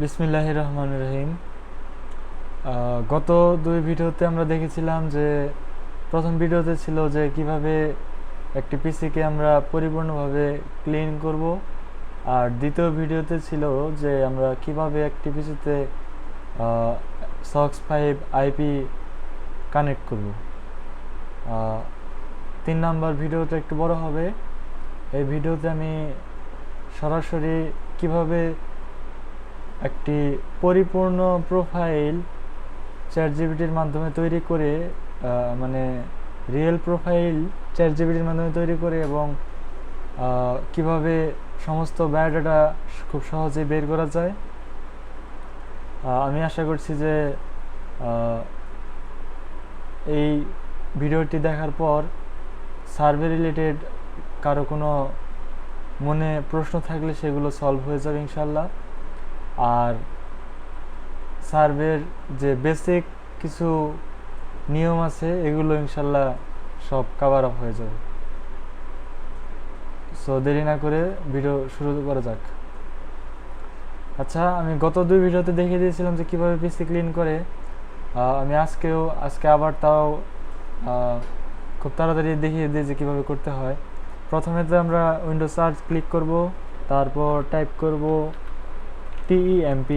বিসমিল্লাহির রহমানির রহিম। গত দুই ভিডিওতে আমরা দেখেছিলাম যে প্রথম ভিডিওতে ছিল যে কিভাবে একটি পিসিকে আমরা পরিপূর্ণভাবে ক্লিন করব, আর দ্বিতীয় ভিডিওতে ছিল যে আমরা কিভাবে একটি পিসিতে সক্স 5 আইপি কানেক্ট করব। 3 নম্বর ভিডিওটা একটু বড় হবে। এই ভিডিওতে আমি সরাসরি কিভাবে একটি পরিপূর্ণ প্রোফাইল চ্যাটজিপিটির মাধ্যমে তৈরি করে, মানে রিয়েল প্রোফাইল চ্যাটজিপিটির মাধ্যমে তৈরি করে এবং কিভাবে সমস্ত বায়োডাটা খুব সহজে বের করা যায়। আমি আশা করছি যে এই ভিডিওটি দেখার পর সার্ভে রিলেটেড কারো কোনো মনে প্রশ্ন থাকলে সেগুলো সলভ হয়ে যাবে ইনশাল্লাহ। আর সার্ভের যে বেসিক কিছু নিয়ম আছে এগুলো ইনশাল্লাহ সব কভার আপ হয়ে যাবে। সো দেরি না করে ভিডিও শুরু করা যাক। আচ্ছা, আমি গত দুই ভিডিওতে দেখিয়ে দিয়েছিলাম যে কীভাবে পিসি ক্লিন করে। আমি আজকে আবার তাও খুব তাড়াতাড়ি দেখিয়ে দিই যে কীভাবে করতে হয়। প্রথমে তো আমরা উইন্ডোজ সার্চ ক্লিক করব, তারপর টাইপ করব TEMP।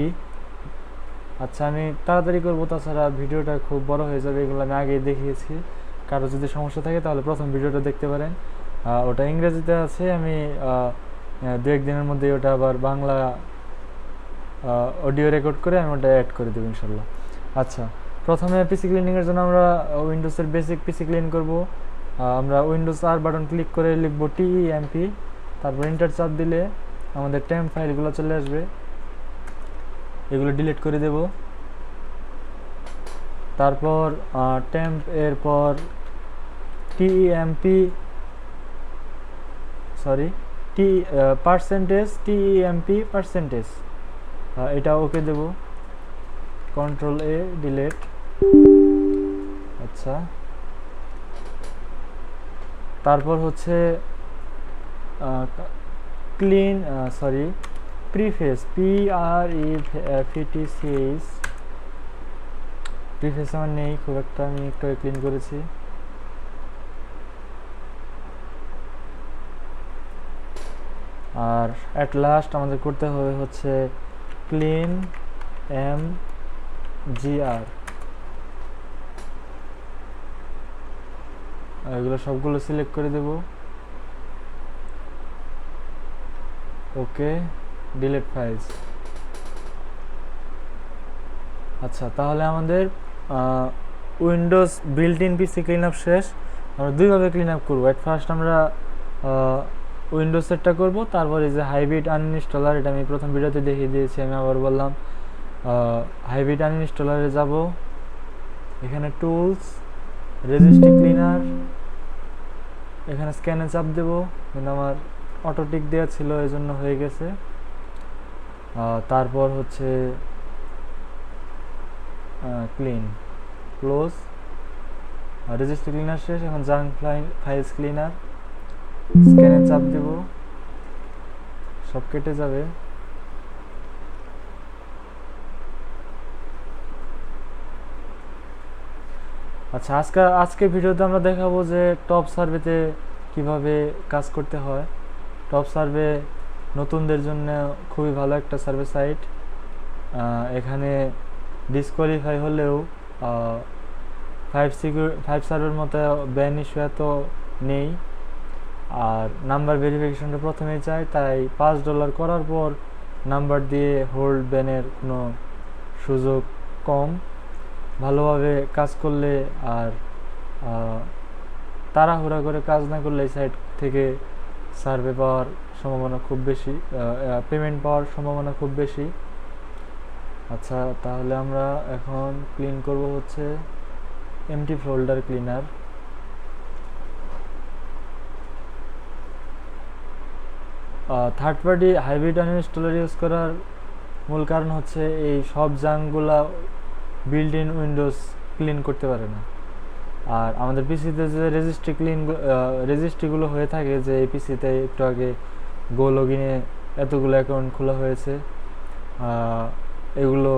আচ্ছা, আমি তাড়াতাড়ি করবো, তাছাড়া ভিডিওটা খুব বড় হয়ে যাবে। এগুলো আমি আগেই দেখিয়েছি। কারো যদি সমস্যা থাকে তাহলে প্রথম ভিডিওটা দেখতে পারেন। ওটা ইংরেজিতে আছে। আমি দু একদিনের মধ্যে ওটা আবার বাংলা অডিও রেকর্ড করে আমি ওটা অ্যাড করে দেবো ইনশাল্লাহ। আচ্ছা, প্রথমে পিসি ক্লিনিংয়ের জন্য আমরা উইন্ডোজের বেসিক পিসি ক্লিন করব। আমরা উইন্ডোজ আর বাটন ক্লিক করে লিখব TEMP, তারপর এন্টার চাপ দিলে আমাদের টেম্প ফাইলগুলো চলে আসবে। এগুলো ডিলিট করে দেব। তারপর টেম্প এর পর TEMP %TEMP%, এটা ওকে দেব। Control A delete. আচ্ছা, তারপর হচ্ছে প্রিফেস প্রিফেস আমার নেই খুব একটা, আমি একটু ক্লিন করেছি। আর অ্যাট লাস্ট আমাদের করতে হবে হচ্ছে ক্লিন MGR। এগুলো সবগুলো সিলেক্ট করে দেব। ওকে, ডিলিট ফাইলস। আচ্ছা, তাহলে আমাদের Windows built in PC clean up শেষ। আমরা দুইভাবে ক্লিন আপ করবো। এট ফার্স্ট আমরা উইন্ডোজ সেটটা করব, তারপরে যে হাইব্রিড আনইনস্টলার, এটা আমি প্রথম ভিডিওতে দেখিয়ে দিয়েছি। আমি আবার বললাম, হাইব্রিড আনইনস্টলারে যাব। এখানে টুলস, রেজিস্ট্রি ক্লিনার, এখানে স্ক্যানে চাপ দেব। কিন্তু আমার অটোটিক দেওয়া ছিল, এই জন্য হয়ে গেছে। তারপর হচ্ছে ক্লিন, ক্লোজ। রেজিস্ট্রি ক্লিনার শেষ। এখন জাঙ্ক ফাইলস ক্লিনার, স্ক্যানে চাপ দেব, সব কেটে যাবে। আচ্ছা, আজকে ভিডিওতে আমরা দেখাবো যে টপ সার্ভেতে কিভাবে কাজ করতে হয়। টপ সার্ভে নতুনদের জন্য খুবই ভালো একটা সার্ভে সাইট। এখানে ডিসকোয়ালিফাই হলেও 5 সার্ভের মতো ব্যান ইস্যু এত নেই। আর নাম্বার ভেরিফিকেশনটা প্রথমেই চাই, তাই $5 করার পর নাম্বার দিয়ে হোল্ড ব্যানের কোনো সুযোগ কম। ভালোভাবে কাজ করলে আর তাড়াহুড়া করে কাজ না করলে এই সাইট থেকে সার্ভে পাওয়ার সম্ভাবনা খুব বেশি, পেমেন্ট পাওয়ার সম্ভাবনা খুব বেশি। আচ্ছা, তাহলে আমরা এখন ক্লিন করব হচ্ছে empty folder cleaner. Third party hybrid uninstaller use করার মূল কারণ হচ্ছে এই সব জাঙ্কগুলা বিল্ট ইন উইন্ডোজ ক্লিন করতে পারে না। আর আমাদের পিসিতে যে রেজিস্ট্রিগুলো হয়ে থাকে, যে এই পিসিতে একটু আগে গো লগইনে এতগুলো অ্যাকাউন্ট খোলা হয়েছে, এগুলো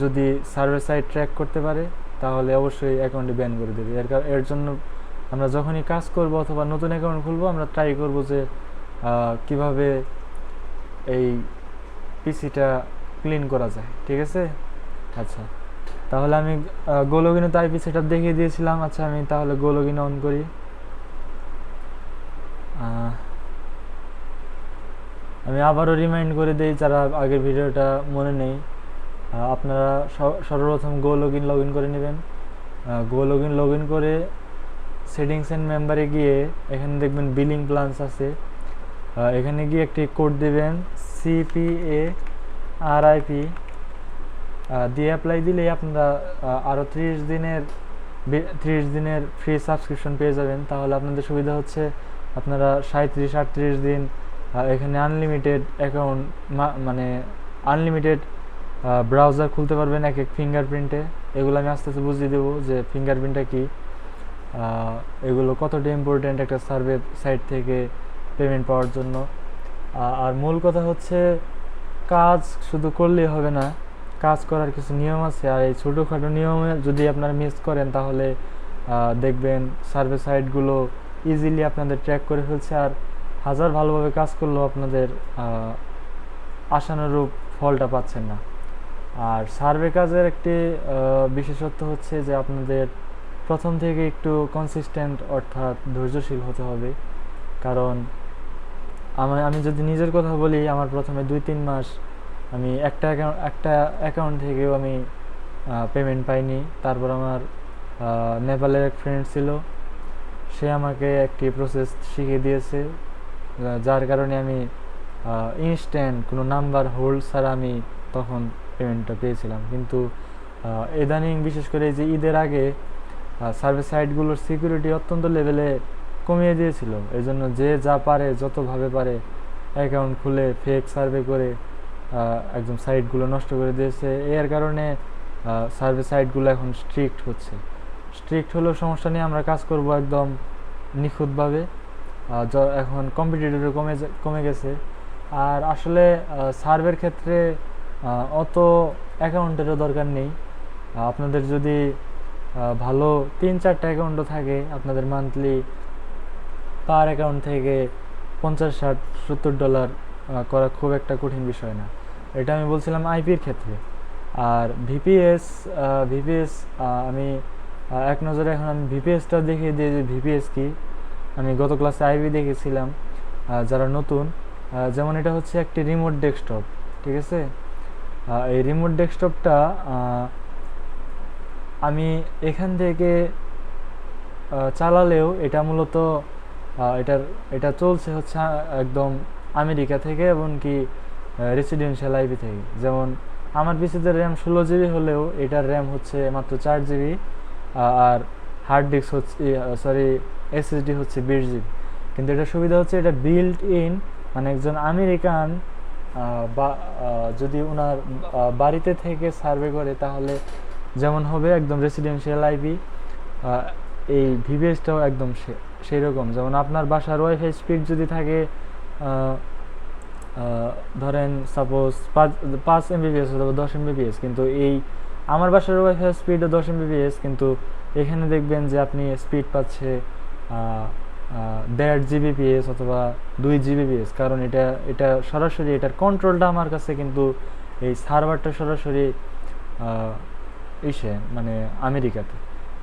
যদি সার্ভার সাইড ট্র্যাক করতে পারে তাহলে অবশ্যই অ্যাকাউন্টে ব্যান করে দেবে। এর জন্য আমরা যখনই কাজ করব অথবা নতুন অ্যাকাউন্ট খুলবো আমরা ট্রাই করব যে কিভাবে এই পিসিটা ক্লিন করা যায়, ঠিক আছে। আচ্ছা, তাহলে আমি গো লগইনে তো আইপি সেটআপ দেখিয়ে দিয়েছিলাম। আচ্ছা, আমি তাহলে গো লগইন অন করি। আমি আবারও রিমাইন্ড করে দিই যারা আগের ভিডিওটা মনে নেই, আপনারা সর্বপ্রথম গো লগ ইন করে নেবেন। গো লগ ইন করে সেটিংস অ্যান্ড মেম্বারে গিয়ে এখানে দেখবেন বিলিং প্ল্যানস আছে, এখানে গিয়ে একটি কোড দেবেন CPA RIP দিয়ে অ্যাপ্লাই দিলেই আপনারা আরও 30 দিনের ফ্রি সাবস্ক্রিপশন পেয়ে যাবেন। তাহলে আপনাদের সুবিধা হচ্ছে আপনারা 37-38 দিন এখানে আনলিমিটেড অ্যাকাউন্ট মানে আনলিমিটেড ব্রাউজার খুলতে পারবেন এক ফিঙ্গারপ্রিন্টে। এগুলো আমি আস্তে আস্তে বুঝিয়ে দেবো যে ফিঙ্গারপ্রিন্টটা কী, এগুলো কতটা ইম্পর্ট্যান্ট একটা সার্ভে সাইট থেকে পেমেন্ট পাওয়ার জন্য। আর মূল কথা হচ্ছে কাজ শুধু করলেই হবে না, কাজ করার কিছু নিয়ম আছে। আর এই ছোটোখাটো নিয়মে যদি আপনারা মিস করেন তাহলে দেখবেন সার্ভে সাইটগুলো ইজিলি আপনাদের ট্র্যাক করে ফেলছে, আর হাজার ভালোভাবে কাজ করলেও আপনাদের আশানুরূপ ফলটা পাচ্ছেন না। আর সার্ভে কাজের একটি বিশেষত্ব হচ্ছে যে আপনাদের প্রথম থেকে একটু কনসিস্টেন্ট অর্থাৎ ধৈর্যশীল হতে হবে। কারণ আমি যদি নিজের কথা বলি, আমার প্রথমে 2-3 মাস আমি একটা অ্যাকাউন্ট থেকেও আমি পেমেন্ট পাইনি। তারপর আমার নেপালের এক ফ্রেন্ড ছিল, সে আমাকে একটি প্রসেস শিখিয়ে দিয়েছে, যার কারণে আমি ইনস্ট্যান্ট কোনো নাম্বার হোল্ড ছাড়া আমি তখন পেমেন্টটা পেয়েছিলাম। কিন্তু ইদানিং বিশেষ করে যে ঈদের আগে সার্ভে সাইটগুলোর সিকিউরিটি অত্যন্ত লেভেলে কমিয়ে দিয়েছিল। এই জন্য যে যা পারে যতভাবে পারে অ্যাকাউন্ট খুলে ফেক সার্ভে করে একদম সাইটগুলো নষ্ট করে দিয়েছে। এর কারণে সার্ভে সাইটগুলো এখন স্ট্রিক্ট হচ্ছে। স্ট্রিক্ট হলেও সমস্যা নেই, আমরা কাজ করব একদম নিখুঁতভাবে। এখন কম্পিটিটরও কমে গেছে। আর আসলে সার্ভের ক্ষেত্রে অত অ্যাকাউন্টেরও দরকার নেই। আপনাদের যদি ভালো 3-4টা অ্যাকাউন্টও থাকে, আপনাদের মান্থলি পার অ্যাকাউন্ট থেকে $50-60-70 করা খুব একটা কঠিন বিষয় না। এটা আমি বলছিলাম আইপির ক্ষেত্রে। আর ভিপিএস আমি এক নজরে এখন আমি ভিপিএসটা দেখিয়ে দিই যে ভিপিএস কি। আমি গত ক্লাসে আইপি দেখেছিলাম যারা নতুন, যেমন এটা হচ্ছে একটি রিমোট ডেস্কটপ, ঠিক আছে। এই রিমোট ডেস্কটপটা আমি এখান থেকে চালালেও এটা মূলত এটা চলছে হচ্ছে একদম আমেরিকা থেকে, এমনকি রেসিডেন্সিয়াল আইপি থেকে। যেমন আমার পিসিতে র্যাম 16 জিবি হলেও এটার র্যাম হচ্ছে মাত্র 4 জিবি, আর হার্ড ডিস্ক হচ্ছে SSD হচ্ছে 20 জিবি। কিন্তু এটা সুবিধা হচ্ছে এটা বিল্ট ইন, মানে একজন আমেরিকান বা যদি ওনার বাড়িতে থেকে সার্ভে করে তাহলে যেমন হবে একদম রেসিডেন্সিয়াল আইপি, এই ভিভিএসটাও একদম সেই রকম। যেমন আপনার বাসার ওয়াইফাই স্পিড যদি থাকে ধরেন সাপোজ 5 MBPS অথবা 10 MBPS, কিন্তু আমার বাসার ওয়াইফাই স্পিডও 10 MBPS, কিন্তু এখানে দেখবেন যে আপনি স্পিড পাচ্ছে 1.5 GBps অথবা 2 GBps। কারণ এটা সরাসরি এটার কন্ট্রোলটা আমার কাছে, কিন্তু এই সার্ভারটা সরাসরি মানে আমেরিকাতে।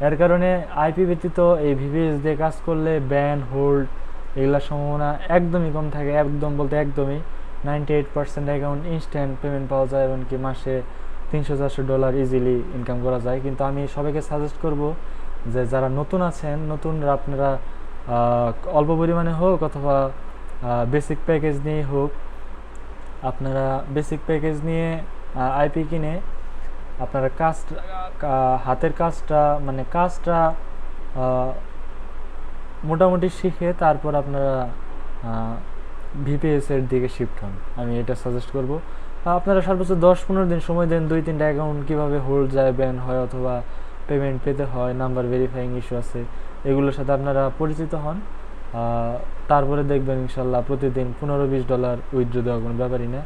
এর কারণে আইপি ব্যতীত এই ভিভিএস দিয়ে কাজ করলে ব্যান হোল্ড এগুলোর সম্ভাবনা একদমই কম থাকে। একদম বলতে একদমই 98% অ্যাকাউন্ট ইনস্ট্যান্ট পেমেন্ট পাওয়া যায়, এমনকি মাসে $300-400 ইজিলি ইনকাম করা যায়। কিন্তু আমি সবাইকে সাজেস্ট করব যে যারা নতুন আছেন, নতুনরা আপনারা অল্প পরিমাণে হোক অথবা বেসিক প্যাকেজ নিয়ে হোক, আপনারা বেসিক প্যাকেজ নিয়ে আইপি কিনে আপনারা হাতের কাজটা মোটামুটি শিখে তারপর আপনারা ভিপিএস এর দিকে শিফট হন। আমি এটা সাজেস্ট করব। আপনারা সর্বোচ্চ 10-15 দিন সময় দেন, 2-3টা অ্যাকাউন্ট কীভাবে হোল্ড যায়, ব্যান হয় অথবা পেমেন্ট পেতে হয়, নাম্বার ভেরিফাইং ইস্যু আছে, এগুলোর সাথে আপনারা পরিচিত হন। তারপরে দেখবেন ইনশাল্লাহ প্রতিদিন $15-20 উইথড্র দেওয়ার কোনো ব্যাপারই না।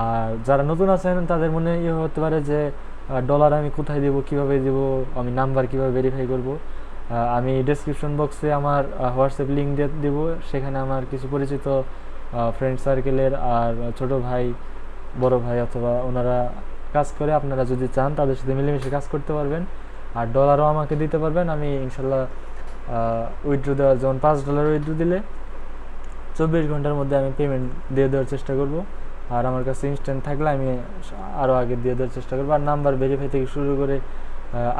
আর যারা নতুন আছেন তাদের মনে ইয়ে হতে পারে যে ডলার আমি কোথায় দেবো, কিভাবে দেবো, আমি নাম্বার কিভাবে ভেরিফাই করব। আমি ডেসক্রিপশন বক্সে আমার হোয়াটসঅ্যাপ লিঙ্ক দিয়ে দেবো, সেখানে আমার কিছু পরিচিত ফ্রেন্ড সার্কেলের আর ছোট ভাই, বড় ভাই অথবা ওনারা কাজ করে, আপনারা যদি চান তাদের সাথে মিলেমিশে কাজ করতে পারবেন। আর ডলারও আমাকে দিতে পারবেন, আমি ইনশাল্লাহ উইথড্রো দেওয়ার, যেমন $5 উইথড্রো দিলে 24 ঘন্টার মধ্যে আমি পেমেন্ট দিয়ে দেওয়ার চেষ্টা করব। আর আমার কাছে ইনস্ট্যান্ট থাকলে আমি আরও আগে দিয়ে দেওয়ার চেষ্টা করবো। আর নাম্বার ভেরিফাই থেকে শুরু করে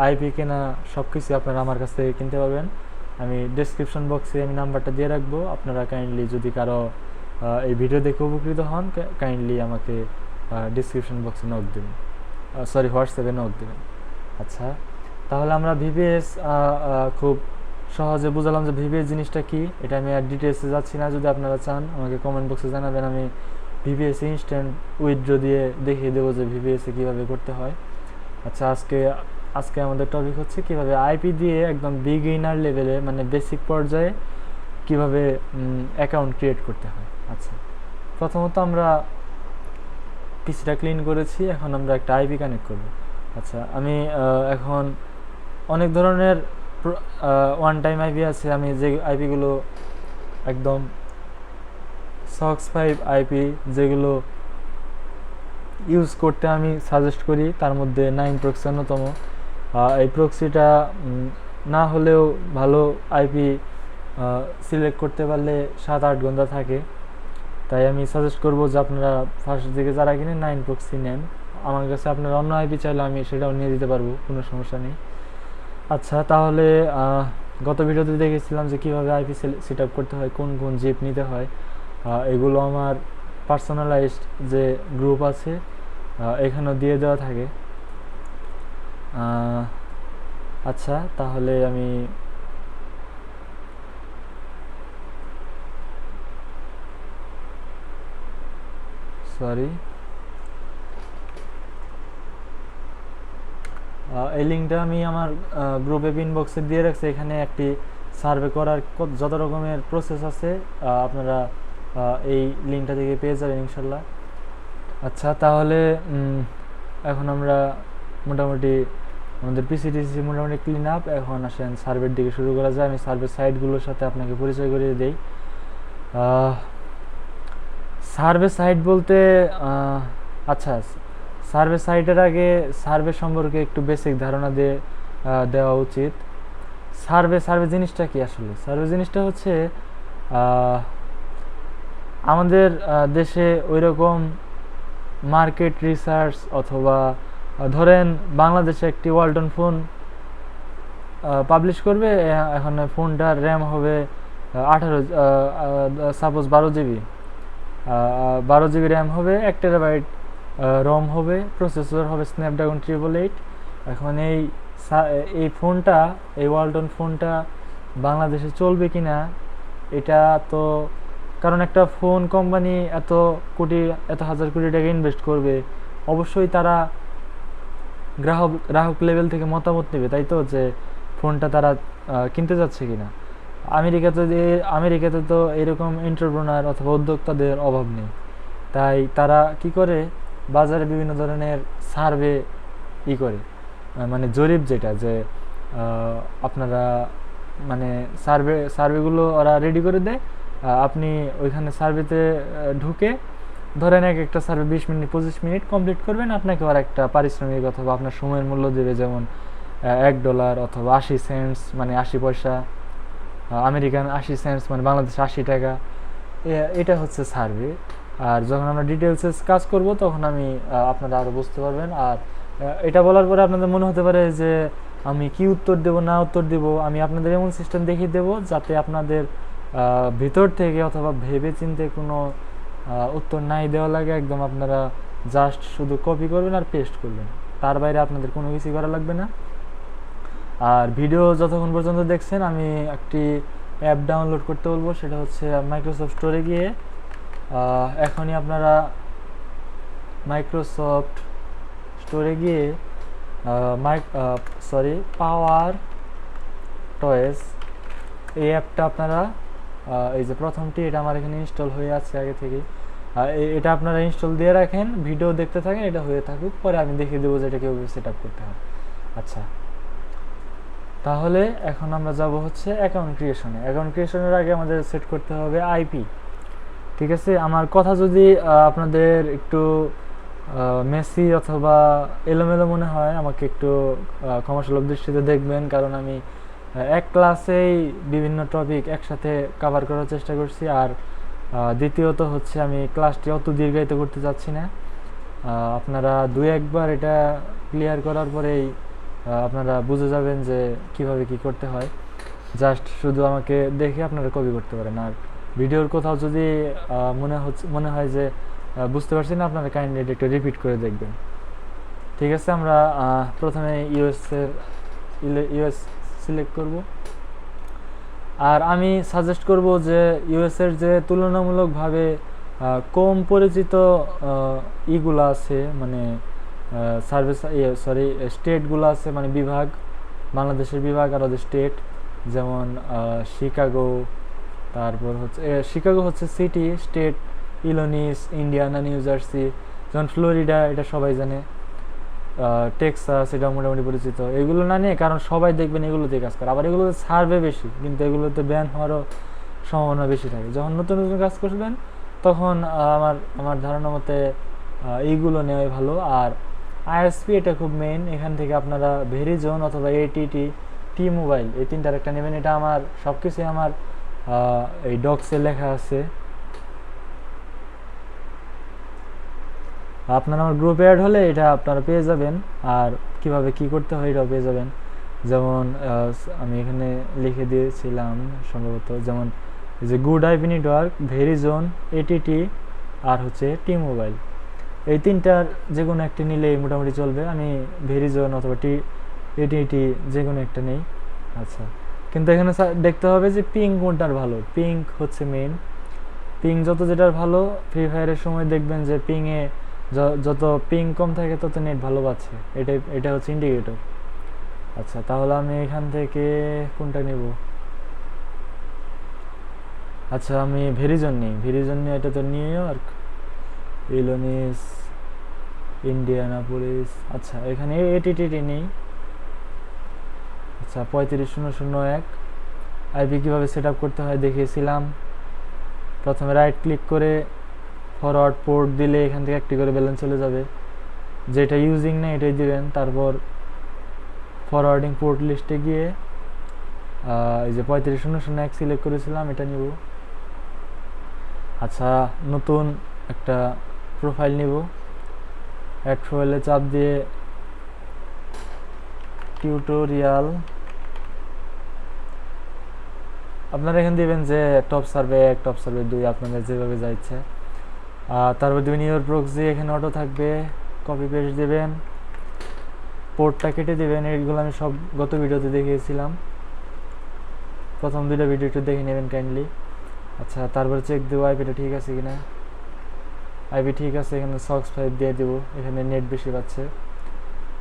আইপি কেনা সব কিছু আপনারা আমার কাছ থেকে কিনতে পারবেন। আমি ডেসক্রিপশন বক্সে আমি নাম্বারটা দিয়ে রাখবো, আপনারা কাইন্ডলি যদি কারো এই ভিডিও দেখে উপকৃত হন, কাইন্ডলি আমাকে ডিসক্রিপশন বক্সে নক দেবেন, সরি হোয়াটসঅ্যাপে নক দেবেন। আচ্ছা, তাহলে আমরা ভিপিএস খুব সহজে বুঝালাম যে ভিপিএস জিনিসটা কি। এটা আমি আর ডিটেলসে যাচ্ছি না, যদি আপনারা চান আমাকে কমেন্ট বক্সে জানাবেন, আমি ভিপিএস ইনস্ট্যান্ট উইথড্র দিয়ে দেখিয়ে দেবো যে ভিপিএসে কীভাবে করতে হয়। আচ্ছা, আজকে আমাদের টপিক হচ্ছে কিভাবে আইপি দিয়ে একদম বিগিনার লেভেলে, মানে বেসিক পর্যায়ে কিভাবে অ্যাকাউন্ট ক্রিয়েট করতে হয়। আচ্ছা, প্রথমত আমরা পিসিটা ক্লিন করেছি, এখন আমরা একটা আইপি কানেক্ট করব। আচ্ছা, আমি এখন অনেক ধরনের ওয়ান টাইম আইপি আছে, আমি যে আইপিগুলো একদম সক্স 5 আইপি যেগুলো ইউজ করতে আমি সাজেস্ট করি, তার মধ্যে 9 প্রক্সি অন্যতম। এই প্রক্সিটা না হলেও ভালো আইপি সিলেক্ট করতে পারলে 7-8 ঘন্টা থাকে, তাই আমি সাজেস্ট করব যে আপনারা ফার্স্ট দিকে যারা কিনে 9 প্রক্সি নেন। আমার কাছে আপনারা অন্য আইপি চাইলে আমি সেটাও নিয়ে দিতে পারবো, কোনো সমস্যা নেই। আচ্ছা, তাহলে গত ভিডিওতে দেখেছিলাম যে কীভাবে আইপি সেট আপ করতে হয়, কোন কোন জিপ নিতে হয়। এগুলো আমার পার্সোনালাইজড যে গ্রুপ আছে এখানেও দিয়ে দেওয়া থাকে। আচ্ছা, তাহলে আমি সরি এই লিঙ্কটা আমি আমার গ্রুপে পিন বক্সে দিয়ে রাখছি। এখানে একটি সার্ভে করার যত রকমের প্রসেস আছে আপনারা এই লিঙ্কটা থেকে পেয়ে যাবেন ইনশাল্লাহ। আচ্ছা, তাহলে এখন আমরা মোটামুটি আমাদের পিসিটিসি মোটামুটি ক্লিন আপ। এখন আসেন সার্ভের দিকে শুরু করা যায়। আমি সার্ভের সাইটগুলোর সাথে আপনাকে পরিচয় করিয়ে দিই। সার্ভে সাইট বলতে আচ্ছা, সার্ভে সাইটের আগে সার্ভে সম্পর্কে একটু বেসিক ধারণা দেওয়া উচিত। সার্ভে জিনিসটা কি আসলে? সার্ভে জিনিসটা হচ্ছে আমাদের দেশে ওইরকম মার্কেট রিসার্চ, অথবা ধরেন বাংলাদেশে একটি ওয়ালটন ফোন পাবলিশ করবে, এখন ফোনটার র্যাম হবে 12 জিবি, 12 জিবি র্যাম হবে, 1 টেরাবাইট রম হবে, প্রসেসর হবে স্ন্যাপড্রাগন 888। এখন এই ফোনটা, এই ওয়ালটন ফোনটা বাংলাদেশে চলবে কি না এটা তো, কারণ একটা ফোন কোম্পানি এত হাজার কোটি টাকা ইনভেস্ট করবে, অবশ্যই তারা গ্রাহক লেভেল থেকে মতামত নেবে, তাই তো, যে ফোনটা তারা কিনতে যাচ্ছে কিনা। আমেরিকাতে তো এরকম এন্টারপ্রেনার অথবা উদ্যোক্তাদের অভাব নেই, তাই তারা কি করে, বাজারে বিভিন্ন ধরনের সার্ভে করে, মানে জরিপ, যেটা যে আপনারা মানে সার্ভেগুলো ওরা রেডি করে দেয়। আপনি ওইখানে সার্ভেতে ঢুকে ধরেন একটা সার্ভে 20 মিনিট 25 মিনিট কমপ্লিট করবেন, আপনাকে আর একটা পারিশ্রমিক অথবা আপনার সময়ের মূল্য দেবে, যেমন $1 অথবা 80 সেন্টস, মানে 80 পয়সা, আমেরিকান 80 সেন্টস মানে বাংলাদেশ 80 টাকা। এটা হচ্ছে সার্ভে। আর যখন আমরা ডিটেলসে কাজ করব তখন আপনারা আরও বুঝতে পারবেন। আর এটা বলার পরে আপনাদের মনে হতে পারে যে আমি কি উত্তর দেব না উত্তর দেব, আমি আপনাদের এমন সিস্টেম দেখিয়ে দেব যাতে আপনাদের ভিতর থেকে অথবা ভেবে চিন্তে কোনো উত্তর নাই দেওয়া লাগে। একদম আপনারা জাস্ট শুধু কপি করবেন আর পেস্ট করবেন, তার বাইরে আপনাদের কোনো কিছু করা লাগবে না। আর ভিডিও যতক্ষণ পর্যন্ত দেখছেন, আমি একটি অ্যাপ ডাউনলোড করতে বলবো, সেটা হচ্ছে মাইক্রোসফট স্টোরে গিয়ে এখনই আপনারা মাইক্রোসফট স্টোরে গিয়ে পাওয়ার টয়েস এই অ্যাপটা আপনারা, এই যে প্রথমটি, এটা আমার এখানে ইনস্টল হয়ে আছে আগে থেকেই, এটা আপনারা ইনস্টল দিয়ে রাখেন, ভিডিও দেখতে থাকেন, এটা হয়ে থাকুক, পরে আমি দেখিয়ে দেবো যে এটা কীভাবে সেট আপ করতে হয়। আচ্ছা, তাহলে এখন আমরা যাব হচ্ছে অ্যাকাউন্ট ক্রিয়েশনে। অ্যাকাউন্ট ক্রিয়েশনের আগে আমাদের সেট করতে হবে আইপি। ঠিক আছে, আমার কথা যদি আপনাদের একটু মেসি অথবা এলোমেলো মনে হয়, আমাকে একটু ক্ষমাসুলভ দৃষ্টিতে দেখবেন, কারণ আমি এক ক্লাসেই বিভিন্ন টপিক একসাথে কভার করার চেষ্টা করছি। আর দ্বিতীয়ত হচ্ছে আমি ক্লাসটি অত দীর্ঘায়িত করতে চাচ্ছি না। আপনারা দুই একবার এটা ক্লিয়ার করার পরেই আপনারা বুঝে যাবেন যে কিভাবে কি করতে হয়। জাস্ট শুধু আমাকে দেখে আপনারা কপি করতে পারেন। আর ভিডিওর কোথাও যদি মনে হয় যে বুঝতে পারছি না, আপনারা কাইন্ডলি এটা একটু রিপিট করে দেখবেন। ঠিক আছে, আমরা প্রথমে ইউএস সিলেক্ট করব। আর আমি সাজেস্ট করব যে ইউএসের যে তুলনামূলকভাবে কম পরিচিত ইগুলো আছে, মানে স্টেটগুলো আছে, মানে বিভাগ, বাংলাদেশের বিভাগ আর ওদের স্টেট, যেমন শিকাগো, তারপর হচ্ছে শিকাগো হচ্ছে city, state Illinois, Indiana, new jersey, যেমন ফ্লোরিডা, এটা সবাই জানে, টেক্সাস, এটা মোটামুটি পরিচিত। এগুলো না নিয়ে, কারণ সবাই দেখবেন এগুলোতে কাজ করে, আবার এগুলোতে সার্ভে বেশি, কিন্তু এগুলোতে ব্যান হওয়ারও সম্ভাবনা বেশি থাকে। যখন নতুন নতুন কাজ করবেন তখন আমার ধারণা মতে এইগুলো নেওয়াই ভালো। আর আইএসপি এটা খুব মেইন, এখান থেকে আপনারা ভেরিজোন অথবা এটিটি, টি মোবাইল, এই তিনটার একটা নেবেন। এটা আমার সব কিছুই আমার এই ডক্সে লেখা আছে। আপনারা আমার গ্রুপে অ্যাড হলে এটা আপনারা পেয়ে যাবেন, আর কিভাবে কি করতে হয় এটাও পেয়ে যাবেন। যেমন আমি এখানে লিখে দিয়েছিলাম সম্ভবত, যেমন এই যে good IP network, Verizon, ATT আর হচ্ছে টি মোবাইল, এই তিনটার যে কোনো একটি নিলেই মোটামুটি চলবে। আমি ভেরিজোন অথবা এটিটি যে কোনো একটা নেই। আচ্ছা, কিন্তু এখানে দেখতে হবে যে পিং কোনটার ভালো। পিং হচ্ছে মেইন, পিং যেটার ভালো, ফ্রি ফায়ারের সময় দেখবেন যে পিংয়ে যত পিং কম থাকে তত নেট ভালো পাচ্ছে, এটা হচ্ছে ইন্ডিকেটর। আচ্ছা, তাহলে আমি এখান থেকে কোনটা নেব? আচ্ছা, আমি ভেরিজোন নিই। এটা তো নিউ ইয়র্ক, ইলিনয়েস, ইন্ডিয়ানাপোলিস। আচ্ছা, এখানে এটিটি নেই। আচ্ছা, 35001 আইপি কীভাবে সেট আপ করতে হয় দেখিয়েছিলাম। প্রথমে রাইট ক্লিক করে ফরওয়ার্ড পোর্ট দিলে এখান থেকে একটি করে ব্যালেন্স চলে যাবে, যেটা ইউজিং না এটাই দিবেন। তারপর ফরওয়ার্ডিং পোর্ট লিস্টে গিয়ে এই যে 35001 সিলেক্ট করেছিলাম, এটা নিব। আচ্ছা, নতুন একটা প্রোফাইল নিব। অ্যাড প্রোফাইলে চাপ দিয়ে টিউটোরিয়াল, আপনারা এখানে দিবেন যে টপ সার্ভে 1, টপ সার্ভে 2, আপনাদের যেভাবে যা ইচ্ছে। তারপর দিবেন ইউর প্রক্সি, এখানে অটো থাকবে, কপি পেস্ট দেবেন, পোর্টটা কেটে দেবেন। এইগুলো আমি সব গত ভিডিওতে দেখিয়েছিলাম, প্রথম দুটো ভিডিও একটু দেখে নেবেন কাইন্ডলি। আচ্ছা, তারপর চেক দেবো আইপিটা ঠিক আছে কিনা। আইপি ঠিক আছে, এখানে সক্স 5 দিয়ে দেবো, এখানে নেট বেশি পাচ্ছে।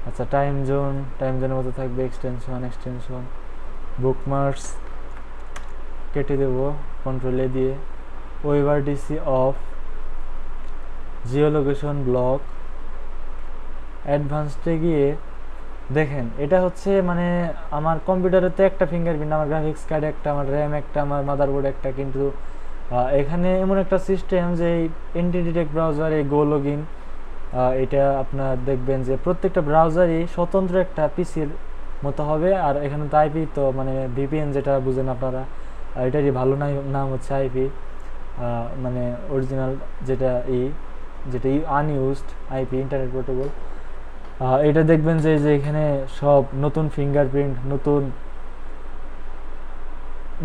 আচ্ছা, টাইম জোনের মতো থাকবে, এক্সটেনশন, বুকমার্কস কেটে দেবো কন্ট্রোল এ দিয়ে, ওয়েভারডিসি অফ, জিও লোকেশন ব্লক। অ্যাডভান্সডে গিয়ে দেখেন, এটা হচ্ছে মানে আমার কম্পিউটারে তো একটা ফিঙ্গারপ্রিন্ট, আমার গ্রাফিক্স কার্ড একটা, আমার র্যাম একটা, আমার মাদারবোর্ড একটা, কিন্তু এখানে এমন একটা সিস্টেম যে এই এনটিটি টেক ব্রাউজার, এই গো লগইন, এটা আপনার দেখবেন যে প্রত্যেকটা ব্রাউজারই স্বতন্ত্র একটা পিসির মতো হবে। আর এখানে তো আইপি, তো মানে ভিপিএন যেটা বুঝেন আপনারা, এটারই ভালো নাম হচ্ছে আইপি, মানে অরিজিনাল যেটা আনইউজড আইপি, ইন্টারনেট প্রোটোকল। এটা দেখবেন যে এখানে সব নতুন ফিঙ্গারপ্রিন্ট,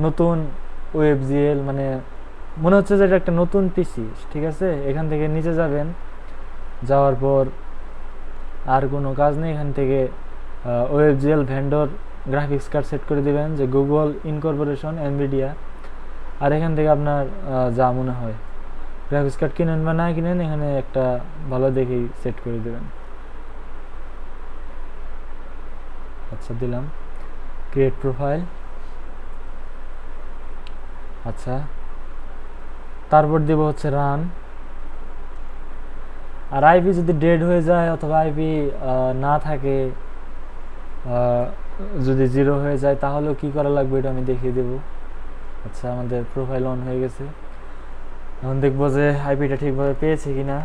নতুন ওয়েবজিএল, মানে মনে হচ্ছে যে এটা একটা নতুন পিসি। ঠিক আছে, এখান থেকে নিচে যাবেন, যাওয়ার পর আর কোনো কাজ নেই, এখান থেকে ওয়েবজিএল ভেন্ডর গ্রাফিক্স কার্ড সেট করে দেবেন, যে গুগল ইনকর্পোরেশন, এনভিডিয়া। আর এখান থেকে আপনার যা মনে হয়, গ্রাফিক্স কার্ড কিনেন বা না কিনেন, এখানে একটা ভালো দেখেই সেট করে দেবেন। আচ্ছা, দিলাম ক্রিয়েট প্রোফাইল। আচ্ছা, তারপর দেব হচ্ছে রান। আর আইপি যদি ডেড হয়ে যায় অথবা আইপি না থাকে, যদি জিরো হয়ে যায় তাহলেও কি করা লাগবে এটা আমি দেখিয়ে দেব। আচ্ছা, আমাদের প্রোফাইল অন হয়ে গেছে। এখন দেখবো যে আইপিটা ঠিকভাবে পেয়েছে কিনা।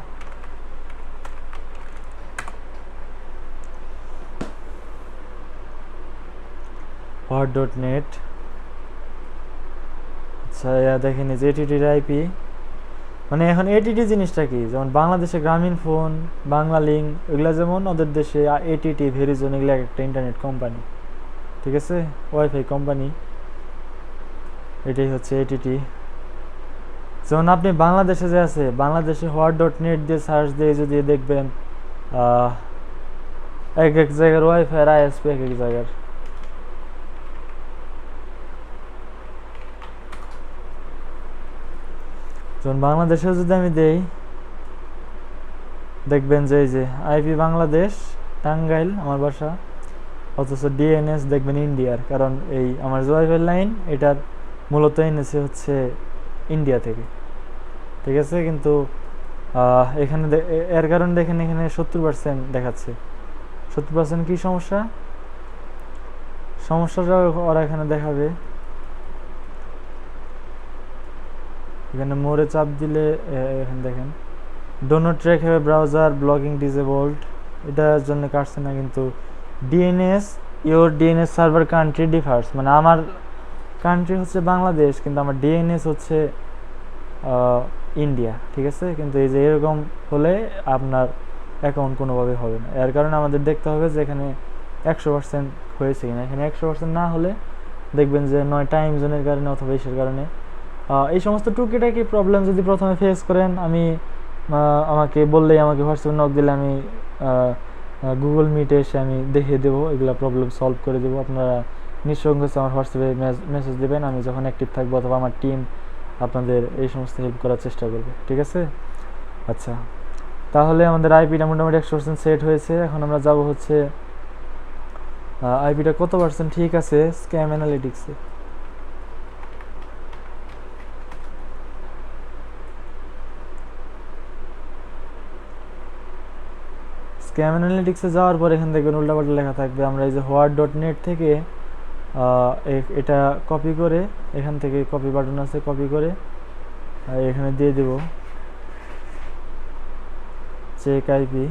hot.net। আচ্ছা, দেখেন যে এটিটির আইপি, মানে এখন এটিটি জিনিসটা কি, যেমন বাংলাদেশে গ্রামীণ ফোন, বাংলা লিঙ্ক, এগুলো যেমন ওদের দেশে এটিটি, ভেরিজোন, এগুলো একটা ইন্টারনেট কোম্পানি, ঠিক আছে, ওয়াইফাই কোম্পানি, এটাই হচ্ছে এটিটি। যেমন আপনি বাংলাদেশে যে আছে, বাংলাদেশে hot.net দিয়ে সার্চ দিয়ে যদি দেখবেন এক এক জায়গার ওয়াইফাই আর আইএসপি এক এক জায়গার। যেমন বাংলাদেশে যদি আমি দেই, দেখবেন যে এই যে আইপি বাংলাদেশ, টাঙ্গাইল আমার বাসা, অথচ ডিএনএস দেখবেন ইন্ডিয়ার, কারণ এই আমার যে ওয়াইফাই লাইন এটার মূলত এনেছে হচ্ছে ইন্ডিয়া থেকে, ঠিক আছে। কিন্তু এখানে এর কারণে দেখেন এখানে 70% দেখাচ্ছে। 70% কি সমস্যা? সমস্যাটা ওরা এখানে দেখাবে, এখানে মোড়ে চাপ দিলে এখানে দেখেন do not track have browser blocking disabled, এটার জন্য কাটছে না। কিন্তু DNS, your DNS server country differs, মানে আমার কান্ট্রি হচ্ছে বাংলাদেশ কিন্তু আমার ডিএনএস হচ্ছে ইন্ডিয়া, ঠিক আছে। কিন্তু এই যে এরকম হলে আপনার অ্যাকাউন্ট কোনোভাবে হবে না। এর কারণে আমাদের দেখতে হবে যে এখানে 100% হয়েছে কিনা। এখানে 100% না হলে দেখবেন যে নয় টাইম জোনের কারণে অথবা ইসের কারণে। এই সমস্ত টুকিটাকি প্রবলেম যদি প্রথমে ফেস করেন, আমাকে বললেই, আমাকে হোয়াটসঅ্যাপে নক দিলে আমি গুগল মিটে এসে আমি দেখিয়ে দেবো, এগুলো প্রবলেম সলভ করে দেবো। আপনারা নিঃসংকোচে আমার হোয়াটসঅ্যাপে মেসেজ দেবেন, আমি যখন অ্যাক্টিভ থাকবো অথবা আমার টিম আপনাদের এই সমস্ত হেল্প করার চেষ্টা করবে, ঠিক আছে। আচ্ছা, তাহলে আমাদের আইপিটা মোটামুটি 100% সেট হয়েছে। এখন আমরা যাব হচ্ছে আইপিটা কত পার্সেন্ট ঠিক আছে স্ক্যাম অ্যানালিটিক্সে। স্ক্যাম অ্যানালিটিক্সে যাওয়ার পর এখানে দেখবেন উল্টাপাল্টা লেখা থাকবে। আমরা এই যে hot.net থেকে এটা কপি করে, এখান থেকে কপি বাটন আছে, কপি করে এখানে দিয়ে দেব চেক আইপি।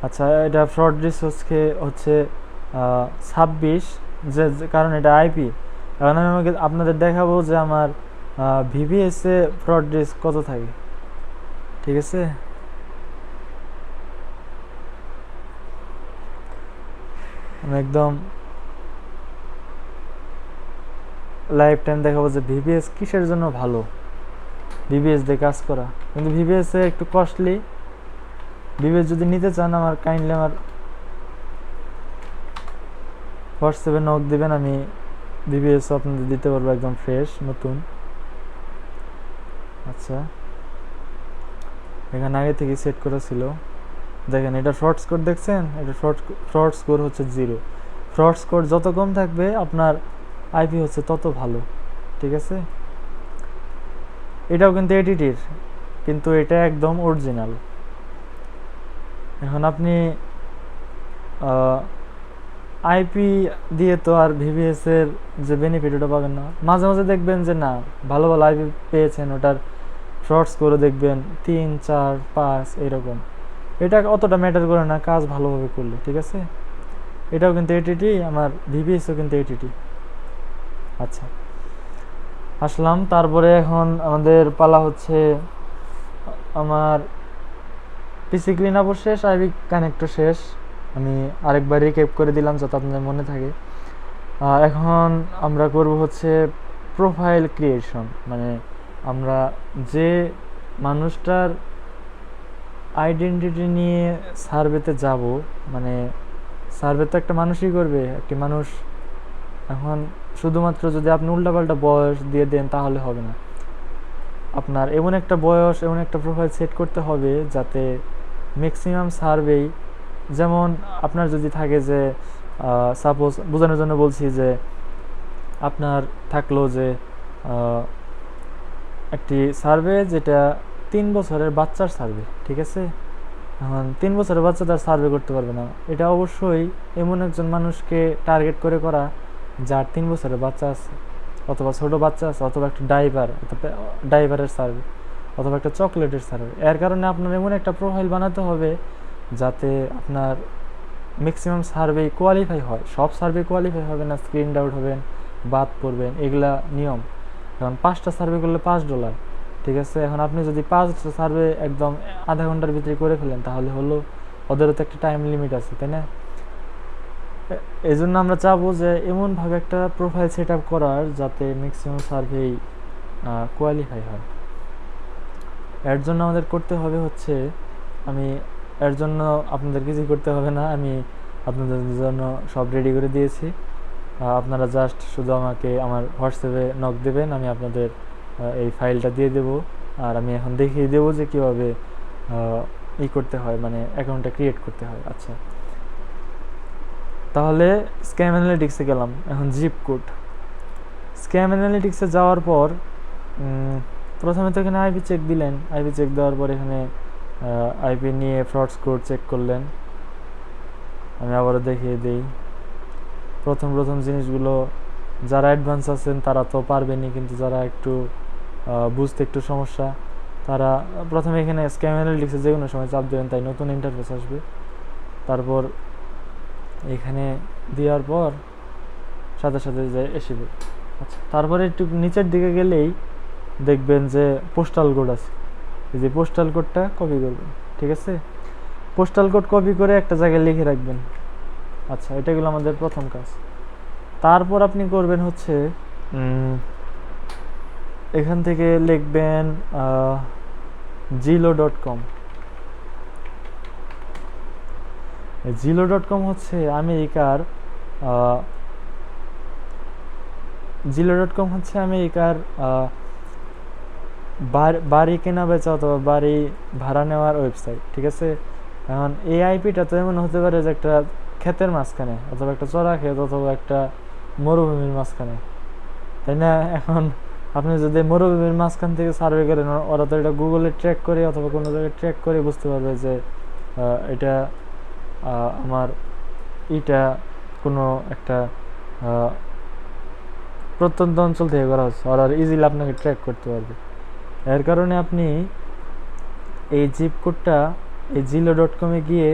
আচ্ছা, এটা ফ্রড রিস্ক হচ্ছে 26, যে কারণ এটা আইপি। এখন আমি আপনাদের দেখাবো যে আমার ভিভিএস এ ফ্রড রিস্ক কত থাকে, ঠিক আছে। আমি একদম লাইফ টাইম দেখাবো যে ভিভিএস কিসের জন্য ভালো, ভিভিএস দিয়ে কাজ করা। কিন্তু ভিভিএস এ একটু কস্টলি। ভিভিএস যদি নিতে চান আমার কাইন্ডলি আমার হোয়াটসঅ্যাপে নক দেবেন, আমি ভিভিএস আপনাদের দিতে পারবো একদম ফ্রেশ নতুন। আচ্ছা, এখানে আগে থেকে সেট করা ছিল। দেখেন এটা ফ্রড স্কোর দেখছেন, এটা ফ্রড স্কোর হচ্ছে 0। ফ্রড স্কোর যত কম থাকবে আপনার আইপি হচ্ছে তত ভালো, ঠিক আছে। এটাও কিন্তু এটিটির, কিন্তু এটা একদম অরিজিনাল। এখন আপনি আইপি দিয়ে তো আর ভিভিএস এর যে বেনিফিট ওটা পাবেন না। মাঝে মাঝে দেখবেন যে না, ভালো ভালো আইপি পেয়েছেন, ওটার ফ্রড স্কোরও দেখবেন 3, 4, 5 এরকম। এটা অতটা ম্যাটার করে না কাজ ভালোভাবে করলে, ঠিক আছে। এটাও কিন্তু এটিটি, আমার ভিভিএসও কিন্তু এটিটি। আচ্ছা, আসলাম। তারপরে এখন আমাদের পালা হচ্ছে, আমার পিসি ক্লিন আপও শেষ, আইপি কানেক্টও শেষ। আমি আরেকবার রিক্যাপ করে দিলাম যাতে আপনাদের মনে থাকে। এখন আমরা করব হচ্ছে প্রোফাইল ক্রিয়েশন, মানে আমরা যে মানুষটার আইডেন্টিটি নিয়ে সার্ভেতে যাব, মানে সার্ভে তো একটা মানুষই করবে, একটি মানুষ। এখন শুধুমাত্র যদি আপনি উল্টাপাল্টা বয়স দিয়ে দেন তাহলে হবে না। আপনার এমন একটা বয়স, এমন একটা প্রোফাইল সেট করতে হবে যাতে ম্যাক্সিমাম সার্ভেই, যেমন আপনার যদি থাকে যে সাপোজ বোঝানোর জন্য বলছি যে আপনার থাকলো যে একটি সার্ভে যেটা 3 বছরের বাচ্চার সার্ভে, ঠিক আছে? এখন 3 বছরের বাচ্চা তার সার্ভে করতে পারবে না, এটা অবশ্যই এমন একজন মানুষকে টার্গেট করে করা যার 3 বছরের বাচ্চা আছে, অথবা ছোট বাচ্চা আছে, অথবা একটা ডাইভারের সার্ভে, অথবা একটা চকলেটের সার্ভে। এর কারণে আপনার এমন একটা প্রোফাইল বানাতে হবে যাতে আপনার ম্যাক্সিমাম সার্ভে কোয়ালিফাই হয়। সব সার্ভে কোয়ালিফাই হবে না, স্ক্রিনড আউট হবেন, বাদ পড়বেন, এগুলা নিয়ম। এখন 5টা সার্ভে করলে $5, ঠিক আছে? এখন আপনি যদি 5টা সার্ভে একদম আধা ঘন্টার ভিতরে করে ফেলেন তাহলে হলো, ওদেরও তো একটা টাইম লিমিট আছে, তাই না? এই জন্য আমরা চাবো যে এমনভাবে একটা প্রোফাইল সেট আপ করার যাতে ম্যাক্সিমাম সার্ভেই কোয়ালিফাই হয়। এর জন্য আমাদের করতে হবে হচ্ছে, আমি এর জন্য আপনাদের কিছুই করতে হবে না, আমি আপনাদের জন্য সব রেডি করে দিয়েছি। আপনারা জাস্ট শুধু আমাকে আমার হোয়াটসঅ্যাপে নক দেবেন, আমি আপনাদের এই ফাইলটা দিয়ে দেব। আর আমি এখন দেখিয়ে দেবো যে কীভাবে ই করতে হয়, মানে অ্যাকাউন্টটা ক্রিয়েট করতে হয়। আচ্ছা, তাহলে স্ক্যাম অ্যানালিটিক্সে গেলাম। এখন জিপ কোড। স্ক্যাম অ্যানালিটিক্সে যাওয়ার পর প্রথমে তো এখানে আইপি চেক দিলেন, আইপি চেক দেওয়ার পর এখানে আইপি নিয়ে ফ্রড স্কোর চেক করলেন। আমি আবারও দেখিয়ে দিই। প্রথম জিনিসগুলো যারা অ্যাডভান্স আছেন তারা তো পারবেনই, কিন্তু যারা একটু বুঝতে একটু সমস্যা তারা প্রথমে এখানে স্ক্যাম অ্যানালিটিক্সে যে কোনো সময় চাপ দেবেন, তাই নতুন ইন্টারফেস আসবে। তারপর এখানে দেওয়ার পর সাথে যে এসবে। আচ্ছা, তারপরে একটু নিচের দিকে গেলেই দেখবেন যে পোস্টাল কোড আছে। এই যে পোস্টাল কোডটা কপি করবেন, ঠিক আছে? পোস্টাল কোড কপি করে একটা জায়গায় লিখে রাখবেন। আচ্ছা, এটা গেলো আমাদের প্রথম কাজ। তারপর আপনি করবেন হচ্ছে এখান থেকে লিখবেন zillow.com। zillow.com হচ্ছে আমেরিকার zillow.com হচ্ছে আমেরিকার বাড়ি কেনা বেচা অথবা বাড়ি ভাড়া নেওয়ার ওয়েবসাইট, ঠিক আছে? এখন এই আইপিটা তো এমন হতে পারে যে একটা ক্ষেতের মাঝখানে, অথবা একটা চড়া ক্ষেত, অথবা একটা মরুভূমির মাঝখানে, তাই না? এখন আপনি যদি মরুভূমির মাঝখান থেকে সার্ভে করেন, ওরা তো এটা গুগলে ট্র্যাক করে অথবা কোনো জায়গায় ট্র্যাক করে বুঝতে পারবে যে এটা আমার কোনো একটা প্রত্যন্ত অঞ্চল থেকে করা হচ্ছে, ওরা ইজিলি আপনাকে ট্র্যাক করতে পারবে। এর কারণে আপনি এই জিপ কোডটা এই zillow.com-এ গিয়ে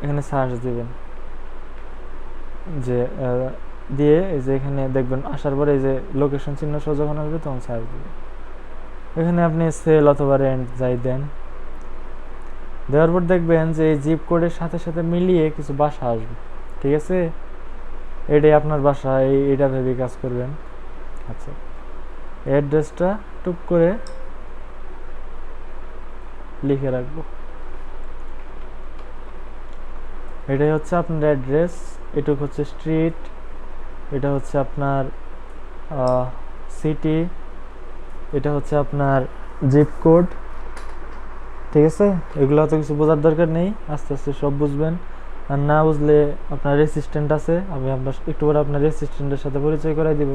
এখানে সার্চ দেবেন, যে দিয়ে এই যে এখানে দেখবেন আসার পরে এই যে লোকেশন চিহ্ন সহ যখন আসবে তখন সার্চ দেবেন। এখানে আপনি সেল অথবা রেন্ট যাই দেন, দেওয়ার পর দেখবেন যে এই জিপ কোডের সাথে মিলিয়ে কিছু বাসা আসবে, ঠিক আছে? এটাই আপনার বাসা, এইটা ভেবে কাজ করবেন। আচ্ছা, অ্যাড্রেসটা টুক করে লিখে রাখবো। এটাই হচ্ছে আপনার অ্যাড্রেস, এটুক হচ্ছে স্ট্রিট, এটা হচ্ছে আপনার সিটি, এটা হচ্ছে আপনার জিপ কোড, ঠিক আছে? এগুলো তো কিছু বোঝার দরকার নেই, আস্তে আস্তে সব বুঝবেন। আর না বুঝলে আপনার রেসিস্ট্যান্ট আছে, আমি আপনার একটু পরে আপনার রেসিস্ট্যান্টের সাথে পরিচয় করাই দিব,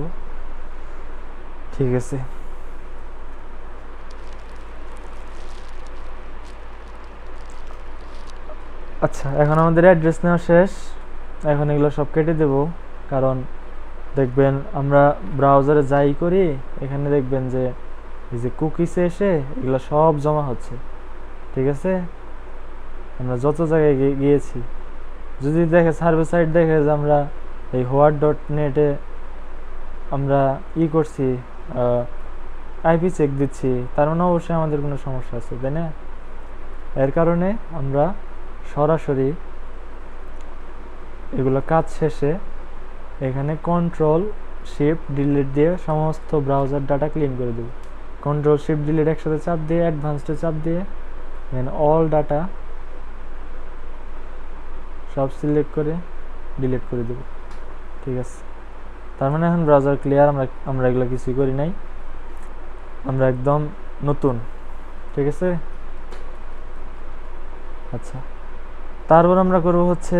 ঠিক আছে? আচ্ছা, এখন আমাদের অ্যাড্রেস নেওয়া শেষ। এখন এগুলো সব কেটে দেব, কারণ দেখবেন আমরা ব্রাউজারে যাই করি, এখানে দেখবেন যে এই যে কুকিসে এসে এগুলো সব জমা হচ্ছে, ঠিক আছে? আমরা যত জায়গায় গিয়েছি, যদি দেখে সার্ভে সাইট দেখে যে আমরা এই হোয়াট.নেটে আমরা করছি, আইপি চেক দিচ্ছি, তার মানে অবশ্যই আমাদের কোনো সমস্যা আছে, তাই না? এর কারণে আমরা সরাসরি এগুলো কাজ শেষে এখানে Ctrl+Shift+Delete দিয়ে সমস্ত ব্রাউজার ডাটা ক্লিন করে দেব। Ctrl+Shift+Delete একসাথে চাপ দিয়ে অ্যাডভান্সডে চাপ দিয়ে অল ডাটা সব সিলেক্ট করে ডিলিট করে দেব, ঠিক আছে? তার মানে এখন ব্রাউজার ক্লিয়ার, আমরা এগুলো কিছুই করি নাই, আমরা একদম নতুন, ঠিক আছে? আচ্ছা, তারপর আমরা করব হচ্ছে,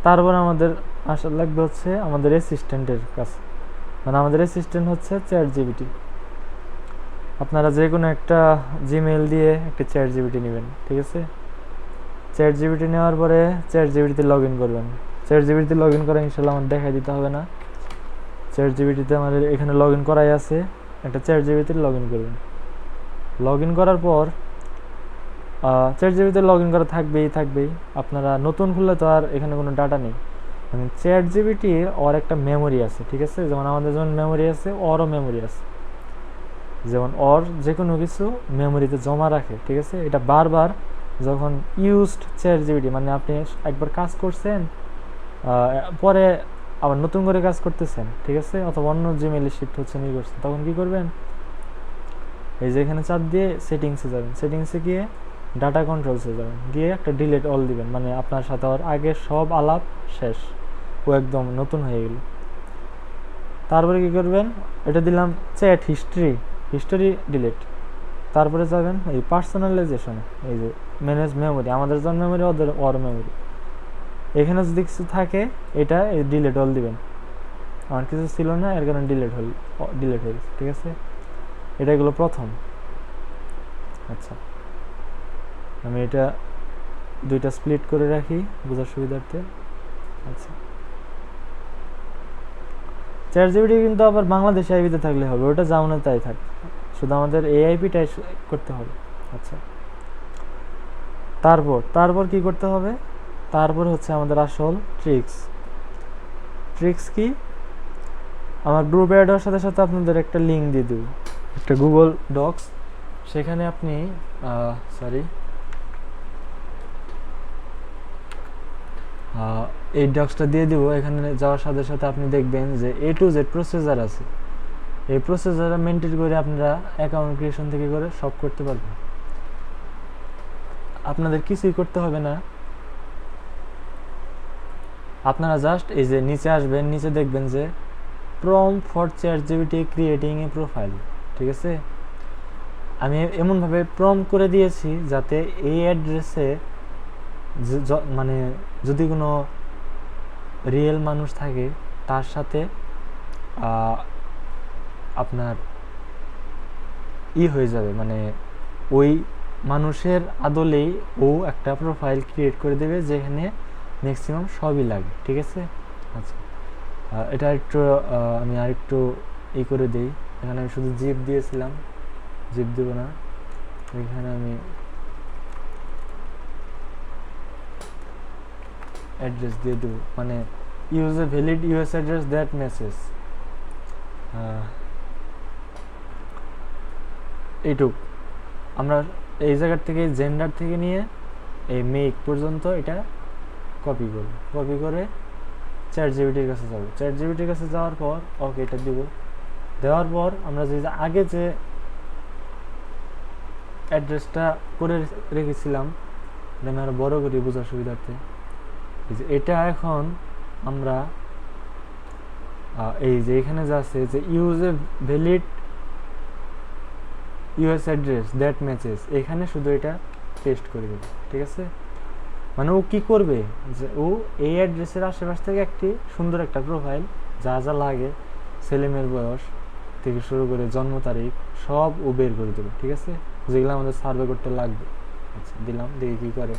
তারপর আমাদের আসা লাগবে হচ্ছে আমাদের অ্যাসিস্ট্যান্টের কাছে, মানে আমাদের অ্যাসিস্ট্যান্ট হচ্ছে চ্যাটজিপিটি। আপনারা যে কোনো একটা জিমেইল দিয়ে একটা চ্যাট জিপিটি নেবেন, ঠিক আছে? চ্যাট জিপিটি নেওয়ার পরে চ্যাট জিপিটিতে লগ ইন করবেন। চ্যাট জিপিটিতে লগ ইন করে ইনশাল্লাহ আমার দেখাই দিতে হবে না। চ্যাট জিপিটিতে আমাদের এখানে লগ ইন করাই আছে, একটা চ্যাট জিপিটিতে লগ ইন করবেন। লগ ইন করার পর চ্যাট জিপিটিতে লগ ইন করা থাকবেই। আপনারা নতুন খুললে তো আর এখানে কোনো ডাটা নেই। মানে চ্যাট জিপিটি ওর একটা মেমোরি আছে, ঠিক আছে? যেমন আমাদের যেমন মেমোরি আছে, ওরও মেমোরি আছে। যেমন ওর যে কোনো কিছু মেমোরিতে জমা রাখে, ঠিক আছে? এটা বারবার যখন ইউজড চ্যাট জিপিটি, মানে আপনি একবার কাজ করছেন, পরে আবার নতুন করে কাজ করতেছেন, ঠিক আছে? অথবা অন্য জিমেইলে শিফট হচ্ছেন, ই করছেন, তখন কি করবেন? এই যে এখানে চাপ দিয়ে সেটিংসে যাবেন, সেটিংসে গিয়ে ডাটা কন্ট্রোলসে যাবেন, গিয়ে একটা ডিলিট অল দিবেন, মানে আপনার সাথে ওর আগের সব আলাপ শেষ, ও একদম নতুন হয়ে গেল। তারপরে কি করবেন? এটা দিলাম চ্যাট হিস্টোরি ডিলিট। তারপরে যাবেন এই পার্সোনালাইজেশনে, এই যে ম্যানেজ মেমোরি, আমাদের যেমন মেমোরি ওর মেমোরি, এখানে যদি কিছু থাকে এটা ডিলিট অল দিবেন। আমার কিছু ছিল না, এর কারণে ডিলিট হয়ে গেছে, ঠিক আছে? এটা এগুলো প্রথম। আচ্ছা, আমি এটা দুইটা স্প্লিট করে রাখি বোঝার সুবিধার্থে। আচ্ছা, চ্যাট জিপিটি কিন্তু আবার বাংলাদেশে আইপিতে থাকলে হবে, ওটা যেমন তাই থাক, শুধু আমাদের এআইপিটাই করতে হবে। আচ্ছা, তারপর কি করতে হবে? তারপর হচ্ছে আমাদের আসল ট্রিক্স কি? আমার গ্রুপ অ্যাড হওয়ার সাথে সাথে আপনাদের একটা লিঙ্ক দিয়ে দেব, একটা গুগল ডক্স, সেখানে আপনি এই ডক্সটা দিয়ে দিব। এখানে যাওয়ার সাথে সাথে আপনি দেখবেন যে A to Z প্রসেসর আছে, এই প্রসেসর মেনটেন করে আপনারা অ্যাকাউন্ট ক্রিয়েশন থেকে করে সব করতে পারবেন। আপনাদের কিছুই করতে হবে না, আপনারা জাস্ট এই যে নিচে আসবেন, নিচে দেখবেন যে prompt for chat GPT creating a profile, ঠিক আছে? আমি এমনভাবে প্রম্পট করে দিয়েছি যাতে এই অ্যাড্রেসে মানে যদি কোনো রিয়েল মানুষ থাকে তার সাথে আপনার হয়ে যাবে, মানে ওই মানুষের আদলেই ও একটা প্রোফাইল ক্রিয়েট করে দেবে যেখানে ম্যাক্সিমাম সবই লাগে, ঠিক আছে? আচ্ছা, এটা একটু আমি আরেকটু করে দিই। এখানে আমি শুধু জিপ দিয়েছিলাম, জিপ দেব না, এখানে আমি অ্যাড্রেস দিয়ে দেবো, মানে use a valid US address that message, এইটুক। আমরা এই জায়গার থেকে জেন্ডার থেকে নিয়ে এই মেক পর্যন্ত এটা কপি করে চ্যাট জিপিটির কাছে যাবো। চ্যাট জিপিটির কাছে যাওয়ার পর ওকে এটা দিব, দেওয়ার পর আমরা যে আগে যে অ্যাড্রেসটা করে রেখেছিলাম, এটা আমি আরো বড় করি বোঝার সুবিধার্থে, এটা এখন আমরা এই যে এখানে যা আছে যে use a valid US address that matches, এখানে শুধু এটা পেস্ট করে দেবে, ঠিক আছে? মানে ও কি করবে যে ও এই অ্যাড্রেসের আশেপাশ থেকে একটি সুন্দর একটা প্রোফাইল, যা যা লাগে, ছেলেমেয়ের বয়স থেকে শুরু করে জন্ম তারিখ সব ও বের করে দেবে, ঠিক আছে? যেগুলো আমাদের সার্ভে করতে লাগবে। আচ্ছা, দিলাম, দেখি কি করে।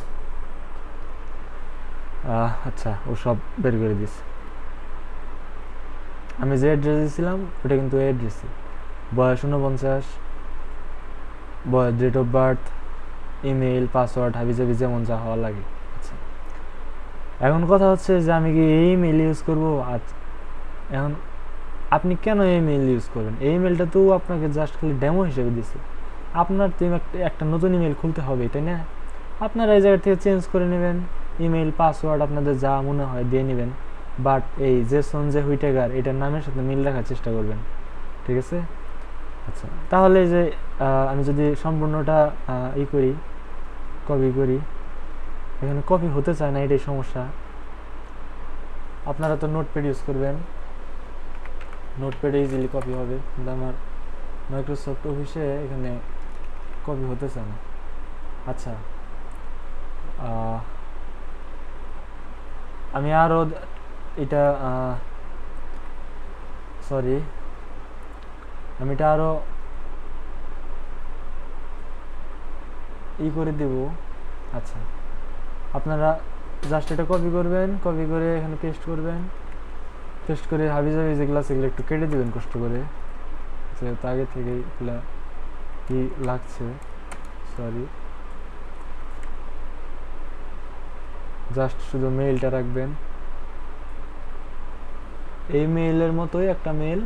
আচ্ছা, ও সব বের করে দিচ্ছে। আমি যে অ্যাড্রেস দিয়েছিলাম ওটা কিন্তু এই অ্যাড্রেসই, বয়স 49, date of birth, email, password, হাবিজাবি যেমন যা হওয়া লাগে। আচ্ছা, এখন কথা হচ্ছে যে আমি কি এই ইমেইল ইউজ করবো? আচ্ছা, এখন আপনি কেন এই ইমেইল ইউজ করবেন? এই ইমেইলটা তো আপনাকে জাস্ট খালি ডেমো হিসেবে দিছে, আপনার তো একটা নতুন ইমেইল খুলতে হবে, তাই না? আপনারা এই জায়গা থেকে চেঞ্জ করে নেবেন, ইমেইল পাসওয়ার্ড আপনাদের যা মনে হয় দিয়ে নেবেন, বাট এই জেসন যে হুইটেগার এটার নামের সাথে মিল রাখার চেষ্টা করবেন, ঠিক আছে? আচ্ছা, তাহলে যে আমি যদি সম্পূর্ণটা করি, কপি করি, এখানে কপি হতে চায় না, এটাই সমস্যা। আপনারা তো নোটপ্যাড ইউজ করবেন, নোটপ্যাডে ইজিলি কপি হবে, কিন্তু আমার মাইক্রোসফট অফিসে এখানে কপি হতে চায় না। আচ্ছা, আমি আরও এটা আমি এটা আরও করে দেব। আচ্ছা, আপনারা জাস্ট এটা কপি করবেন, কপি করে এখানে পেস্ট করবেন, পেস্ট করে হাবিজাবি যেগুলো আছে এগুলো একটু কেটে দেবেন কষ্ট করে, যেহেতু আগে থেকে এগুলা কি লাগছে, সরি। জাস্ট শুধু মেইলটা রাখবেন, এই মেইলের মতোই একটা মেইল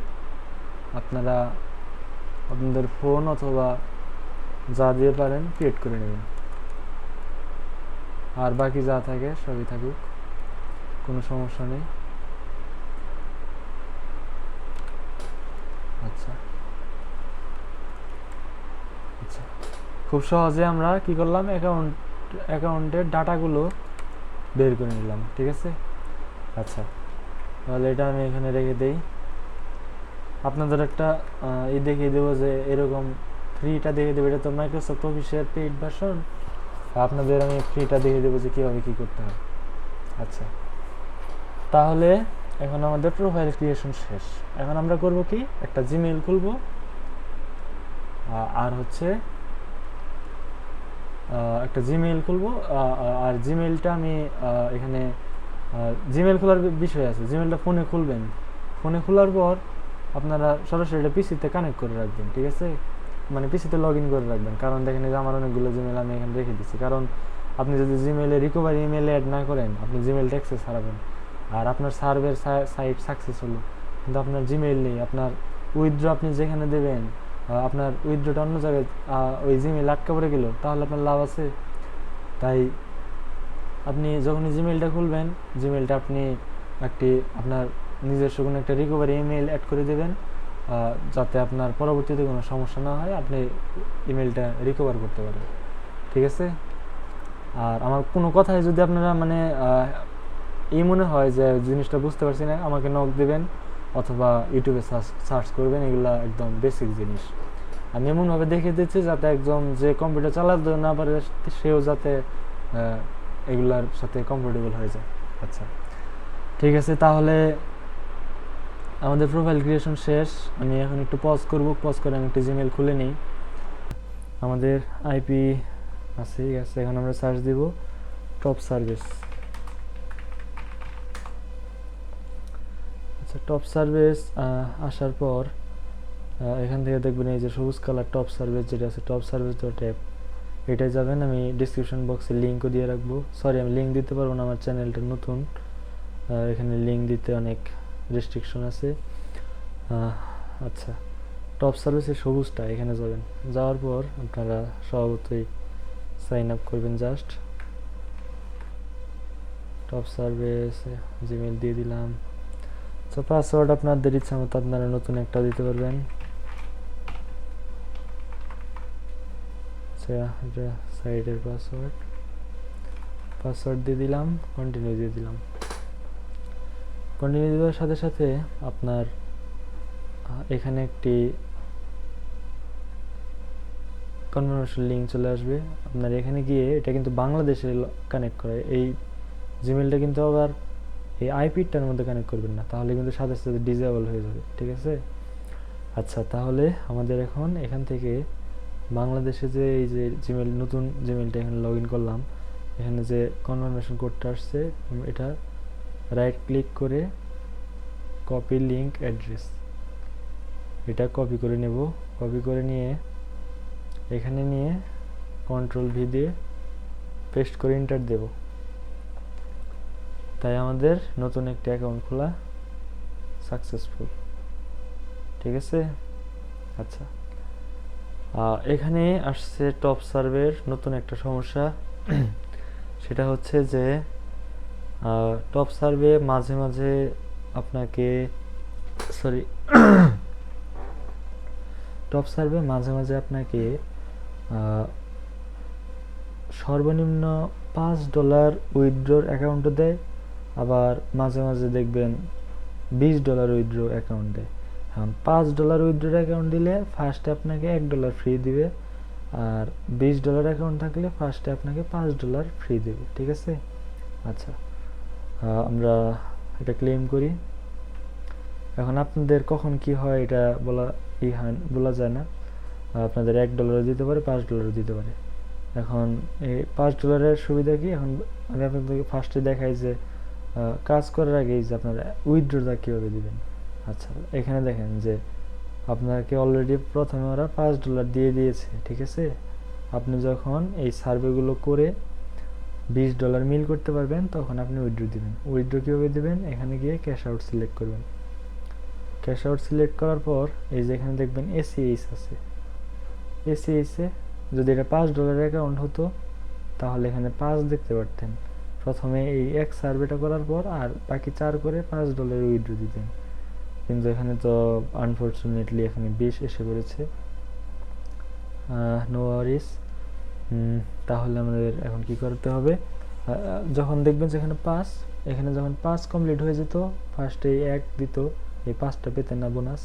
আপনারা আপনাদের ফোন অথবা যা দিয়ে পারেন ক্রিয়েট করে নেবেন, আর বাকি যা থাকে সবই থাকুক, কোনো সমস্যা নেই। আচ্ছা আচ্ছা, খুব সহজে আমরা কি করলাম, অ্যাকাউন্টের ডাটাগুলো বের করে নিলাম, ঠিক আছে। আচ্ছা, তাহলে এটা আমি এখানে রেখে দেই। আপনাদের একটা এই দেখিয়ে দেবো যে এরকম ফ্রিটা দেখিয়ে দেবো, এটা তো মাইক্রোসফট অফিসের পেইড ভার্সন, আপনাদের আমি ফ্রিটা দেখিয়ে দেবো যে কীভাবে কী করতে হয়। আচ্ছা, তাহলে এখন আমাদের প্রোফাইল ক্রিয়েশন শেষ। এখন আমরা করব কি, একটা জিমেইল খুলব, আর হচ্ছে একটা জিমেইল খুলবো, আর জিমেইলটা আমি এখানে জিমেইল খোলার বিষয় আছে। জিমেইলটা ফোনে খুলবেন, ফোনে খোলার পর আপনারা সরাসরি এটা পিসিতে কানেক্ট করে রাখবেন, ঠিক আছে, মানে পিসিতে লগ ইন করে রাখবেন। কারণ দেখেন যে আমার অনেকগুলো জিমেইল আমি এখানে রেখে দিচ্ছি, কারণ আপনি যদি জিমেইলে রিকভারি ইমেইলে অ্যাড না করেন আপনি জিমেইলটা অ্যাক্সেস হারাবেন, আর আপনার সার্ভের সাইট সাকসেস হলো কিন্তু আপনার জিমেইল নেই, আপনার উইথড্র আপনি যেখানে দেবেন আপনার উইথড্রটা অন্য জায়গায় ওই জিমেইল আটকা পড়ে গেল, তাহলে আপনার লাভ আছে? তাই আপনি যখনই জিমেইলটা খুলবেন, জিমেইলটা আপনি একটি আপনার নিজস্ব কোনো একটা রিকভারি ইমেইল অ্যাড করে দেবেন, যাতে আপনার পরবর্তীতে কোনো সমস্যা না হয়, আপনি ইমেইলটা রিকভার করতে পারেন, ঠিক আছে। আর আমার কোনো কথায় যদি আপনারা মানে এই মনে হয় যে জিনিসটা বুঝতে পারছি না, আমাকে নক দেবেন অথবা ইউটিউবে সার্চ করবেন, এগুলা একদম বেসিক জিনিস আমি এমনভাবে দেখে দিচ্ছি যাতে একদম যে কম্পিউটার চালাতে না পারে সেও যাতে এগুলার সাথে কমফোর্টেবল হয়ে যায়। আচ্ছা, ঠিক আছে, তাহলে আমাদের প্রোফাইল ক্রিয়েশন শেষ। আমি এখন একটু পজ করব, পজ করে আমি একটা জিমেইল খুলে নিই। আমাদের আইপি আছে, এখন আমরা সার্চ দিব টপ সার্ভিস। আচ্ছা, টপ সার্ভিস আসার পর এখান থেকে দেখবেন এই যে সবুজ কালার টপ সার্ভিস যেটা আছে, টপ সার্ভিস ডট অ্যাপ, এটাই যাবেন। আমি ডিসক্রিপশন বক্সে লিঙ্কও দিয়ে রাখবো। সরি, আমি লিঙ্ক দিতে পারবো না, আমার চ্যানেলটা নতুন, এখানে লিঙ্ক দিতে অনেক রেস্ট্রিকশন আছে। আচ্ছা, টপ সার্ভিসের সবুজটা এখানে যাবেন, যাওয়ার পর আপনারা স্বভাবতই সাইন আপ করবেন। জাস্ট টপ সার্ভিস জিমেইল দিয়ে দিলাম। তো পাসওয়ার্ড আপনাদের ইচ্ছা মতো আপনারা নতুন একটা দিতে পারবেন। আচ্ছা, এটা সাইটের পাসওয়ার্ড দিয়ে দিলাম, কন্টিনিউ দিয়ে দিলাম। কন্টিনিউ দেওয়ার সাথে সাথে আপনার এখানে একটি কনফার্মেশন লিঙ্ক চলে আসবে। আপনার এখানে গিয়ে, এটা কিন্তু বাংলাদেশে কানেক্ট করে, এই জিমেইলটা কিন্তু আবার এই আইপিটার মধ্যে কানেক্ট করবেন না, তাহলে কিন্তু সাথে সাথে ডিসেবল হয়ে যাবে, ঠিক আছে। আচ্ছা, তাহলে আমাদের এখন এখান থেকে বাংলাদেশে যে এই যে জিমেইল, নতুন জিমেইলটা এখানে লগ ইন করলাম, এখানে যে কনফার্মেশন কোডটা আসছে, এটা রাইট ক্লিক করে কপি লিঙ্ক অ্যাড্রেস, এটা কপি করে নেব। কপি করে নিয়ে এখানে নিয়ে কন্ট্রোল ভি দিয়ে পেস্ট করে এন্টার দেব। তাই আমাদের নতুন একটা অ্যাকাউন্ট খোলা সাকসেসফুল, ঠিক আছে। আচ্ছা, এখানে আসছে টপ সার্ভের নতুন একটা সমস্যা, সেটা হচ্ছে যে টপ সার্ভে মাঝে মাঝে আপনাকে টপ সার্ভে মাঝে মাঝে আপনাকে সর্বনিম্ন $5 উইথড্রোর অ্যাকাউন্টে দেয়, আবার মাঝে মাঝে দেখবেন $20 উইথড্রো অ্যাকাউন্ট দেয়। এখন $5 উইথড্রোর অ্যাকাউন্ট দিলে ফার্স্টে আপনাকে $1 ফ্রি দিবে, আর $20 অ্যাকাউন্ট থাকলে ফার্স্টে আপনাকে $5 ফ্রি দেবে, ঠিক আছে। আচ্ছা, আমরা এটা ক্লেম করি। এখন আপনাদের কখন কি হয় এটা বলা যায় না, আপনাদের $1 দিতে পারে, $5 দিতে পারে। এখন এই $5 সুবিধা কি, এখন আমি আপনাদেরকে ফার্স্টে দেখাই যে কাজ করার আগে যে আপনারা উইথড্রটা কীভাবে দিবেন। আচ্ছা, এখানে দেখেন যে আপনাকে অলরেডি প্রথমে ওরা $5 দিয়ে দিয়েছে, ঠিক আছে। আপনি যখন এই সার্ভেগুলো করে $20 মিল করতে পারবেন তখন আপনি উইথড্র দিবেন। উইথড্র কীভাবে দিবেন, এখানে গিয়ে ক্যাশ আউট সিলেক্ট করবেন। ক্যাশ আউট সিলেক্ট করার পর এই যে এখানে দেখবেন ACH আছে, ACH-এ যদি এটা $5 অ্যাকাউন্ট হতো তাহলে এখানে 5 দেখতে পারতেন। প্রথমে এই এক সার্ভেটা করার পর আর বাকি 4 করে $5 উইথড্র দিতেন, কিন্তু এখানে তো আনফর্চুনেটলি এখানে 20 এসে পড়েছে। নো ওয়ারিস। তাহলে আমাদের এখন কি করতে হবে, যখন দেখবেন যে এখানে 5, এখানে যখন 5 কমপ্লিট হয়ে যেত, ফার্স্টে 1 দিত, এই 5টা পেতেন না বোনাস,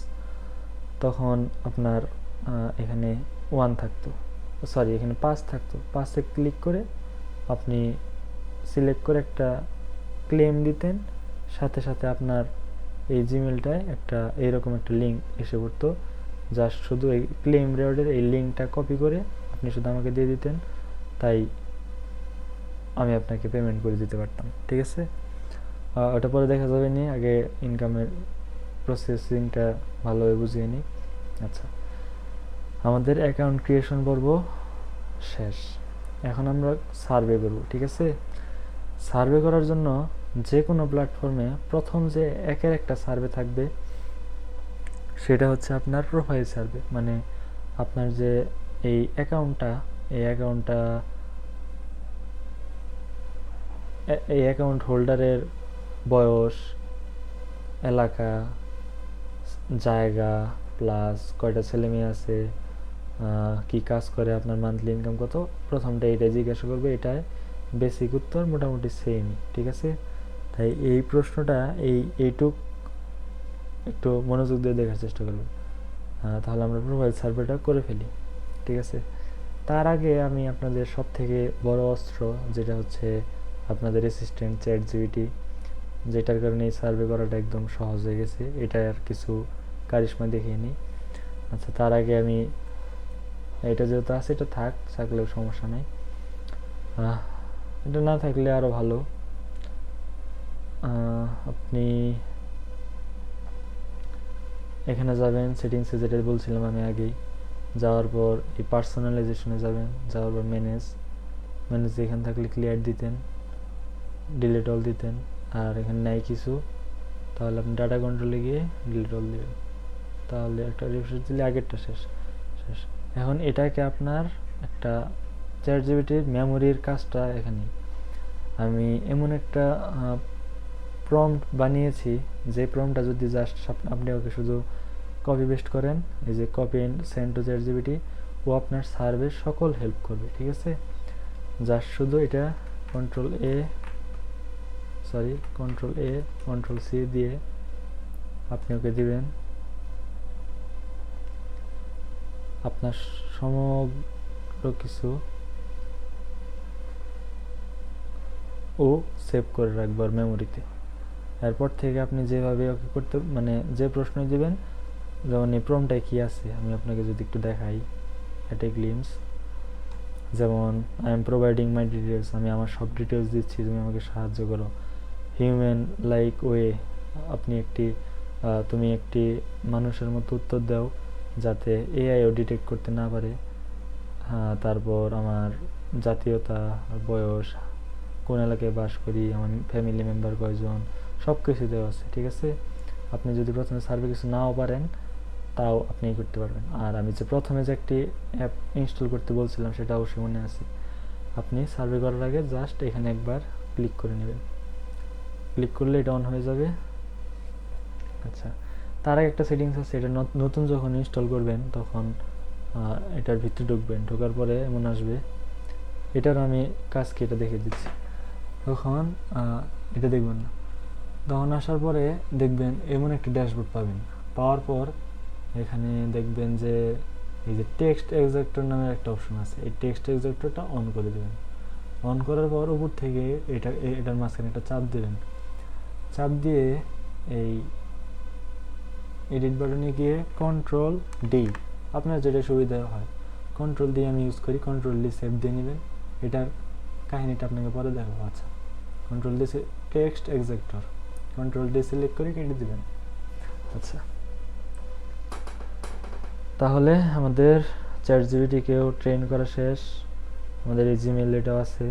তখন আপনার এখানে 1 থাকতো, সরি এখানে 5 থাকতো। 5-এ ক্লিক করে আপনি সিলেক্ট করে একটা ক্লেম দিতেন, সাথে সাথে আপনার এই জিমেলটায় একটা এইরকম একটা লিঙ্ক এসে পড়তো, জাস্ট শুধু এই ক্লেম রেওয়ার্ডের এই লিঙ্কটা কপি করে আপনি শুধু আমাকে দিয়ে দিতেন, তাই আমি আপনাকে পেমেন্ট করে দিতে পারতাম, ঠিক আছে। ওটা পরে দেখা যাবে নি, আগে ইনকামের প্রসেসিংটা ভালোভাবে বুঝিয়ে নিই। আচ্ছা, আমাদের অ্যাকাউন্ট ক্রিয়েশন পর্ব শেষ, এখন আমরা সার্ভে করব, ঠিক আছে। সার্ভে করার জন্য যে কোনো প্ল্যাটফর্মে প্রথম যে একের একটা সার্ভে থাকবে সেটা হচ্ছে আপনার প্রোফাইল সার্ভে, মানে আপনার যে এই অ্যাকাউন্টটা, এই অ্যাকাউন্ট হোল্ডারের বয়স, এলাকা, জায়গা, প্লাস কয়টা ছেলে মেয়ে আছে, কি কাজ করে, আপনার মান্থলি ইনকাম কত, প্রথমটা এটাই জিজ্ঞাসা করবে। এটাই বেসিক উত্তর, মোটামুটি সেমই, ঠিক আছে। তাই এই প্রশ্নটা এইটুক একটু মনোযোগ দিয়ে দেখার চেষ্টা করবেন, তাহলে আমরা প্রোফাইল সার্ভেটা করে ফেলি, ঠিক আছে। তার আগে আমি আপনাদের সব থেকে বড় অস্ত্র, যেটা হচ্ছে আপনাদের অ্যাসিস্ট্যান্ট ChatGPT, যেটার কারণে এই সার্ভে করাটা একদম সহজ হয়ে গেছে, এটার কিছু কারিশমা দেখিয়ে নিই। আচ্ছা, তার আগে আমি এটা যেহেতু আছে এটা থাকলেও সমস্যা নেই, এটা না থাকলে আরও ভালো। আপনি এখানে যাবেন সেটিংসে, যেটা বলছিলাম আমি আগেই, যাওয়ার পর এই পার্সোনালাইজেশনে যাবেন, যাওয়ার পর ম্যানেজ এখানে থাকলে ক্লিয়ার দিতেন, ডিলিট অল দিতেন, আর এখানে নাই কিছু তাহলে আপনি ডাটা কন্ট্রোলে গিয়ে ডিলিট অল দেবেন, তাহলে একটা রিফ্রেশ দিলে আগেরটা শেষ। এখন এটাকে আপনার একটা ChatGPT-র মেমোরির কাজটা এখানে আমি এমন একটা প্রম্পট বানিয়েছি, যে প্রম্পটটা যদি জাস্ট আপনি ওকে শুধু কপি পেস্ট করেন, এই যে copy and send to ChatGPT, ও আপনার সার্ভের সকল হেল্প করবে, ঠিক আছে। জাস্ট শুধু এটা কন্ট্রোল এ কন্ট্রোল সি দিয়ে আপনি ওকে দিবেন, আপনার সমগ্র কিছু ও সেভ করে রাখবার মেমোরিতে। এরপর থেকে আপনি যেভাবে ওকে করতে, মানে যে প্রশ্ন দিবেন, যেমন এই প্রম্পটটায় কী আছে আমি আপনাকে যদি একটু দেখাই, একটা গ্লিমস, যেমন I am providing my details, আমি আমার সব ডিটেলস দিচ্ছি, তুমি আমাকে সাহায্য করো। হিউম্যান লাইক ওয়ে, তুমি একটি মানুষের মতো উত্তর দাও যাতে এআইও ডিটেক্ট করতে না পারে। তারপর আমার জাতীয়তা, বয়স, কোন এলাকায় বাস করি, আমার ফ্যামিলি মেম্বার কয়জন, সব কিছু দেওয়া আছে, ঠিক আছে। আপনি যদি প্রথমে সার্ভে কিছু নাও পারেন তাও আপনি করতে পারবেন। আর আমি যে প্রথমে যে একটি অ্যাপ ইনস্টল করতে বলছিলাম সেটা অবশ্যই মনে আছে, আপনি সার্ভে করার আগে জাস্ট এখানে একবার ক্লিক করে নেবেন, ক্লিক করলে এটা অন হয়ে যাবে। আচ্ছা, তার আগে একটা সেটিংস আছে, এটা নতুন যখন ইনস্টল করবেন তখন এটার ভিতরে ঢোকার পরে এমন আসবে, এটার আমি কাজ কি এটা দেখে দিচ্ছি। তখন এটা দেখবেন না, তখন আসার পরে দেখবেন এমন একটা ড্যাশবোর্ড পাবেন, পাওয়ার পর এখানে দেখবেন যে এই যে টেক্সট এক্সট্রাক্টর নামের একটা অপশন আছে, এই টেক্সট এক্সট্রাক্টরটা অন করে দেবেন। অন করার পর উপর থেকে এটার মাঝখানে একটা চাপ দেবেন, চাপ দিয়ে এই এডিট বাটনে গিয়ে কন্ট্রোল ডি, আপনার যেটা সুবিধা হয় কন্ট্রোল দিয়ে আমি ইউজ করি, কন্ট্রোল দিয়ে সেভ দিয়ে নেবেন। এটার কাহিনিটা আপনাকে পরে দেখাবো। আচ্ছা, কন্ট্রোল দিয়ে টেক্সট এক্সেক্টর, কন্ট্রোল দিয়ে সিলেক্ট করে কেটে দেবেন। আচ্ছা, তাহলে আমাদের চ্যাট জিপিটিকেও ট্রেন করা শেষ, আমাদের এই জিমেল এটাও আছে।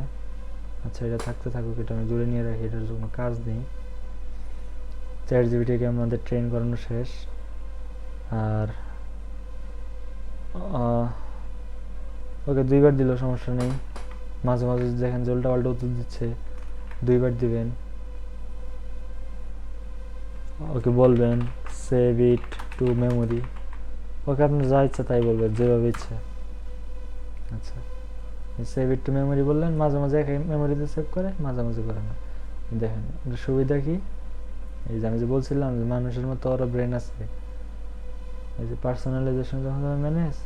আচ্ছা, এটা থাকতে থাকুক, এটা আমি দূরে নিয়ে রাখি, এটার জন্য কাজ নেই। চ্যাট জিপিটিকে আমাদের ট্রেন করানো শেষ। আর ওকে 2বার দিলেও সমস্যা নেই, মাঝে মাঝে দেখেন যে উল্টাপাল্টা উত্তর দিচ্ছে, 2বার দিবেন। ওকে বলবেন সেভ ইট টু মেমোরি, ওকে আপনার যা ইচ্ছা তাই বলবেন, যেভাবে ইচ্ছা। আচ্ছা, সেভ ইট টু মেমোরি বললেন, মাঝে মাঝে এক মেমোরিতে সেভ করে, মাঝে মাঝে করে না। দেখেন সুবিধা কি, এই যে আমি যে বলছিলাম যে মানুষের মতো ওরা ব্রেন আছে, এই যে পার্সোনালাইজেশন যখন ম্যানেজ,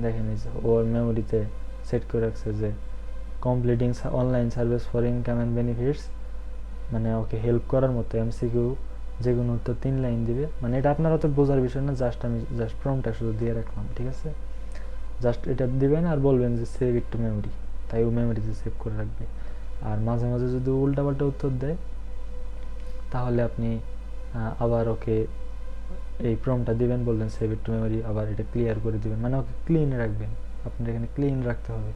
দেখেন এই যে ওর মেমোরিতে সেট করে রাখছে যে completing online service for income and benefits, মানে ওকে হেল্প করার মতো এমসিকিউ যে কোনো উত্তর 3 লাইন দিবে। মানে এটা আপনার অত বোঝার বিষয় না, জাস্ট আমি জাস্ট প্রম্পটটা শুধু দিয়ে রাখলাম, ঠিক আছে? জাস্ট এটা দিবেন আর বলবেন যে সেভ ইট টু মেমোরি, তাই ও মেমোরিতে সেভ করে রাখবে। আর মাঝে মাঝে যদি উল্টাপাল্টা উত্তর দেয় তাহলে আপনি আবার ওকে এই প্রম্পটটা দিবেন, বলবেন সেভ ইট টু মেমোরি, আবার এটা ক্লিয়ার করে দিবেন, মানে ওকে ক্লিন রাখবেন, আপনার এখানে ক্লিন রাখতে হবে।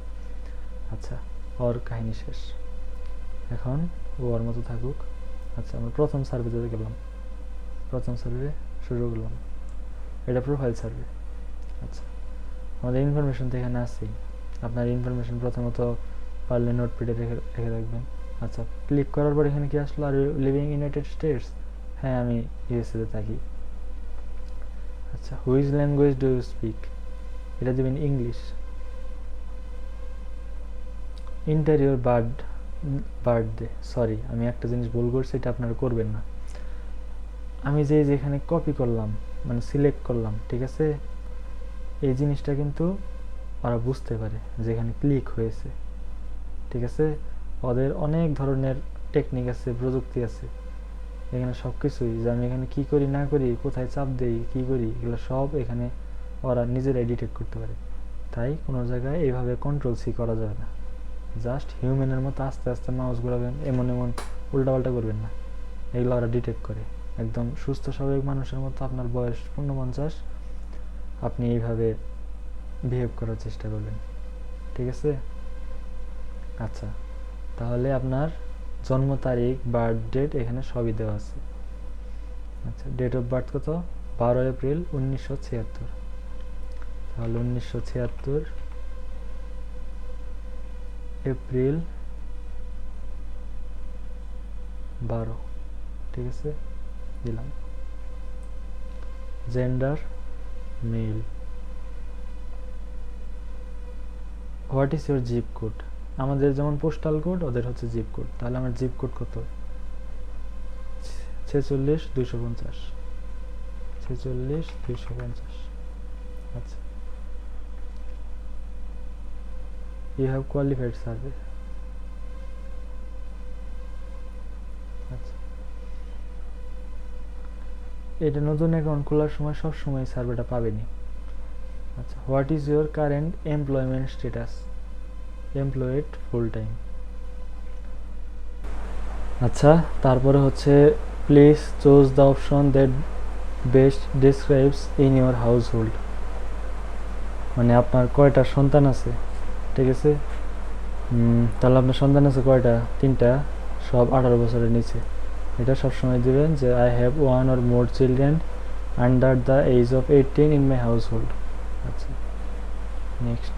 আচ্ছা, ওর কাহিনী শেষ, এখন ওর মতো থাকুক। আচ্ছা, আমরা প্রথম সার্ভেতে গেলাম, প্রথম সার্ভে শুরু করলাম, এটা প্রোফাইল সার্ভে। আচ্ছা, আমাদের ইনফরমেশন তো এখানে আছেই, আপনার ইনফরমেশন প্রথমত পারলে নোটপ্যাডে রেখে রাখবেন। আচ্ছা, ক্লিক করার পর এখানে কি আসলো, আর লিভিং ইউনাইটেড স্টেটস, হ্যাঁ আমি ইউএসএতে থাকি। আচ্ছা, which language do you speak, এটা দেবেন ইংলিশ। ইন্টারিয়র বার্থডে, সরি আমি একটা জিনিস ভুল করছি, এটা আপনারা করবেন না। আমি যেখানে কপি করলাম মানে সিলেক্ট করলাম, ঠিক আছে, এই জিনিসটা কিন্তু ওরা বুঝতে পারে যেখানে ক্লিক হয়েছে, ঠিক আছে? ওদের অনেক ধরনের টেকনিক আছে, প্রযুক্তি আছে এখানে, সব কিছুই যে আমি এখানে কী করি না করি, কোথায় চাপ দেই, কী করি, এগুলো সব এখানে ওরা নিজেরাই ডিটেক্ট করতে পারে। তাই কোনো জায়গায় এইভাবে কন্ট্রোল সি করা যাবে না, জাস্ট হিউম্যানের মতো আস্তে আস্তে মাউস ঘোরাবেন, এমন উল্টাপাল্টা করবেন না, এগুলো ওরা ডিটেক্ট করে। একদম সুস্থ স্বাভাবিক মানুষের মতো, আপনার বয়স 49, আপনি এইভাবে বিহেভ করার চেষ্টা করবেন, ঠিক আছে? আচ্ছা, তাহলে আপনার জন্ম তারিখ, বার্থ ডেট এখানে সবই দেওয়া আছে। আচ্ছা, ডেট অফ বার্থ কত, 12 এপ্রিল 1976, তাহলে 1976 এপ্রিল 12, ঠিক আছে, দিলাম। Gender male. What is your zip code, আমাদের যেমন পোস্টাল কোড, ওদের হচ্ছে জিপ কোড। তাহলে আমার জিপ কোড কত, 46250, 46250। আচ্ছা, ইউ হ্যাভ কোয়ালিফাইড সার্ভে। আচ্ছা, এটা নতুন অ্যাকাউন্ট খোলার সময় সব সময় সার্ভেটা পাবেনি। আচ্ছা, what is your current employment status, employed full time. আচ্ছা, তারপরে হচ্ছে please choose the option that best describes in your house hold, মানে আপনার কয়টা সন্তান আছে, ঠিক আছে? তাহলে আপনার সন্তান আছে কয়টা, 3টা, সব 18 বছরের নিচে। এটা সবসময় দেবেন যে I have 1 or more children under the age of 18 in my household. আচ্ছা, next,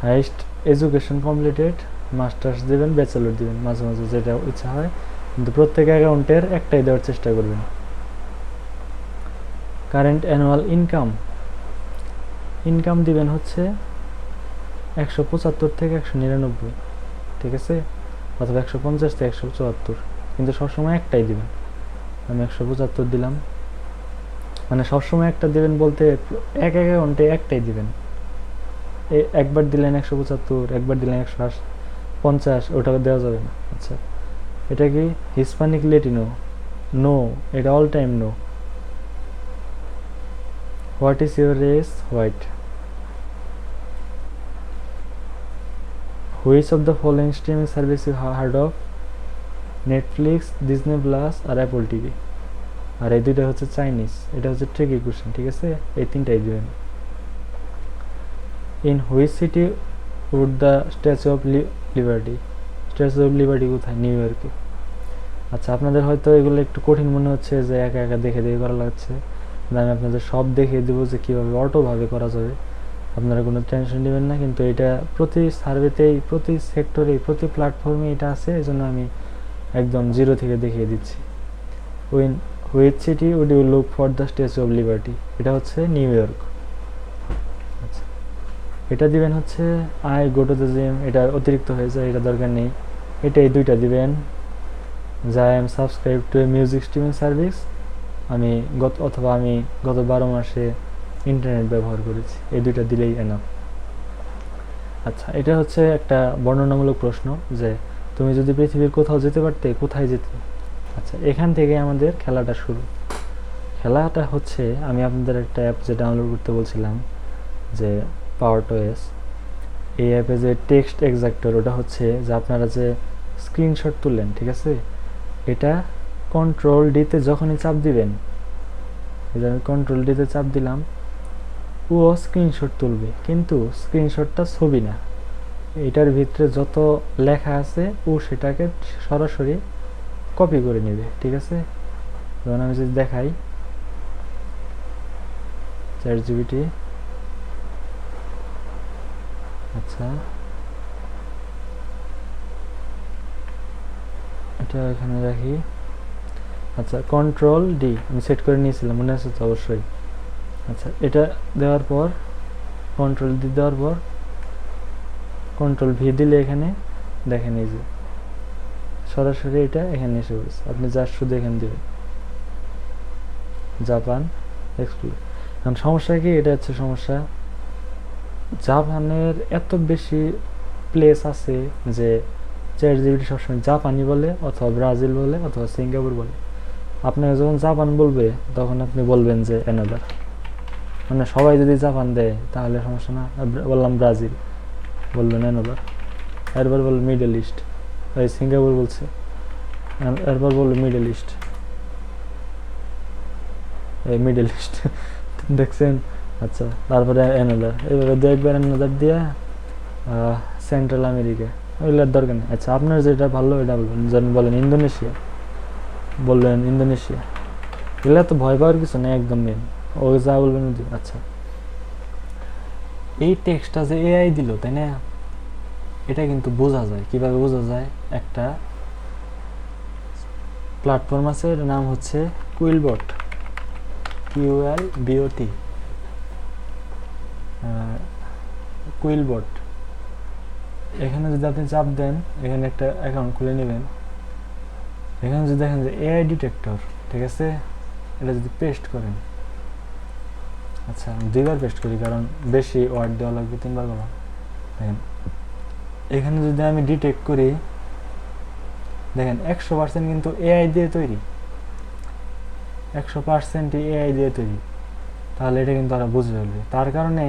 highest education completed, masters দেবেন, ব্যাচেলর দেবেন, মাঝে মাঝে যেটা ইচ্ছা হয়, কিন্তু প্রত্যেক অ্যাকাউন্টের একটাই দেওয়ার চেষ্টা করবেন। কারেন্ট অ্যানুয়াল ইনকাম দিবেন হচ্ছে 175 থেকে 199, ঠিক আছে, অথবা 150 থেকে 174, কিন্তু সবসময় একটাই দিবেন। আমি 175 দিলাম, মানে সবসময় একটা দিবেন বলতে এক অ্যাকাউন্টে একটাই দিবেন। একবার দিলেন 175, একবার দিলেন 150, ওটা দেওয়া যাবে না। আচ্ছা, এটা কি হিসপ্যানিক ল্যাটিনো, নো, এটা all time no. What is your race, white, which of the following streaming service you heard of? Netflix, Disney plus আর অ্যাপল টিভি। আর এই দুইটা হচ্ছে চাইনিজ, এটা হচ্ছে ট্রিকি কোশ্চেন, ঠিক আছে? এই তিনটাই দিবেন। In which city would the Statue of Liberty? Statue of Liberty কোথায়? নিউ ইয়র্কে। আচ্ছা, আপনাদের হয়তো এগুলো একটু কঠিন মনে হচ্ছে যে একা একা দেখে দেখে করা লাগছে, আমি আপনাদের সব দেখিয়ে দেবো যে কীভাবে অটোভাবে করা যাবে। আপনারা কোনো টেনশন নেবেন না, কিন্তু এটা প্রতি সার্ভেতেই, প্রতি সেক্টরেই, প্রতি প্ল্যাটফর্মে এটা আছে, এই জন্য আমি একদম জিরো থেকে দেখিয়ে দিচ্ছি। Which city would you look for the Statue of Liberty? এটা হচ্ছে নিউ ইয়র্ক। আচ্ছা, এটা দিবেন হচ্ছে I go to the gym, এটা অতিরিক্ত হয়ে যায়, এটা দরকার নেই। এটা এই দুইটা দিবেন, যে I am subscribe to A music streaming service, আমি গত 12 মাসে ইন্টারনেট ব্যবহার করেছি, এই দুইটা দিলেই এনাফ। আচ্ছা, এটা হচ্ছে একটা বর্ণনামূলক প্রশ্ন যে তুমি যদি পৃথিবীর কোথাও যেতে পারতে, কোথায় যেতে? আচ্ছা, এখান থেকে আমাদের খেলাটা শুরু। খেলাটা হচ্ছে, আমি আপনাদের একটা অ্যাপ যে ডাউনলোড করতে বলছিলাম, যে পাওয়ারটোয়েস, এই অ্যাপে যে টেক্সট এক্সাক্টর, ওটা হচ্ছে যে আপনারা যে স্ক্রিনশট তুললেন, ঠিক আছে, এটা কন্ট্রোল ডিতে যখনই চাপ দিবেন, এই যে আমি কন্ট্রোল ডিতে চাপ দিলাম, ও স্ক্রিনশট তুলবে, কিন্তু স্ক্রিনশটটা ছবি না, এটার ভিতরে যত লেখা আছে ও সেটাকে সরাসরি কপি করে নেবে, ঠিক আছে? যেমন আমি যদি দেখাই চ্যাটজিপিটি, আচ্ছা এটা এখানে রাখি। আচ্ছা, কন্ট্রোল ডি আমি সেট করে নিয়েছিলাম, মনে আছে তো? অবশ্যই। আচ্ছা, এটা দেওয়ার পর, কন্ট্রোল ডি দেওয়ার পর কন্ট্রোল ভি দিলে এখানে দেখেন এই যে সরাসরি এটা এখানে এসে পড়েছে। আপনি জাস্ট শুধু এখানে দেবেন জাপান এক্সপ্লোর। কারণ সমস্যা কি, এটা হচ্ছে সমস্যা, জাপানের এত বেশি প্লেস আছে যে চ্যাটজিপিটি সবসময় জাপানি বলে, অথবা ব্রাজিল বলে, অথবা সিঙ্গাপুর বলে। আপনাকে যখন জাপান বলবে তখন আপনি বলবেন যে অ্যানাদার, মানে সবাই যদি জাপান দেয় তাহলে সমস্যা না। বললাম ব্রাজিল, বলবেন অ্যানাদার। এরপর বলল মিডল ইস্ট, ওই সিঙ্গাপুর বলছে, এরপর বলল মিডল ইস্ট, এই মিডল ইস্ট দেখছেন? আচ্ছা, তারপরে অ্যানাদার, এইভাবে দু একবার অ্যানাদার দিয়া সেন্ট্রাল আমেরিকা, ওইগুলোর দরকার নেই। আচ্ছা, আপনার যেটা ভালো এটা বলবেন, যেমন বলেন ইন্দোনেশিয়া, বললেন ইন্দোনেশিয়া, এগুলো তো ভয় পাওয়ার কিছু নেই, একদম মেন, ও যা বলবেন। আচ্ছা, এই টেক্সটটা যে এআই দিল, তাই না? এটা কিন্তু বোঝা যায়, কিভাবে বোঝা যায়? একটা প্ল্যাটফর্ম আছে, এর নাম হচ্ছে কুইলবট, QLBOT, কুইলবট। এখানে যদি আপনি চাপ দেন, এখানে একটা অ্যাকাউন্ট খুলে নেবেন, এখানে যদি দেখেন যে এআই ডিটেক্টর, ঠিক আছে, এটা যদি পেস্ট করেন, আচ্ছা আমি 2বার পেস্ট করি কারণ বেশি ওয়ার্ড দেওয়া লাগবে, 3বার করলাম। দেখেন এখানে যদি আমি ডিটেক্ট করি, দেখেন 100% কিন্তু এআই দিয়ে তৈরি, 100% এআই দিয়ে তৈরি, তাহলে এটা কিন্তু তারা বুঝে ফেলবে। তার কারণে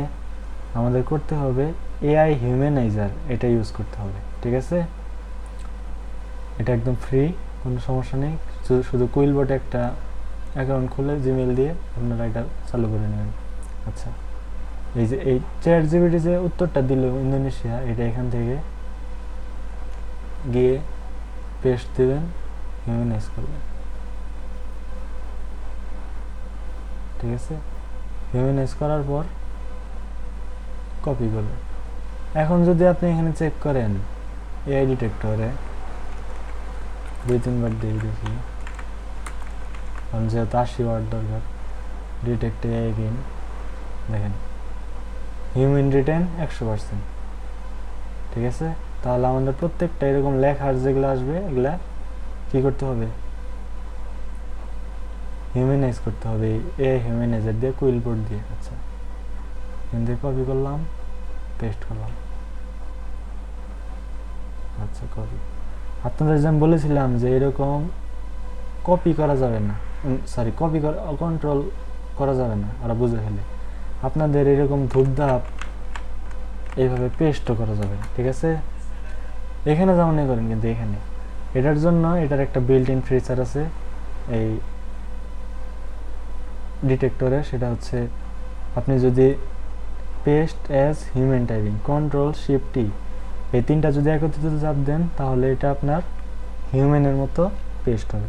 আমাদের করতে হবে এআই হিউম্যানাইজার, এটা ইউজ করতে হবে, ঠিক আছে? এটা একদম ফ্রি, কোনো সমস্যা নেই, শুধু কুইলবটে একটা অ্যাকাউন্ট খুলে জিমেল দিয়ে আপনারা এটা চালু করে নেবেন। আচ্ছা, এই যে এই চ্যাটজিপিটি যে উত্তরটা দিল ইন্দোনেশিয়া, এটা এখান থেকে গিয়ে পেস্ট দেবেন, হিউম্যানাইজ করবেন, ঠিক আছে? হিউম্যানাইজ করার পর কপি করবেন। এখন যদি আপনি এখানে চেক করেন এআই ডিটেক্টরে, 2-3 বার দিয়ে দেখি, কারণ যেহেতু 80 ওয়ার্ড দরকার, ডিটেক্ট এআই এগেইন, দেখেন হিউম্যান রিটেন 100%, ঠিক আছে? তাহলে আমাদের প্রত্যেকটা এরকম লেখার যেগুলো আসবে, এগুলা কি করতে হবে? হিউম্যানাইজ করতে হবে, এআই হিউম্যানাইজার দিয়ে, কুইলবট দিয়ে। আচ্ছা, এখান থেকে কপি করলাম, পেস্ট করলাম, আচ্ছা কপি। আপনাদের যে আমি বলেছিলাম যে এরকম কপি করা যাবে না, সরি কপি কন্ট্রোল করা যাবে না, ওরা বুঝে ফেলে। আপনাদের এরকম ধূপধাপ এইভাবে পেস্টও করা যাবে, ঠিক আছে? এখানে যেমনই করেন, কিন্তু এখানে এটার জন্য এটার একটা বিল্ট ইন ফিচার আছে এই ডিটেক্টরে, সেটা হচ্ছে আপনি যদি paste as human typing control shift T এই তিনটা যদি একত্রিত চাপ দেন তাহলে এটা আপনার হিউম্যানের মতো পেস্ট হবে।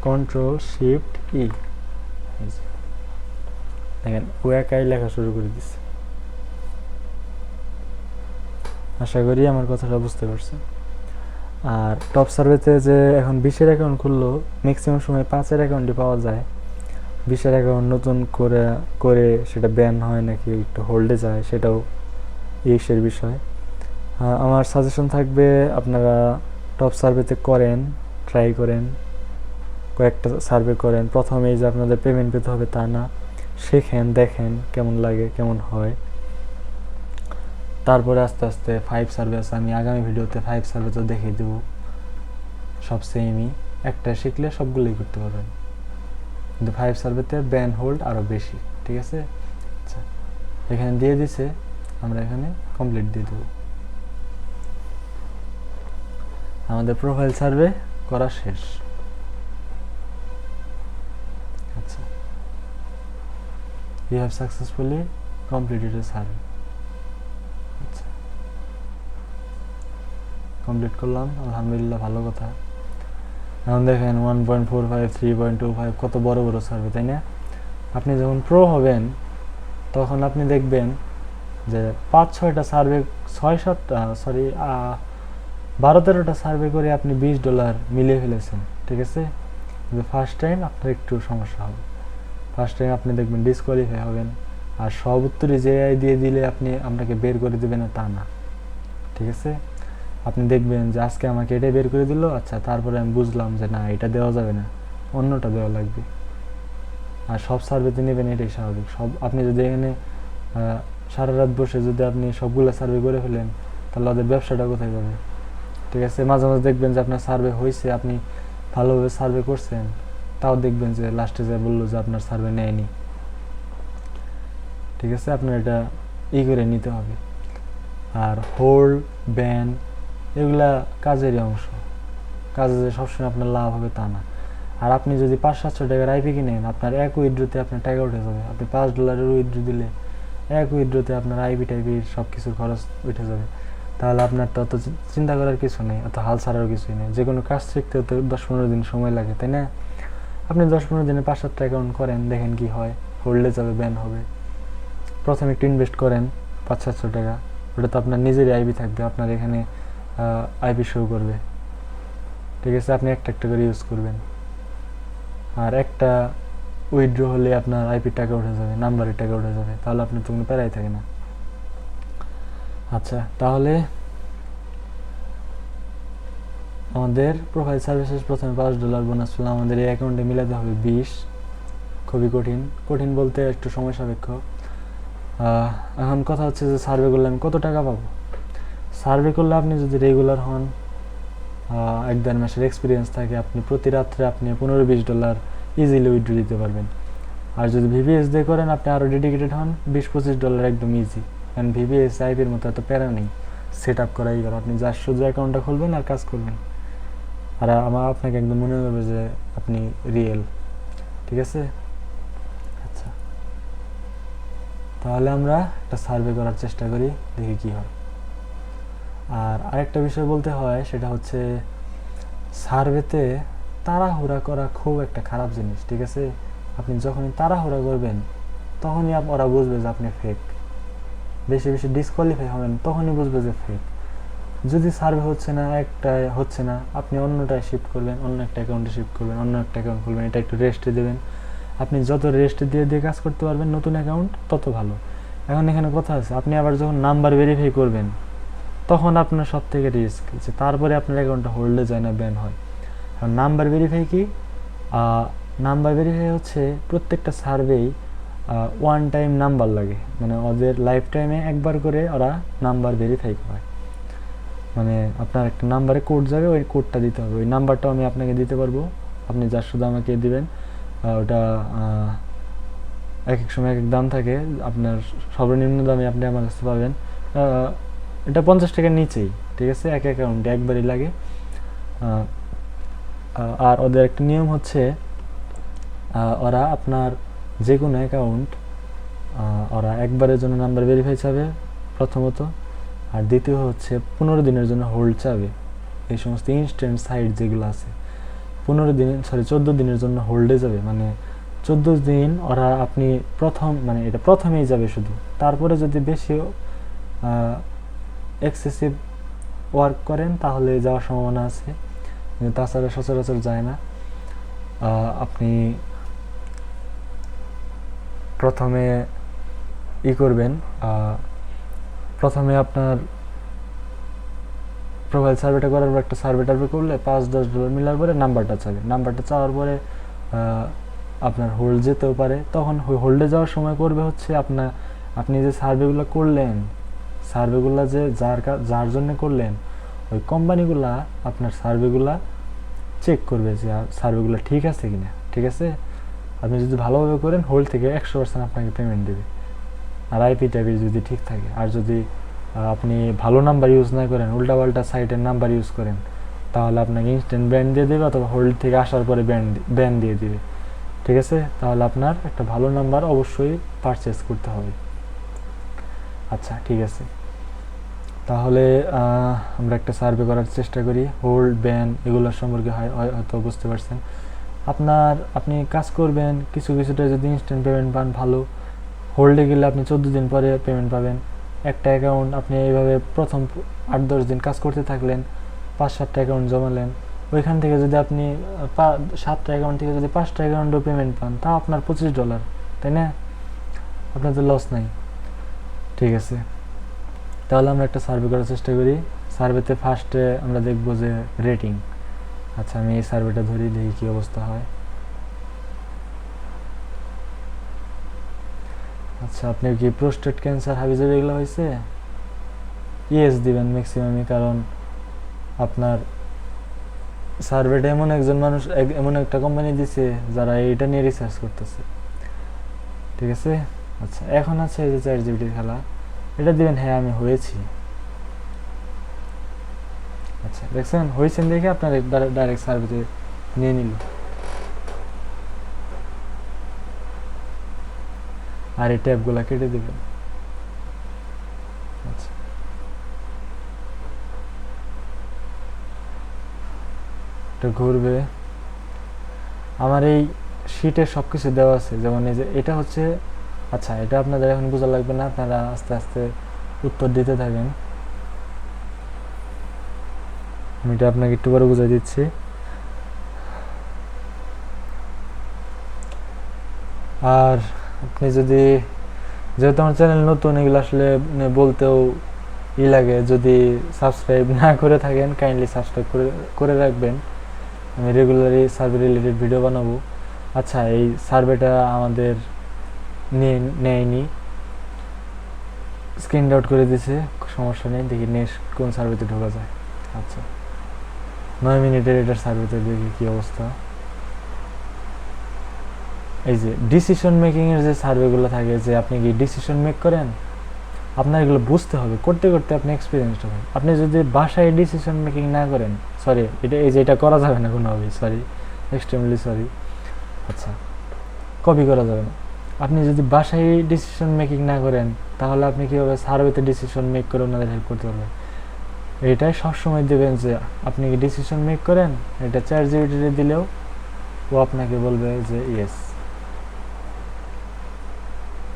কন্ট্রোল শিফট ই, দেখেন ও একাই লেখা শুরু করে দিচ্ছে। আশা করি আমার কথাটা বুঝতে পারছেন। আর টপ সার্ভেতে যে এখন 20-এর অ্যাকাউন্ট খুললো, ম্যাক্সিমাম সময় 5-এর অ্যাকাউন্টই পাওয়া যায়। 20-এর অ্যাকাউন্ট নতুন করে সেটা ব্যান হয় নাকি একটু হোল্ডে যায়, সেটাও ইস্যুর বিষয়। আমার সাজেশন থাকবে আপনারা টপ সার্ভেতে করেন, ট্রাই করেন, কয়েকটা সার্ভে করেন। প্রথমেই যে আপনাদের পেমেন্ট পেতে হবে তা না, শেখেন, দেখেন কেমন লাগে, কেমন হয়। তারপরে আস্তে আস্তে 5 সার্ভে আছে, আমি আগামী ভিডিওতে 5 সার্ভে তো দেখিয়ে দেবো। সব সেমই, একটা শিখলে সবগুলোই করতে পারবেন, কিন্তু 5 সার্ভেতে ব্যান হোল্ড আরও বেশি। ঠিক আছে, আচ্ছা এখানে দিয়ে দিছে, আমরা এখানে কমপ্লিট দিয়ে দেবো। আমাদের প্রোফাইল সার্ভে করা শেষ। আচ্ছা, you have successfully completed a survey. আচ্ছা, কমপ্লিট করলাম, আলহামদুলিল্লাহ, ভালো কথা। এখন দেখেন 1.45, 3.25 কত বড় বড় সার্ভে, তাই না? আপনি যখন প্রো হবেন তখন আপনি দেখবেন যে 5-6টা সার্ভে, 12-13টা সার্ভে করে আপনি $20 মিলিয়ে ফেলেছেন। ঠিক আছে, কিন্তু ফার্স্ট টাইম আপনার একটু সমস্যা হবে। ফার্স্ট টাইম আপনি দেখবেন ডিসকোয়ালিফাই হবেন, আর সব উত্তরে যে আই দিয়ে দিলে আপনাকে বের করে দেবে না তা না। ঠিক আছে, আপনি দেখবেন যে আজকে আমাকে এটা বের করে দিল, আচ্ছা তারপরে আমি বুঝলাম যে না এটা দেওয়া যাবে না, অন্যটা দেওয়া লাগবে। আর সব সার্ভেতে নেবেন, এটাই স্বাভাবিক। আপনি যদি এখানে সারা রাত বসে যদি আপনি সবগুলো সার্ভে করে ফেলেন, তাহলে ওদের ব্যবসাটা কোথায় যাবে? ঠিক আছে, মাঝে মাঝে দেখবেন যে আপনার সার্ভে হয়েছে, আপনি ভালোভাবে সার্ভে করছেন, তাও দেখবেন যে লাস্টে যা বললো যে আপনার সার্ভে নেয়নি। ঠিক আছে, আপনার এটা করে নিতে হবে। আর হোল্ড, ব্যান এগুলা কাজেরই অংশ, কাজে যে সবসময় আপনার লাভ হবে তা না। আর আপনি যদি 500-700 টাকার আইপি কিনেন, আপনার এক উইথড্রোতে আপনার টাকা উঠে যাবে। আপনি $5 উইথড্রো দিলে এক উইথড্রোতে আপনার আইপি টাইপি সব কিছুর খরচ উঠে যাবে। তাহলে আপনার তো অত চিন্তা করার কিছু নেই, অত হাল ছাড়ার কিছুই নেই। যে কোনো কাজ শিখতে তো 10-15 দিন সময় লাগে, তাই না? আপনি 10-15 দিনে 5-7টা অ্যাকাউন্ট করেন, দেখেন কি হয়, হোল্ডে যাবে, ব্যান হবে। প্রথমে একটু ইনভেস্ট করেন 500-700 টাকা, ওটা তো আপনার নিজেরই আইপি থাকবে, আপনার এখানে আইপি শো করবে। ঠিক আছে, আপনি একটা একটা করে ইউজ করবেন। আর একটা উইথড্র হলে আপনার আইপির টাকা উঠে যাবে, নাম্বারের টাকা উঠে যাবে, তাহলে আপনার তো কোনো প্যারাই থাকে না। আচ্ছা, তাহলে আমাদের প্রোফাইল সার্ভিসেস প্রথমে $5 বোনাস পেলাম, আমাদের এই অ্যাকাউন্টে মিলাতে হবে 20। খুবই কঠিন বলতে একটু সময় সাপেক্ষ। এখন কথা হচ্ছে যে সার্ভে করলে আমি কত টাকা পাবো? সার্ভে করলে আপনি যদি রেগুলার হন, 1-1.5 মাসের এক্সপিরিয়েন্স থাকে, আপনি প্রতি রাত্রে আপনি $15-20 ইজিলি উইথড্র দিতে পারবেন। আর যদি ভিভিএস দিয়ে করেন, আপনি আরও ডেডিকেটেড হন, $20-25 একদম ইজি। কারণ ভিভিএস আইপির মতো এত প্যারা নেই, সেট আপ করাই গেল। আপনি যা শুধু অ্যাকাউন্টটা খুলবেন আর কাজ করবেন, আর আপনাকে একদম মনে হবে যে আপনি রিয়েল। ঠিক আছে, আচ্ছা তাহলে আমরা একটা সার্ভে করার চেষ্টা করি, দেখি কি হয়। আর আরেকটা বিষয় বলতে হয়, সেটা হচ্ছে সার্ভেতে তাড়াহুড়া করা খুব একটা খারাপ জিনিস। ঠিক আছে, আপনি যখনই তাড়াহুড়া করবেন তখনই ওরা বুঝবে যে আপনি ফেক। বেশি বেশি ডিসকোয়ালিফাই হবেন তখনই বুঝবে যে ফেক। যদি সার্ভে হচ্ছে না, আপনি অন্যটায় শিফট করবেন, অন্য একটা অ্যাকাউন্টে শিফট করবেন, অন্য একটা অ্যাকাউন্ট খুলবেন, এটা একটু রেস্টে দেবেন। আপনি যত রেস্ট দিয়ে দিয়ে কাজ করতে পারবেন নতুন অ্যাকাউন্ট, তত ভালো। এখন এখানে কথা আছে, আপনি আবার যখন নাম্বার ভেরিফাই করবেন তখন আপনার সব থেকে রিস্ক যে তারপরে আপনার অ্যাকাউন্টটা হোল্ডে যায় না, ব্যান হয়। আর নাম্বার ভেরিফাই কি? নাম্বার ভেরিফাই হচ্ছে প্রত্যেকটা সার্ভেই ওয়ান টাইম নাম্বার লাগে, মানে ওদের লাইফ টাইমে একবার করে ওরা নাম্বার ভেরিফাই করে। মানে আপনার একটা নাম্বারে কোড যাবে, ওই কোডটা দিতে হবে। ওই নাম্বারটাও আমি আপনাকে দিতে পারবো, আপনি যা শুধু আমাকে দিবেন। ওটা এক এক সময় এক এক দাম থাকে, আপনার সর্বনিম্ন দামে আপনি আমার কাছে পাবেন। এটা 50 টাকার নিচেই, ঠিক আছে, এক অ্যাকাউন্টে একবারই লাগে। আর ওদের একটা নিয়ম হচ্ছে ওরা আপনার যে কোনো অ্যাকাউন্ট ওরা একবারের জন্য নাম্বার ভেরিফাই চাবে প্রথমত, আর দ্বিতীয় হচ্ছে 15 দিনের জন্য হোল্ড চাবে। এই সমস্ত ইনস্ট্যান্ট সাইট যেগুলো আছে 14 দিনের জন্য হোল্ডে যাবে, মানে 14 দিন ওরা আপনি মানে এটা প্রথমেই যাবে শুধু, তারপরে যদি বেশি এক্সেসিভ ওয়ার্ক করেন তাহলে যাওয়ার সম্ভাবনা আছে, কিন্তু তাছাড়া সচরাচর যায় না। আপনি প্রথমে করবেন, প্রথমে আপনার প্রোফাইল সার্ভেটা করার পর একটা সার্ভে টার্ভে করলে $5-10 মিলার পরে নাম্বারটা চাবে, নাম্বারটা চাওয়ার পরে আপনার হোল্ড যেতেও পারে। তখন হোল্ডে যাওয়ার সময় করবে হচ্ছে আপনি যে সার্ভেগুলো করলেন, সার্ভেগুলো যে যার জন্য করলেন, ওই কোম্পানিগুলা আপনার সার্ভেগুলা চেক করবে যে সার্ভেগুলো ঠিক আছে কিনা। ঠিক আছে, আপনি যদি ভালোভাবে করেন হোল্ড থেকে 100% আপনাকে পেমেন্ট দেবে, আর আইপি টাইপি যদি ঠিক থাকে। আর যদি আপনি ভালো নাম্বার ইউজ না করেন, উল্টাপাল্টা সাইটের নাম্বার ইউজ করেন, তাহলে আপনাকে ইনস্ট্যান্ট ব্যান দিয়ে দেবে, অথবা হোল্ড থেকে আসার পরে ব্যান দিয়ে দিবে। ঠিক আছে, তাহলে আপনার একটা ভালো নাম্বার অবশ্যই পারচেস করতে হবে। আচ্ছা ঠিক আছে, তাহলে আমরা একটা সার্ভে করার চেষ্টা করি। হোল্ড ব্যান এগুলোর সম্পর্কে হয়তো বুঝতে পারছেন। আপনি কাজ করবেন, কিছুটা যদি ইনস্ট্যান্ট পেমেন্ট পান ভালো, হোল্ডে গেলে আপনি 14 দিন পরে পেমেন্ট পাবেন। একটা অ্যাকাউন্ট আপনি এইভাবে প্রথম 8-10 দিন কাজ করতে থাকলেন, 5-7টা অ্যাকাউন্ট জমালেন, ওইখান থেকে যদি আপনি 7টা অ্যাকাউন্ট থেকে যদি 5টা অ্যাকাউন্টও পেমেন্ট পান, তাও আপনার $25, তাই না? আপনার তো লস নাই। ঠিক আছে, তাহলে আমরা একটা সার্ভে করার চেষ্টা করি। সার্ভেতে ফার্স্টে আমরা দেখব যে রেটিং। আচ্ছা, আমি এই সার্ভেটা ধরি, দেখি কী অবস্থা হয়। আচ্ছা, আপনি কি প্রোস্টেট ক্যান্সার, হাবিজাবি এগুলো হয়েছে? ইয়েস দিবেন ম্যাক্সিমামই, কারণ আপনার সার্ভেটা এমন একটা কোম্পানি দিছে যারা এটা নিয়ে রিসার্চ করতেছে। ঠিক আছে, আচ্ছা এখন আছে এই যে ChatGPT খেলা, এটা দিবেন হ্যাঁ আমি হয়েছি। আচ্ছা দেখছেন হয়েছেন দেখে আপনার ডাইরেক্ট সার্ভেতে নিয়ে নিল। আর এই ট্যাবগুলো কেটে দেবেন। আচ্ছা, এটা ঘুরবে। আমার এই শিটে সব কিছু দেওয়া আছে, যেমন এই যে এটা হচ্ছে, আচ্ছা এটা আপনাদের এখন বোঝা লাগবে না, আপনারা আস্তে আস্তে উত্তর দিতে থাকেন। আমি এটা আপনাকে একটু পরে বুঝাই দিচ্ছি। আর আপনি যেহেতু আমার চ্যানেল নতুন, এগুলো আসলে বলতেও লাগে, যদি সাবস্ক্রাইব না করে থাকেন কাইন্ডলি সাবস্ক্রাইব করে রাখবেন। আমি রেগুলারলি সার্ভে রিলেটেড ভিডিও বানাবো। আচ্ছা, এই সার্ভেটা আমাদের নেয়নি, স্ক্রিন আউট করে দিয়েছে, সমস্যা নেই। দেখি নেক্সট কোন সার্ভেতে ঢোকা যায়। আচ্ছা, 9 মিনিটের এটার সার্ভেতে দেখি কি অবস্থা। এই যে ডিসিশন মেকিংয়ের যে সার্ভেগুলো থাকে, যে আপনি কি ডিসিশন মেক করেন, আপনার এগুলো বুঝতে হবে, করতে করতে আপনি এক্সপিরিয়েন্সড হবেন। আপনি যদি বাসায় ডিসিশন মেকিং না করেন, সরি এটা করা যাবে না কোনোভাবেই, সরি এক্সট্রিমলি সরি। আচ্ছা, কপি করা যাবে না। আপনি যদি বাসায় ডিসিশন মেকিং না করেন, তাহলে আপনি কীভাবে সার্ভেতে ডিসিশন মেক করে ওনাদের হেল্প করতে পারবেন? এইটাই সবসময় দেবেন যে আপনি কি ডিসিশন মেক করেন, এটা ChatGPT দিলেও ও আপনাকে বলবে যে ইয়েস।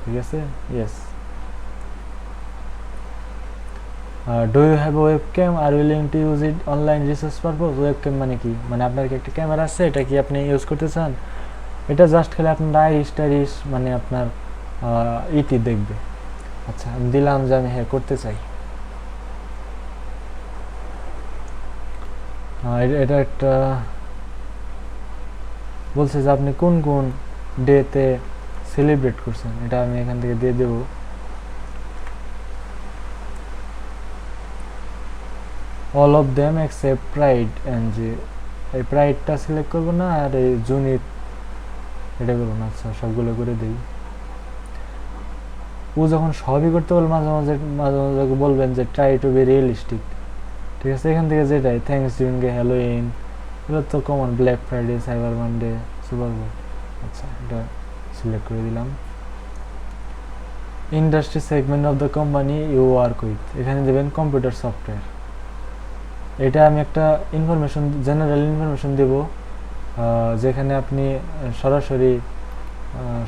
ঠিক আছে, yes. Do you have webcam, are willing to use it online research purpose? Webcam মানে কি? মানে আপনার কি একটা ক্যামেরা আছে, এটা কি আপনি ইউজ করতে চান? এটা জাস্ট খেলে আপনার আইরিশ মানে আপনার ইটি দেখবে। আচ্ছা, আমি দিলাম যে আমি হ্যাঁ করতে চাই। এটা একটা বলছে যে আপনি কোন কোন ডেতে সেলিব্রেট করছেন, এটা আমি এখান থেকে দিয়ে দেব। All of them except pride, যে এই প্রাইডটা সিলেক্ট করবো না, আর এই জুনিট এটা করবো না। আচ্ছা, সবগুলো করে দিই। ও যখন সবই করতে বলবে, মাঝে মাঝে বলবেন যে ট্রাই টু বি রিয়েলিস্টিক। ঠিক আছে, এখান থেকে যেটাই থ্যাংকস গিভিং ডে, হ্যালোইন, এগুলো তো common, black Friday, cyber Monday, Super Bowl. আচ্ছা, এটা সিলেক্ট করে দিলাম। Industry segment of the company you work with, এখানে দেবেন কম্পিউটার সফটওয়্যার। এটা আমি একটা ইনফরমেশন, জেনারেল ইনফরমেশন দেব, যেখানে আপনি সরাসরি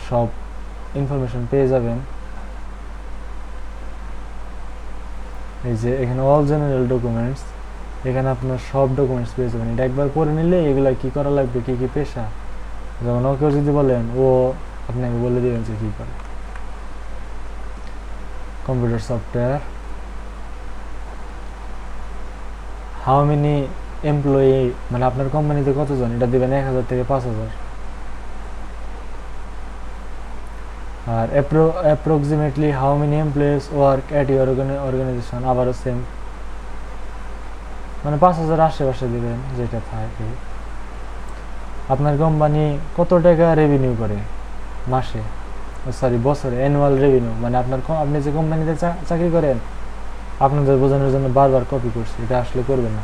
সব ইনফরমেশন পেয়ে যাবেন। এই যে এখানে অল জেনারেল ডকুমেন্টস, এখানে আপনার সব ডকুমেন্টস পেয়ে যাবেন। এটা একবার পড়ে নিলে এগুলা কি করা লাগবে, কি কি পেশা, যেমন ওকেও যদি বলেন ও আপনাকে বলে দেবেন যে কী করে। Computer software, how many employee, মানে আপনার কোম্পানিতে কতজন, এটা দেবেন 1000 থেকে 5000। আর approximately how many employees work at your organization, আবারও সেম, মানে 5000 আশেপাশে দেবেন যেটা থাকে। আপনার কোম্পানি কত টাকা রেভিনিউ করে মাসে, সরি বছরে, অ্যানুয়াল রেভিনিউ, মানে আপনি যে কোম্পানিতে চাকরি করেন, আপনাদের বোঝানোর জন্য বারবার কপি করছি, এটা আসলে করবেন না।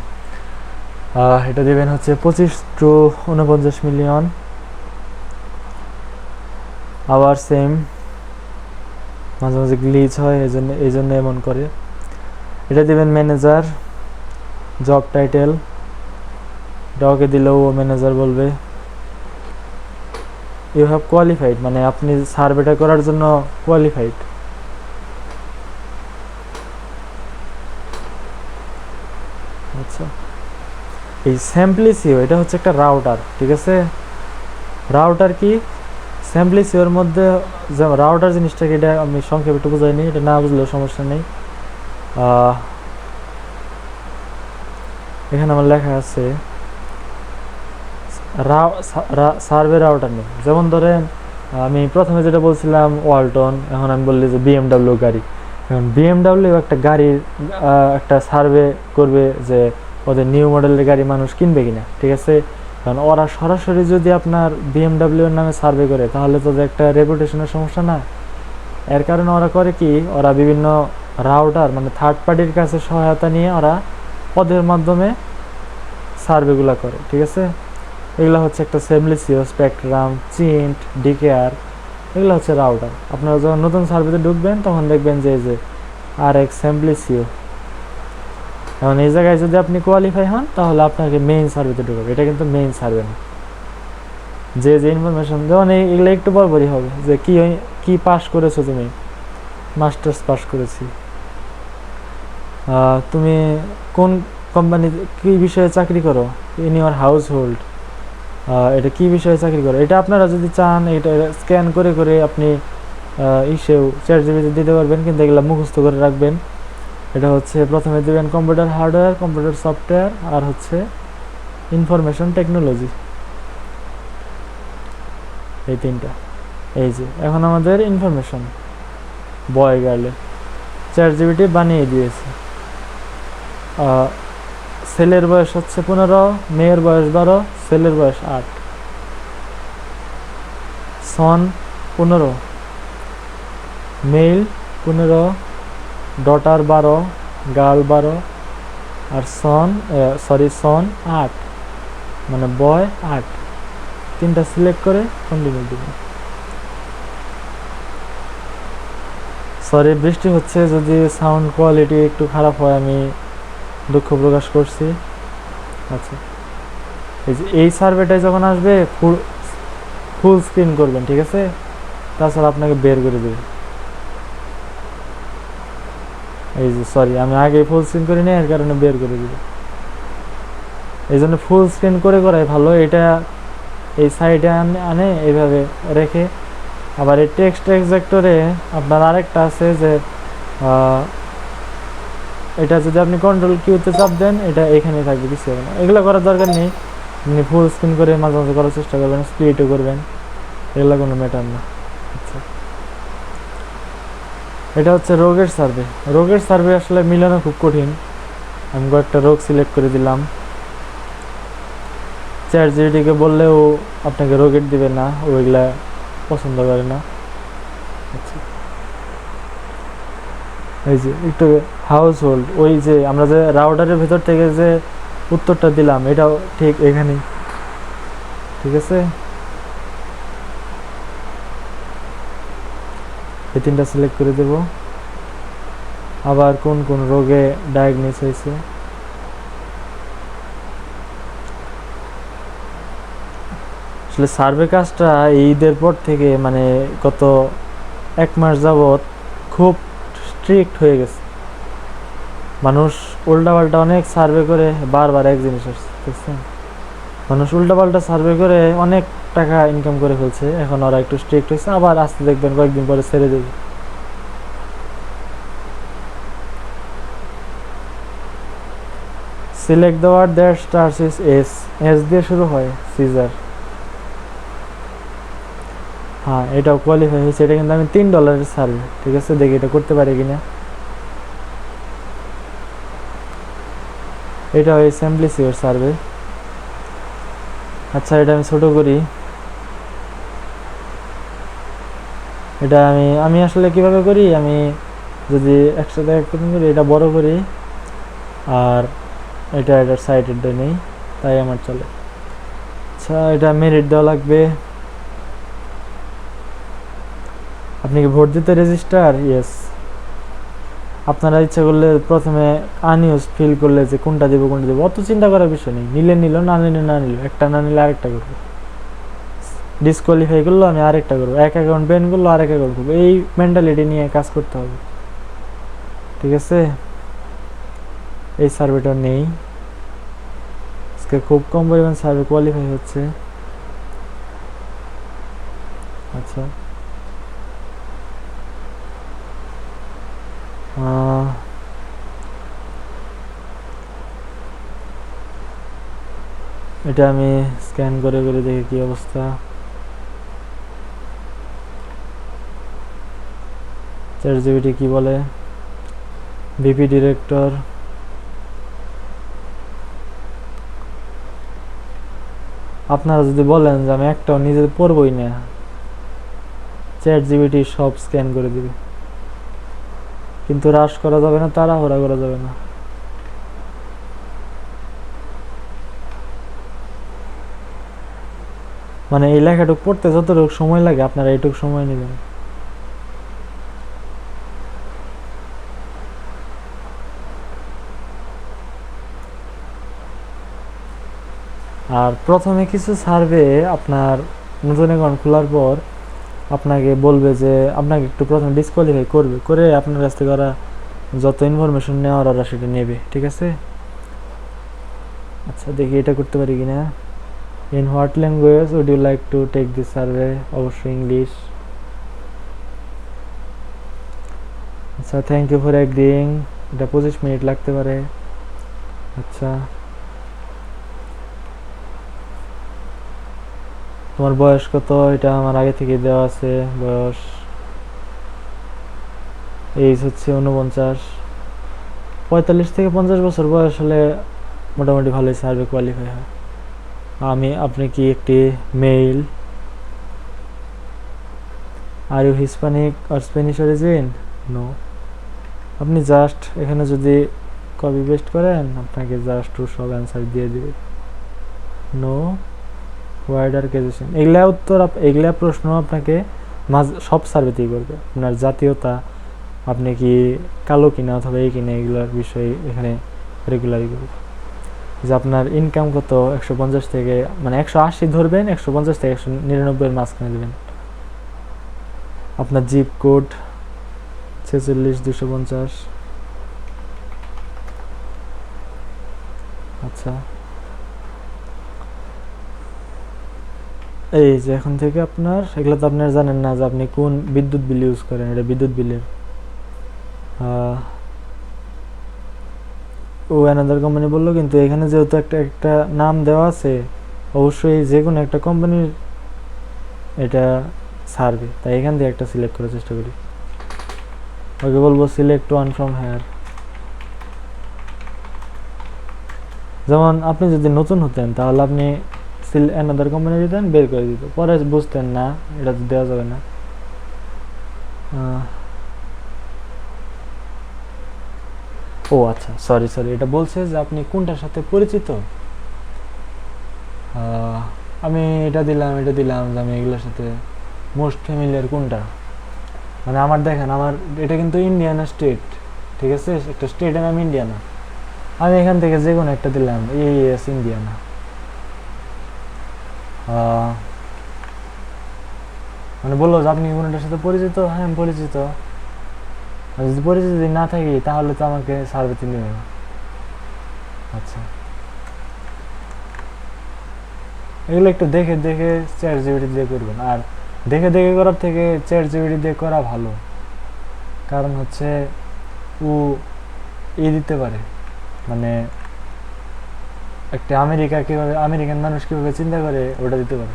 এটা দেবেন হচ্ছে 25 to 49 মিলিয়ন, আবার সেম, মাঝে মাঝে গ্লিচ হয়, এই জন্য এমন করে। এটা দেবেন ম্যানেজার, জব টাইটেল, এটা ওকে দিলেও ও ম্যানেজার বলবে। ইউ হ্যাভ কোয়ালিফাইড, মানে আপনি সার্ভেটা করার জন্য কোয়ালিফাইড। আচ্ছা, এই স্যাম্পলিসিও এটা হচ্ছে একটা রাউটার, ঠিক আছে। রাউটার কি, স্যাম্পলিসিওর মধ্যে যেমন রাউটার জিনিসটাকে, এটা আমি সংক্ষেপে একটু বুঝাইনি, এটা না বুঝলেও সমস্যা নেই। এখানে আমার লেখা আছে সার্ভে রাউটার নেই। যেমন ধরেন আমি প্রথমে যেটা বলছিলাম ওয়ালটন, এখন আমি বললি যে বিএমডাব্লিউ গাড়ি। এখন বিএমডাব্লিউ একটা গাড়ির একটা সার্ভে করবে যে ওদের নিউ মডেলের গাড়ি মানুষ কিনবে কিনা, ঠিক আছে। কারণ ওরা সরাসরি যদি আপনার বিএমডাব্লিউর নামে সার্ভে করে, তাহলে তো একটা রেপুটেশনের সমস্যা না। এর কারণে ওরা করে কি, ওরা বিভিন্ন রাউটার, মানে থার্ড পার্টির কাছে সহায়তা নিয়ে ওরা ওদের মাধ্যমে সার্ভেগুলো করে, ঠিক আছে। এগুলো হচ্ছে একটা সেমলিসিও, স্পেকট্রাম, চিন্ট, ডিকেআর, এগুলো হচ্ছে রাউটার। আপনারা যখন নতুন সার্ভেতে ঢুকবেন তখন দেখবেন যে আর এক সেমলিসিও। এখন এই জায়গায় যদি আপনি কোয়ালিফাই হন, তাহলে আপনাকে মেইন সার্ভেতে ঢুকবে। এটা কিন্তু মেইন সার্ভে না। যে ইনফরমেশন, যেমন এগুলো একটু বরাবরই হবে যে কি পাস করেছো, তুমি মাস্টার্স পাস করেছি, তুমি কোন কোম্পানি, কি বিষয়ে চাকরি করো, ইন ইউর হাউস হোল্ড, এটা কি বিষয়ে চাকরি করো। এটা আপনারা যদি চান এটা স্ক্যান করে করে আপনি ইসেও চ্যাটজিপিটি দিতে পারবেন, কিন্তু এগুলো মুখস্থ করে রাখবেন। এটা হচ্ছে প্রথমে দেবেন কম্পিউটার হার্ডওয়্যার, কম্পিউটার সফটওয়্যার, আর হচ্ছে ইনফরমেশন টেকনোলজি, এই তিনটা। এই যে এখন আমাদের ইনফরমেশন বয় গার্লে চ্যাটজিপিটি বানিয়ে দিয়েছে। ছেলের বয়স হচ্ছে 15, মেয়ের বয়স 12, ছেলের বয়স 8, সন 15, মেল 15, ডটার 12, গার্ল 12, আর সন 8, মানে বয় 8। তিনটা সিলেক্ট করে কন্টিনিউ দেবেন। সরি, বৃষ্টি হচ্ছে, যদি সাউন্ড কোয়ালিটি একটু খারাপ হয় আমি দুঃখ প্রকাশ করছি। আচ্ছা, এই সার্ভেটায় যখন আসবে ফুল স্ক্রিন করবেন, ঠিক আছে, তাছাড়া আপনাকে বের করে দেবে। এই যে সরি, আমি আগে ফুল স্ক্রিন করি না, এর কারণে বের করে দেবে। এই জন্য ফুল স্ক্রিন করে করাই ভালো। এটা এই সাইডে আনে এইভাবে রেখে, আবার এই টেক্সট এক্সট্রাক্টরে আপনার আরেকটা আছে যে এটা যদি আপনি কন্ট্রোল কিউতে চাপ দেন, এটা এখানে থাকবে, কিছু হবে না। এগুলো করার দরকার নেই, আপনি ফুল স্ক্রিন করে মাঝে মাঝে করার চেষ্টা করবেন, স্প্লিটও করবেন, এগুলো কোনো ম্যাটার না। আচ্ছা, এটা হচ্ছে রোগের সার্ভে। রোগের সার্ভে আসলে মিলানো খুব কঠিন। আমি কয়েকটা রোগ সিলেক্ট করে দিলাম। চ্যাটজিপিটিকে বললেও আপনাকে রোগের দিবে না, ওইগুলা পছন্দ করে না। আচ্ছা, এই যে একটু হাউস হোল্ড, ওই যে আমরা যে রাউটারের ভেতর থেকে যে উত্তরটা দিলাম এটাও ঠিক এখানেই, ঠিক আছে। এই তিনটা সিলেক্ট করে দেব। আবার কোন কোন রোগে ডায়াগনোস হয়েছে, আসলে সার্ভে কাজটা ঈদের পর থেকে মানে গত 1 মাস যাবৎ খুব স্ট্রিক্ট হয়ে গেছে। মানুষ উল্টাপাল্টা অনেক সার্ভে করে, বারবার এক জিনিস আসছে, দেখছেন, মানুষ উল্টাপাল্টা সার্ভে করে অনেক টাকা ইনকাম করে ফেলছে। এখন ওরা একটু স্ট্রিক্ট হয়েছে, আবার আসতে দেখবেন কয়েকদিন পরে ছেড়ে দেবে। Select the word that starts with S, S দিয়ে শুরু হয়, সিজার। হ্যাঁ, এটাও কোয়ালিফাই হয়েছে। এটা কিন্তু আমি $3 সার্ভে, ঠিক আছে, দেখি এটা করতে পারি কিনা। এটা হয় সিম্পলিসিওর সার্ভে। আচ্ছা, এটা আমি ছোট করি। এটা আমি আসলে কিভাবে করি, আমি যদি একসাথে করি, এটা বড় করি আর এটার সাইডেরটা নেই, তাই আমার চলে। আচ্ছা, এটা মেরিট দেওয়া লাগবে। আপনি কি ভোট দিতে রেজিস্টার? ইয়েস। আপনারা ইচ্ছা করলে প্রথমে আনইউজ ফিল করলে যে কোনটা দেবো কোনটা দেবো, অত চিন্তা করার বিষয় নেই। নিলে নিল, না নিলে না নিল, একটা না নিলে আরেকটা করবো। ডিসকোয়ালিফাই করলো আমি আরেকটা করবো, এক অ্যাকাউন্ট ব্যান করলো আরেক অ্যাকাউন্ট করবো, এই মেন্টালিটি নিয়ে কাজ করতে হবে, ঠিক আছে। এই সার্ভেটা নেই, আজকে খুব কম পরিমাণ সার্ভে কোয়ালিফাই হচ্ছে। আচ্ছা, এটা আমি স্ক্যান করে করে দেখি কি অবস্থা। চ্যাটজিপিটি কি বলে, ভিপি ডিরেক্টর, আপনারা যদি বলেন যে আমি একটাও নিজে পড়বই না, চ্যাটজিপিটি সব স্ক্যান করে দিবে, কিন্তু রাশ করা যাবে না, তাড়াহুড়া করা যাবে না। মানে এই লেখাটুক পড়তে যতটুকু সময় লাগে আপনারা এইটুকু সময় নেবেন। আর প্রথমে কিছু সার্ভে আপনার নতুন অ্যাকাউন্ট খোলার পর আপনাকে বলবে যে আপনাকে একটু প্রথমে ডিসকোয়ালিফাই করবে, করে আপনার কাছ থেকে ওরা যত ইনফরমেশন নেওয়ার ওরা সেটা নেবে, ঠিক আছে। আচ্ছা, দেখি এটা করতে পারি কিনা। In what language would you like to take this survey, অবশ্যই ইংলিশ। আচ্ছা, থ্যাংক ইউ ফর অ্যাগ্রিং, এটা 25 মিনিট লাগতে পারে। আচ্ছা, তোমার বয়স কত, এটা আমার আগে থেকে দেওয়া আছে বয়স। এইজ হচ্ছে 49। 45 থেকে 50 বছর বয়স হলে মোটামুটি ভালোই সার্ভে কোয়ালিফাই হয়। আপনি কি একটি mail? Are you Hispanic R Spanish origin? No. আপনি জাস্ট এখানে যদি কপি পেস্ট করেন আপনাকে জাস্ট সব অ্যান্সার দিয়ে দিবে। নো, ওয়াইডার কেজেশন, এগুলা উত্তর, এগুলা প্রশ্ন আপনাকে সব সার্ভেতেই করবে। আপনার জাতীয়তা, আপনি কি কালো কিনা অথবা এই কিনা, এগুলোর বিষয়ে এখানে রেগুলারই করবে। যে আপনার ইনকাম কত, 150 থেকে মানে 180 ধরবেন, 150 থেকে 199 মাঝখানে দেবেন। আপনার জিপ কোড 46,250। আচ্ছা, এই যে এখন থেকে আপনার এগুলো তো আপনার জানেন না যে আপনি কোন বিদ্যুৎ বিল ইউজ করেন, এটা বিদ্যুৎ বিলের। ও অ্যানাদার কোম্পানি বললো, কিন্তু এখানে যেহেতু একটা নাম দেওয়া আছে, অবশ্যই যে কোনো একটা কোম্পানির এটা সার্ভে, তাই এখান থেকে একটা সিলেক্ট করার চেষ্টা করি। ওকে বলবো সিলেক্ট ওয়ান ফ্রম হেয়ার। যেমন আপনি যদি নতুন হতেন তাহলে আপনি অ্যানাদার কোম্পানি দিতেন, বের করে দিত, পরে বুঝতেন না এটা তো দেওয়া যাবে না। ও আচ্ছা, সরি সরি, এটা বলছে যে আপনি কোনটার সাথে পরিচিত। আহ, আমি এটা দিলাম যে আমি এগুলোর সাথে মোস্ট ফ্যামিলিয়ার কোনটা। মানে আমার দেখেন, আমার এটা কিন্তু ইন্ডিয়ানা স্টেট, ঠিক আছে, একটা স্টেটের নাম ইন্ডিয়ানা। আমি এখান থেকে যে কোনো একটা দিলাম, এস ইন্ডিয়ানা। মানে বললো যে আপনি কি কোনটার সাথে পরিচিত, হ্যাঁ আমি পরিচিত। আর যদি পরিচিত যদি না থাকি তাহলে তো আমাকে সার্ভেতে নেবে না। আচ্ছা, এগুলো একটু দেখে দেখে চ্যাট জিপিটি দিয়ে করবেন। আর দেখে দেখে করার থেকে চ্যাট জিপিটি দিয়ে করা ভালো, কারণ হচ্ছে ও দিতে পারে, মানে একটা আমেরিকান মানুষ কীভাবে চিন্তা করে ওটা দিতে পারে।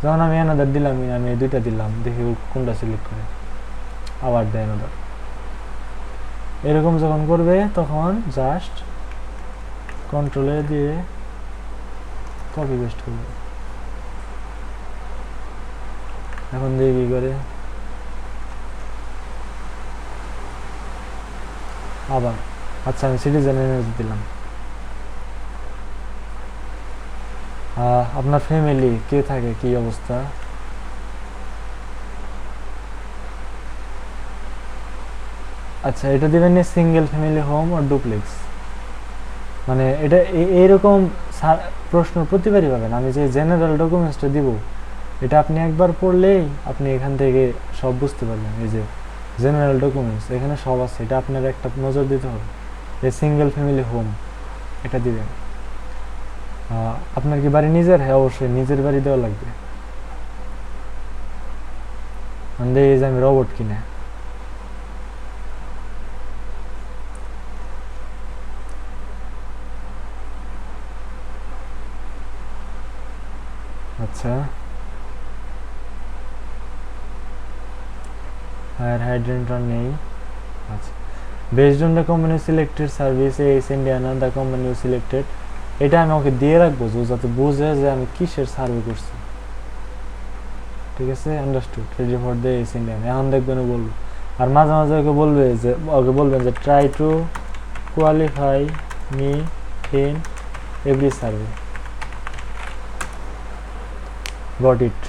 যখন আমি অ্যানাদার দিলাম, আমি এই দুইটা দিলাম, দেখি ও কোনটা সিলেক্ট করে, আবার দেয় অ্যানাদার। এরকম যখন করবে তখন জাস্ট কন্ট্রোলে দিয়ে কপি পেস্ট করবে। এখন দিয়ে কি করে, আবার আচ্ছা আমি সিটিজেন এনার্জি দিলাম। আপনার ফ্যামিলি কে থাকে, কি অবস্থা। আচ্ছা, এটা দিবেন সিঙ্গেল ফ্যামিলি হোম আর ডুপ্লেক্স। মানে এটা এইরকম প্রশ্ন প্রতিবারই পাবেন। আমি যে জেনারেল ডকুমেন্টসটা দিব, এটা আপনি একবার পড়লেই আপনি এখান থেকে সব বুঝতে পারবেন। এই যে জেনারেল ডকুমেন্টস, এখানে সব আছে, এটা আপনার একটা নজর দিতে হবে। এই সিঙ্গেল ফ্যামিলি হোম এটা দিবেন। আপনার কি বাড়ি নিজের? হ্যাঁ অবশ্যই নিজের বাড়ি দেওয়া লাগবে। এই যে আমি রোবট কিনে, আচ্ছা ফায়ার হাইড্রেন্টটা নেই। আচ্ছা, based on the company selected service S Indiana the company selected, এটা আমি ওকে দিয়ে রাখবো যাতে বুঝে যে আমি কিসের সার্ভে করছি। ঠিক আছে, understood, ready for the S Indiana. এখন দেখবেন ও বলবো, আর মাঝে মাঝে ওকে বলবেন যে try to qualify me in every survey. Got it.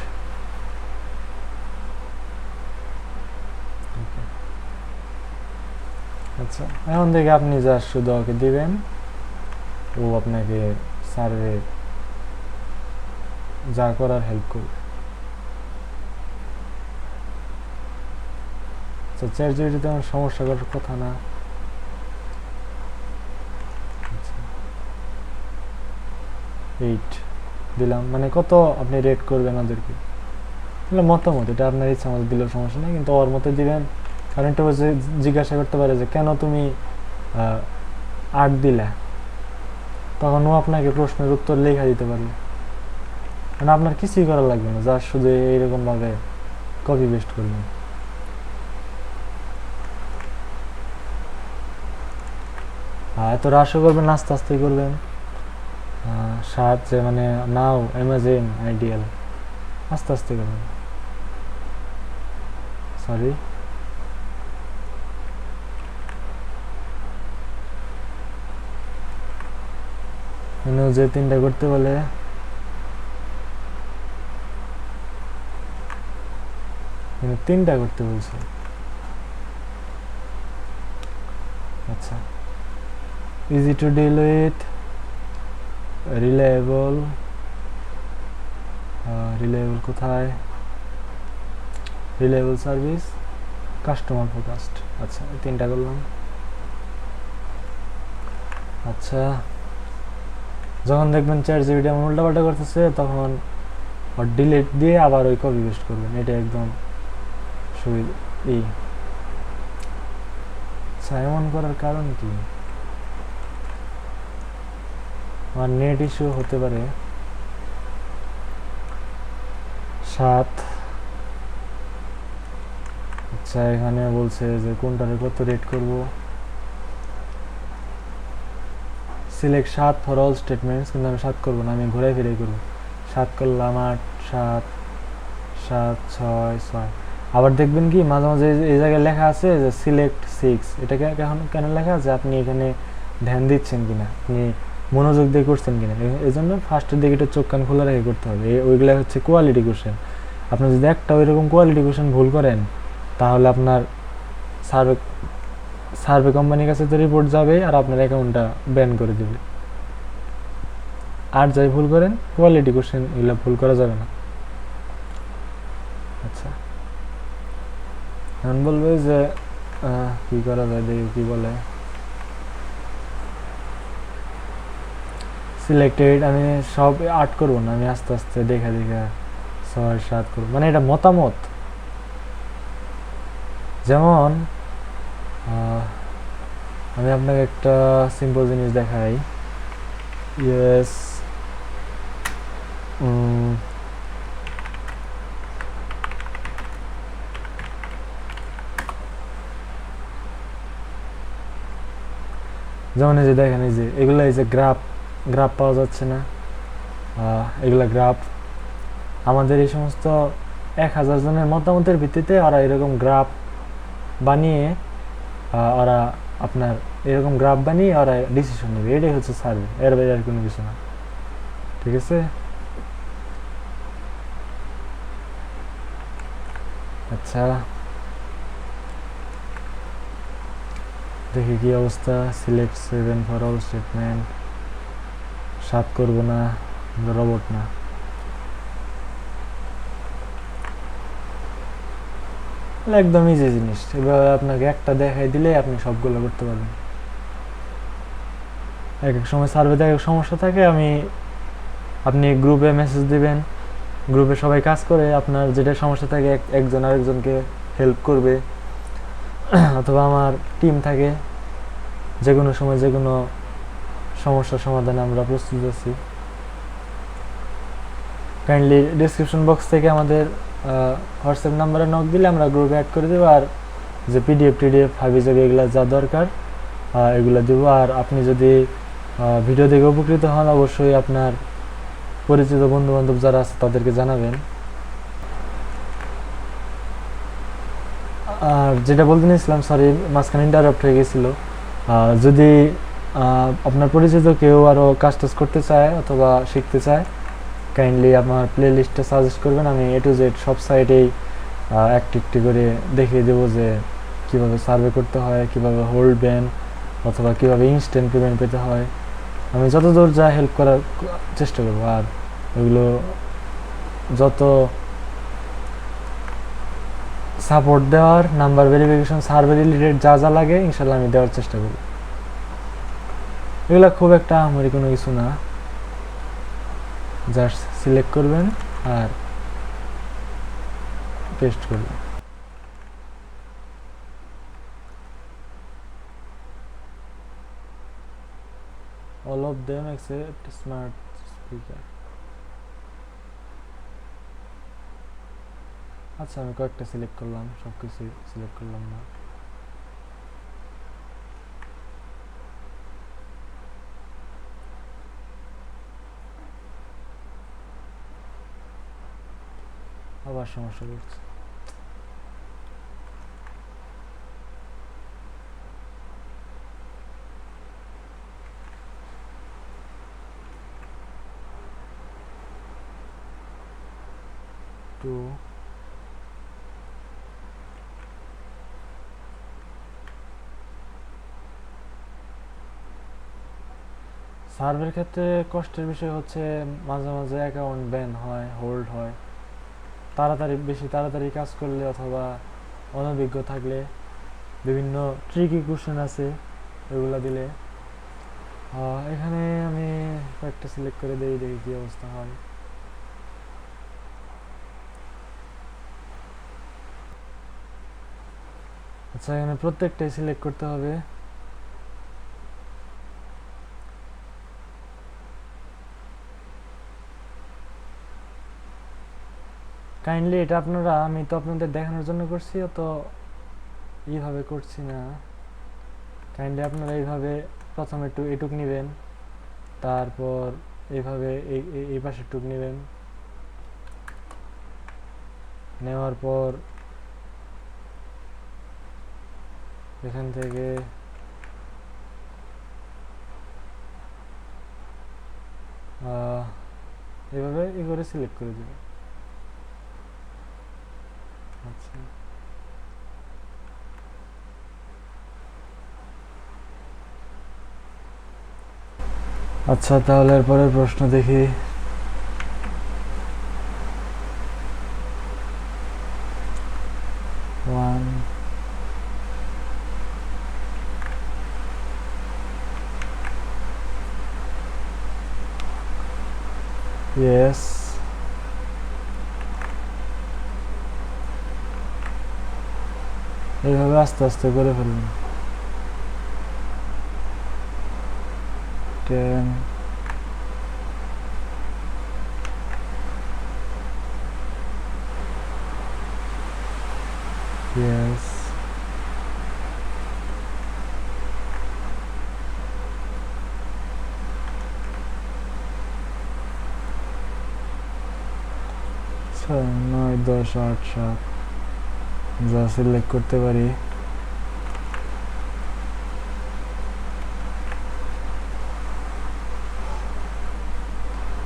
আচ্ছা, এখন থেকে আপনি জাস্ট শুধু ওকে দিবেন, ও আপনাকে সার্ভে যা করার হেল্প করবে। আচ্ছা, চ্যাট জিপিটিতে আমার সমস্যা করার কথা না। আচ্ছা, 8 দিলাম। মানে কত আপনি রেট করবেন ওদেরকে, মতামত এটা আপনার ইচ্ছা মতো দিলেও সমস্যা নেই, কিন্তু ওর মতো দিবেন। কারণ এটা জিজ্ঞাসা করতে পারে যে কেন তুমি 8 দিলে, তখন ও আপনাকে প্রশ্নের উত্তর লেখা দিতে পারবে। মানে আপনার কিছুই করা লাগবে না, যা শুধু এইরকমভাবে কপি পেস্ট করবেন। এত রাশও করবেন, আস্তে আস্তে করবেন। যে মানে নাও অ্যামাজন আইডিয়াল, আস্তে আস্তে করবেন। সরি, যে 3টা করতে বলে, মানে 3টা করতে বলছে। আচ্ছা, easy to deal with, reliable, reliable কোথায়, রিলায়েবল সার্ভিস, কাস্টমার ফোকাসড। আচ্ছা, 3টা করলাম। আচ্ছা, যখন দেখবেন চ্যাট জিপিটি এমন উল্টাপাল্টা করতেছে, তখন ডিলিট দিয়ে আবার ওই কপি পেস্ট করবেন, এটা একদম সুবিধা। আচ্ছা, এমন করার কারণ কি, আমার নেট ইস্যু হতে পারে। 7। আচ্ছা, এখানে বলছে যে কোনটারে কত রেট করব। সিলেক্ট 7 ফর অল স্টেটমেন্টস, কিন্তু আমি 7 করবো না, আমি ঘুরে ফিরে করবো। 7 করলাম, 8, 7, 7, 6, 6। আবার দেখবেন কি মাঝে মাঝে এই জায়গায় লেখা আছে যে সিলেক্ট 6, এটাকে কেন লেখা আছে, আপনি এখানে ধ্যান দিচ্ছেন কিনা, আপনি মনোযোগ দিয়ে করছেন কিনা। এই জন্য ফার্স্টের দিকে একটু চোখ কান খোলা রেখে করতে হবে। ওইগুলো হচ্ছে কোয়ালিটি কোশ্চেন। আপনি যদি একটা ওইরকম কোয়ালিটি কোশ্চেন ভুল করেন, তাহলে আপনার সার্ভে সার্ভে কোম্পানির কাছে তো রিপোর্ট যাবে আর আপনার অ্যাকাউন্টটা ব্যান করে দেবে। আর যাই ভুল করেন, কোয়ালিটি কোশ্চেন এগুলো ভুল করা যাবে না। আচ্ছা, এখন বলবে যে কি করা যায়, দেখি কি বলে। সিলেক্টেড, আমি সব 8 করবো না, আমি আস্তে আস্তে দেখে দেখে 6 7 করবো, মানে এটা মতামত। যেমন আমি আপনাকে একটা সিম্পল জিনিস দেখাই। ইয়েস, যেমন এই যে দেখেন, এই যে এগুলো, এই যে গ্রাফ পাওয়া যাচ্ছে না, এগুলা গ্রাফ। আমাদের এই সমস্ত 1000 জনের মতামতের ভিত্তিতে ওরা এরকম গ্রাফ বানিয়ে ওরা আপনার এরকম গ্রাফ বানিয়ে ওরা ডিসিশন নেবে। এটাই হচ্ছে সার্ভে, এর বাইরে আর কোনো কিছু না। ঠিক আছে, আচ্ছা দেখি কি অবস্থা। সিলেক্ট 7 ফর অল স্টেটমেন্ট, 7 করবো না, রোবট না। একদম ইজি জিনিস, এভাবে আপনাকে একটা দেখাই দিলে আপনি সবগুলো করতে পারবেন। এক এক সময় সার্ভেতে এক এক সমস্যা থাকে, আপনি গ্রুপে মেসেজ দিবেন, গ্রুপে সবাই কাজ করে, আপনার যেটা সমস্যা থাকে একজন আরেকজনকে হেল্প করবে। অথবা আমার টিম থাকে, যে কোনো সময় যে কোনো সমস্যার সমাধানে আমরা প্রস্তুত আছি। কাইন্ডলি ডিসক্রিপশন বক্স থেকে আমাদের হোয়াটসঅ্যাপ নাম্বারে নক দিলে আমরা গ্রুপে অ্যাড করে দেবো। আর যে পিডিএফ হাবিজাবি এগুলো যা দরকার এগুলো দেবো। আর আপনি যদি ভিডিও দেখে উপকৃত হন, অবশ্যই আপনার পরিচিত বন্ধু বান্ধব যারা আছে তাদেরকে জানাবেন। আর যেটা বলতে নিয়েছিলাম, সরি মাঝখানে ইন্টারাপ্ট হয়ে গেছিলো, যদি আপনার পরিচিত কেউ আরও কাজ টাজ করতে চায় অথবা শিখতে চায়, কাইন্ডলি আমার প্লে লিস্টে সাজেস্ট করবেন। আমি A to Z সব সাইটেই একটি করে দেখিয়ে দেবো যে কীভাবে সার্ভে করতে হয়, কীভাবে হোল্ড ব্যান অথবা কীভাবে ইনস্ট্যান্ট পেমেন্ট পেতে হয়। আমি যতদূর যা হেল্প করার চেষ্টা করবো। আর ওইগুলো যত সাপোর্ট দেওয়ার, নাম্বার ভেরিফিকেশন, সার্ভে রিলেটেড যা যা লাগে ইনশাল্লাহ আমি দেওয়ার চেষ্টা করব। এগুলো খুব একটা আমারই কোনো কিছু না, জাস্ট সিলেক্ট করবেন আর পেস্ট করবেন। all of them except smart speaker। আচ্ছা, আমি কয়েকটা সিলেক্ট করলাম, সব কিছু সিলেক্ট করলাম না। আবার সমস্যা করছে। সার্ভের ক্ষেত্রে কষ্টের বিষয় হচ্ছে মাঝে মাঝে অ্যাকাউন্ট ব্যান হয়, হোল্ড হয়। বেশি তাড়াতাড়ি কাজ করলে অথবা অনভিজ্ঞ থাকলে বিভিন্ন ট্রিকি কোশ্চেন আছে, ওইগুলো দিলে। এখানে আমি কয়েকটা সিলেক্ট করে দিই, দেখি কী অবস্থা হয়। আচ্ছা, এখানে প্রত্যেকটাই সিলেক্ট করতে হবে। কাইন্ডলি এটা আপনারা, আমি তো আপনাদের দেখানোর জন্য করছি, তো এইভাবে করছি না। কাইন্ডলি আপনারা এইভাবে প্রথমে একটু এটুক নেবেন, তারপর এইভাবে এই পাশে টুক নেবেন, নেওয়ার পর এখান থেকে এভাবে করে সিলেক্ট করে দেব। আচ্ছা আচ্ছা, তাহলে এরপরের প্রশ্ন দেখি। ওয়ান ইয়েস, এইভাবে আস্তে আস্তে করে ফেলুন। 10 ইয়েস, ছয় 9 10 8 7 যা সিলেক্ট করতে পারি।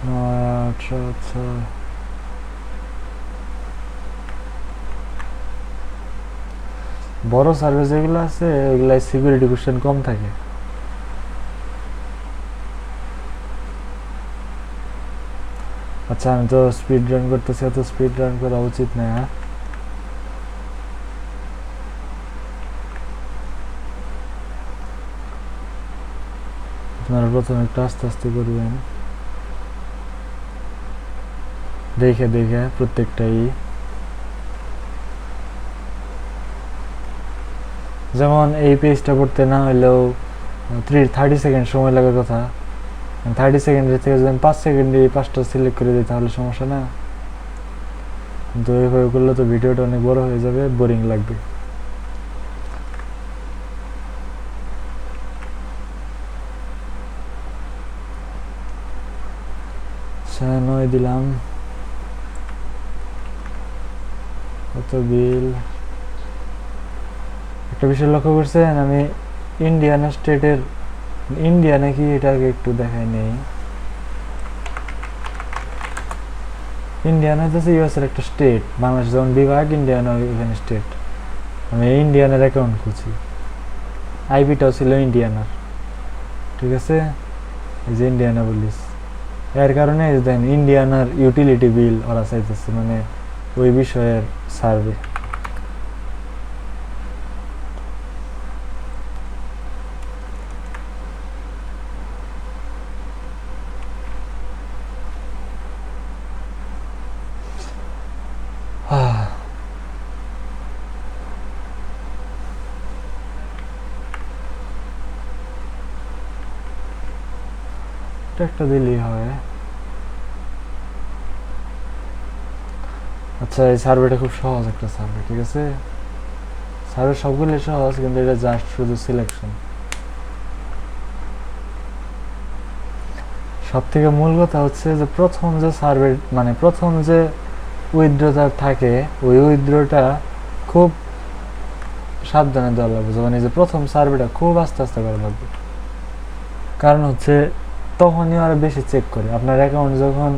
নয় 8 7 6 বড় সার্ভিস যেগুলো আছে ওইগুলাই সিকিউরিটি কোশ্চেন কম থাকে। আচ্ছা, আমি তো স্পিড রান করতেছি, এত স্পিড রান করা উচিত না। আপনারা প্রথমে একটু আস্তে আস্তে করবেন, দেখে দেখে প্রত্যেকটাই। যেমন এই পেজটা পড়তে না হলেও 30 সেকেন্ড সময় লাগার কথা, 30 সেকেন্ডের থেকে যদি 5 সেকেন্ডে 5টা সিলেক্ট করে দিই তাহলে সমস্যা না। কিন্তু এইভাবে করলে তো ভিডিওটা অনেক বড় হয়ে যাবে, বোরিং লাগবে। আচ্ছা 9 দিলাম। কত বিল? একটা বিষয় লক্ষ্য করছেন, আমি ইন্ডিয়ানা স্টেটের, ইন্ডিয়া নাকি এটাকে একটু দেখাই নেই। ইন্ডিয়ানা হচ্ছে ইউএসের একটা স্টেট, বাংলাদেশ যেমন বিভাগ, ইন্ডিয়ানা ওইখানে স্টেট। আমি ইন্ডিয়ানার অ্যাকাউন্ট খুঁজি, আইপিটাও ছিল ইন্ডিয়ানার, ঠিক আছে। এই যে ইন্ডিয়ানা পুলিশ, এর কারণে দেখেন ইন্ডিয়ানার ইউটিলিটি বিল ওরা চাইতেছে, মানে ওই বিষয়ের সার্ভে। একটা দিলেই হয়। আচ্ছা, এই সার্ভেটা খুব সহজ একটা সার্ভে, ঠিক আছে। সার্ভে সবগুলো সহজ, কিন্তু এটা জাস্ট শুধু সিলেকশন। সব থেকে মূল কথা হচ্ছে যে প্রথম যে সার্ভে, মানে প্রথম যে উইথড্রটা থাকে, ওই উইথড্রটা খুব সাবধানে দেওয়া লাগবে। যেমন এই যে প্রথম সার্ভেটা খুব আস্তে আস্তে করা লাগবে, কারণ হচ্ছে তখনই ওরা বেশি চেক করে। আপনার অ্যাকাউন্ট যখন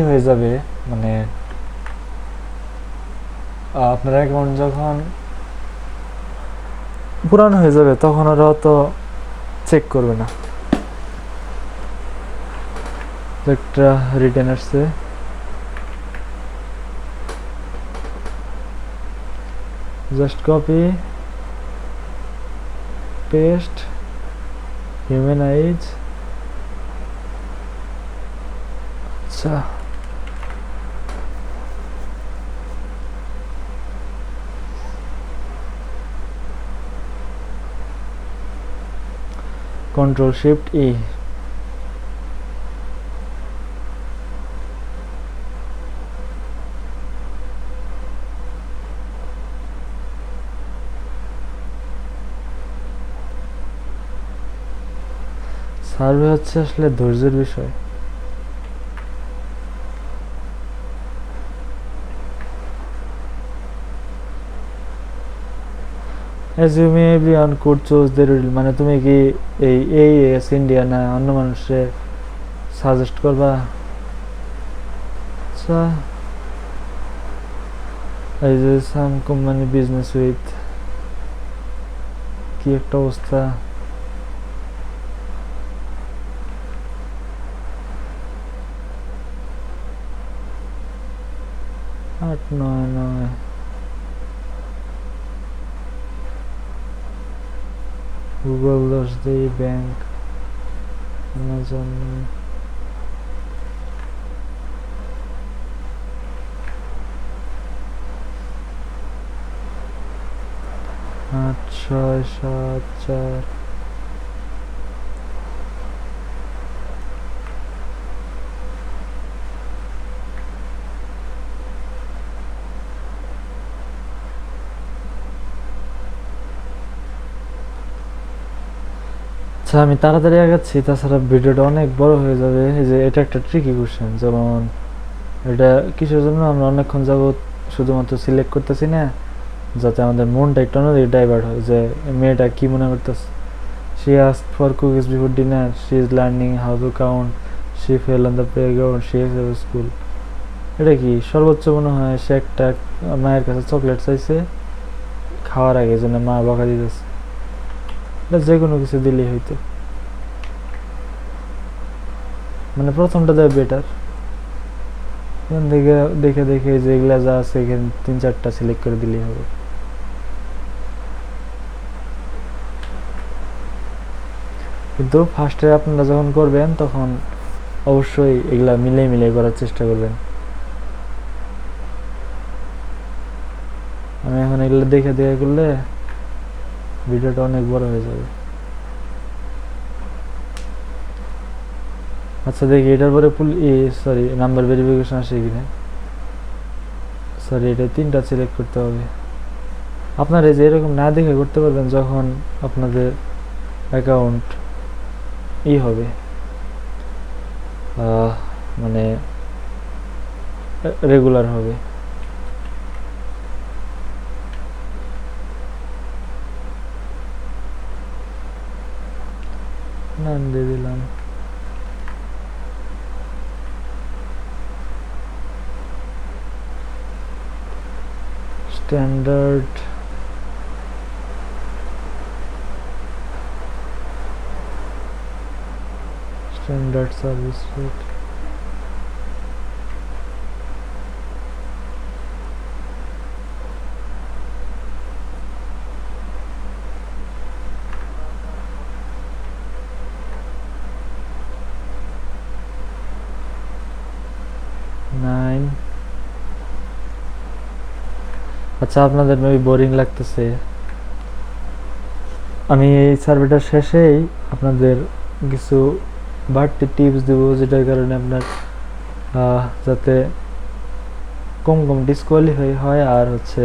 হয়ে যাবে, মানে আপনার অ্যাকাউন্ট যখন পুরানো হয়ে যাবে, তখন ওরা তো চেক করবে না। একটা রিটার্ন আসছে, জাস্ট কপি পেস্ট হিউম্যানাইজ। আচ্ছা, কন্ট্রোল শিফট ই। সার্ভে হচ্ছে আসলে ধৈর্যের বিষয়। Assuming everyone could choose the rule, মানে তুমি কি এই এস ইন্ডিয়া না অন্য মানুষে সাজেস্ট করবা? আচ্ছা, এই যে সাম কোম্পানি বিজনেস উইথ, কি একটা অবস্থা। আট নয় নয়, গুগল 10 দেই, ব্যাংক, অ্যামাজন, 8 6 7 4। আচ্ছা আমি তাড়াতাড়ি আগাচ্ছি, তাছাড়া ভিডিওটা অনেক বড় হয়ে যাবে। এই যে এটা একটা ট্রিকি কোশ্চেন, যেমন এটা কিসের জন্য আমরা অনেকক্ষণ যাবত শুধুমাত্র সিলেক্ট করতেছি না, যাতে আমাদের মনটা একটু অন্যদিকে ডাইভার্ট হয়, যে মেয়েটা কি মনে করতেছে। She asked for cookies before dinner, she is learning how to count, she fail on the playground, she is at school. এটা কি সর্বোচ্চ মনে হয় সে একটা মায়ের কাছে চকলেট চাইছে খাওয়ার আগে, জন্য মা বকা দিতেছে। এটা যে কোনো কিছু দিলেই হইতো, মানে প্রথমটা দেয় বেটার। এখান থেকে দেখে দেখে যেগুলা যা আছে এখানে 3 4টা সিলেক্ট করে দিলেই হবে। কিন্তু ফার্স্টে আপনারা যখন করবেন তখন অবশ্যই এগুলা মিলে মিলে করার চেষ্টা করবেন। আমি এখন এগুলো দেখে দেখে করলে ভিডিওটা অনেক বড় হয়ে যাবে। আচ্ছা দেখি এটার পরে সরি নাম্বার ভেরিফিকেশন আসে কিনা। সরি, এটা 3টা সিলেক্ট করতে হবে। আপনারা এই যে এরকম না দেখে করতে পারবেন যখন আপনাদের অ্যাকাউন্ট হবে, মানে রেগুলার হবে। নাম দিয়ে দিলাম। স্ট্যান্ডার্ড, স্ট্যান্ডার্ড সার্ভিস রেট, আচ্ছা আপনাদের মেবি বোরিং লাগতেছে, আমি এই সার্ভেটার শেষেই আপনাদের কিছু বাড়তি টিপস দেব, যেটার কারণে আপনার যাতে কম কম ডিসকোয়ালিফাই হয়, আর হচ্ছে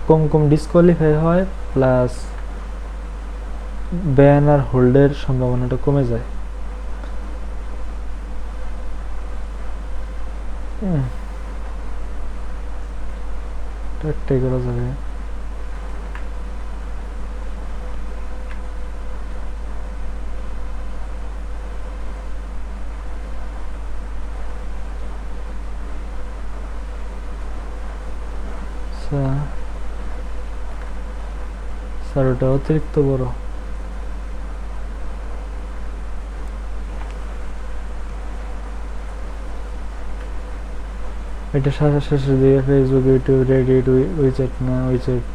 কম কম ডিসকোয়ালিফাই হয়, প্লাস ব্যান আর হোল্ডের সম্ভাবনাটা কমে যায়। একটাই করা যাবে। স্যার ওটা অতিরিক্ত বড়। এটা শেষের দিকে ফেসবুক, ইউটিউব, রেডিট, উইচ্যাট না WeChat,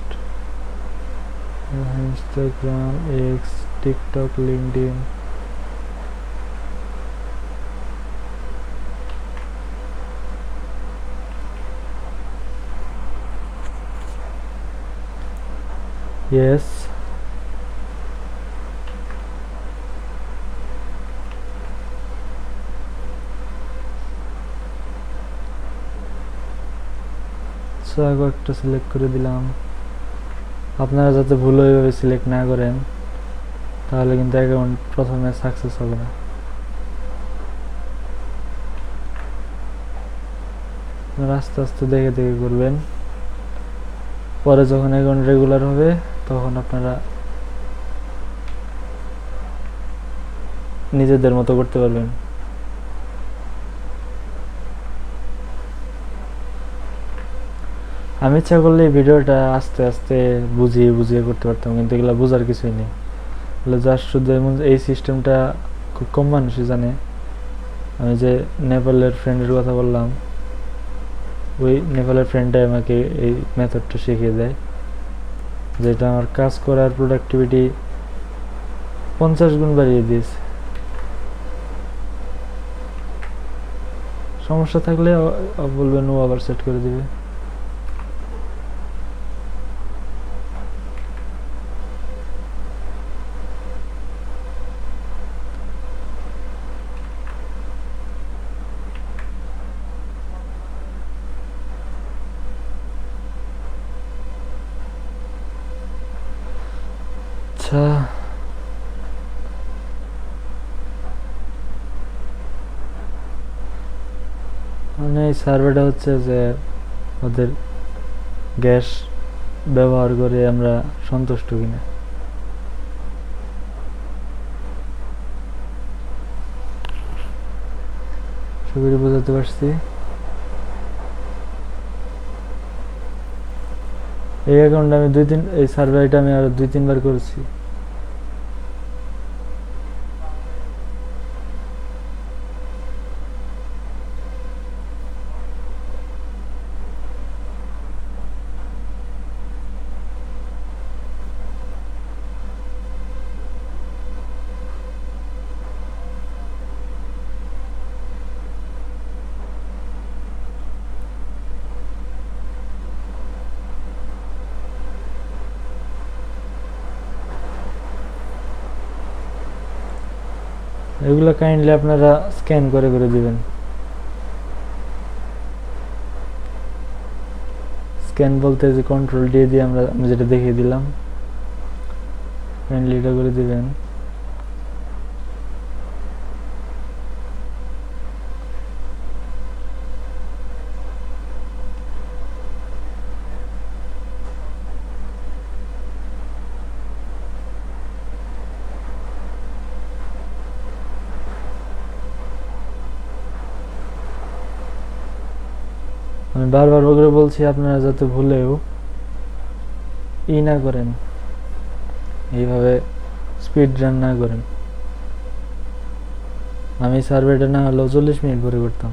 Instagram, x, TikTok, LinkedIn. Yes, কয়েকটা সিলেক্ট করে দিলাম। আপনারা যাতে ভুল ওইভাবে সিলেক্ট না করেন, তাহলে কিন্তু অ্যাকাউন্ট প্রথমে সাকসেস হবে না। আস্তে আস্তে দেখে দেখে করবেন। পরে যখন অ্যাকাউন্ট রেগুলার হবে তখন আপনারা নিজেদের মতো করতে পারবেন। আমি ইচ্ছা করলে এই ভিডিওটা আস্তে আস্তে বুঝিয়ে বুঝিয়ে করতে পারতাম, কিন্তু এগুলো বোঝার কিছুই নেই। জাস্ট শুধু এমন এই সিস্টেমটা খুব কম মানুষই জানে। আমি যে নেপালের ফ্রেন্ডের কথা বললাম, ওই নেপালের ফ্রেন্ডটাই আমাকে এই মেথডটা শিখিয়ে দেয়, যেটা আমার কাজ করার প্রোডাক্টিভিটি 50 গুণ বাড়িয়ে দিয়েছে। সমস্যা থাকলে বলবেন, ও আবার সেট করে দিবে। আচ্ছা, মানে এই সার্ভেটা হচ্ছে যে ওদের গ্যাস ব্যবহার করে আমরা সন্তুষ্ট কিনা। সবই বোঝাতে পারছি। এই অ্যাকাউন্টে আমি এই সার্ভেটা আমি আরো 2-3 বার করেছি। এগুলো কাইন্ডলি আপনারা স্ক্যান করে করে দিবেন। স্ক্যান বলতে যে কন্ট্রোল দিয়ে আমি যেটা দেখিয়ে দিলাম, কাইন্ডলি এটা করে দিবেন। আমি বারবার করে বলছি, আপনারা যাতে ভুলেও না করেন, এইভাবে স্পিড রান না করেন। আমি সার্ভেটা না হলেও 40 মিনিট পরে করতাম,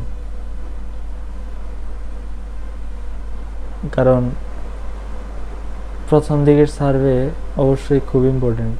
কারণ প্রথম দিকের সার্ভে অবশ্যই খুব ইম্পর্টেন্ট।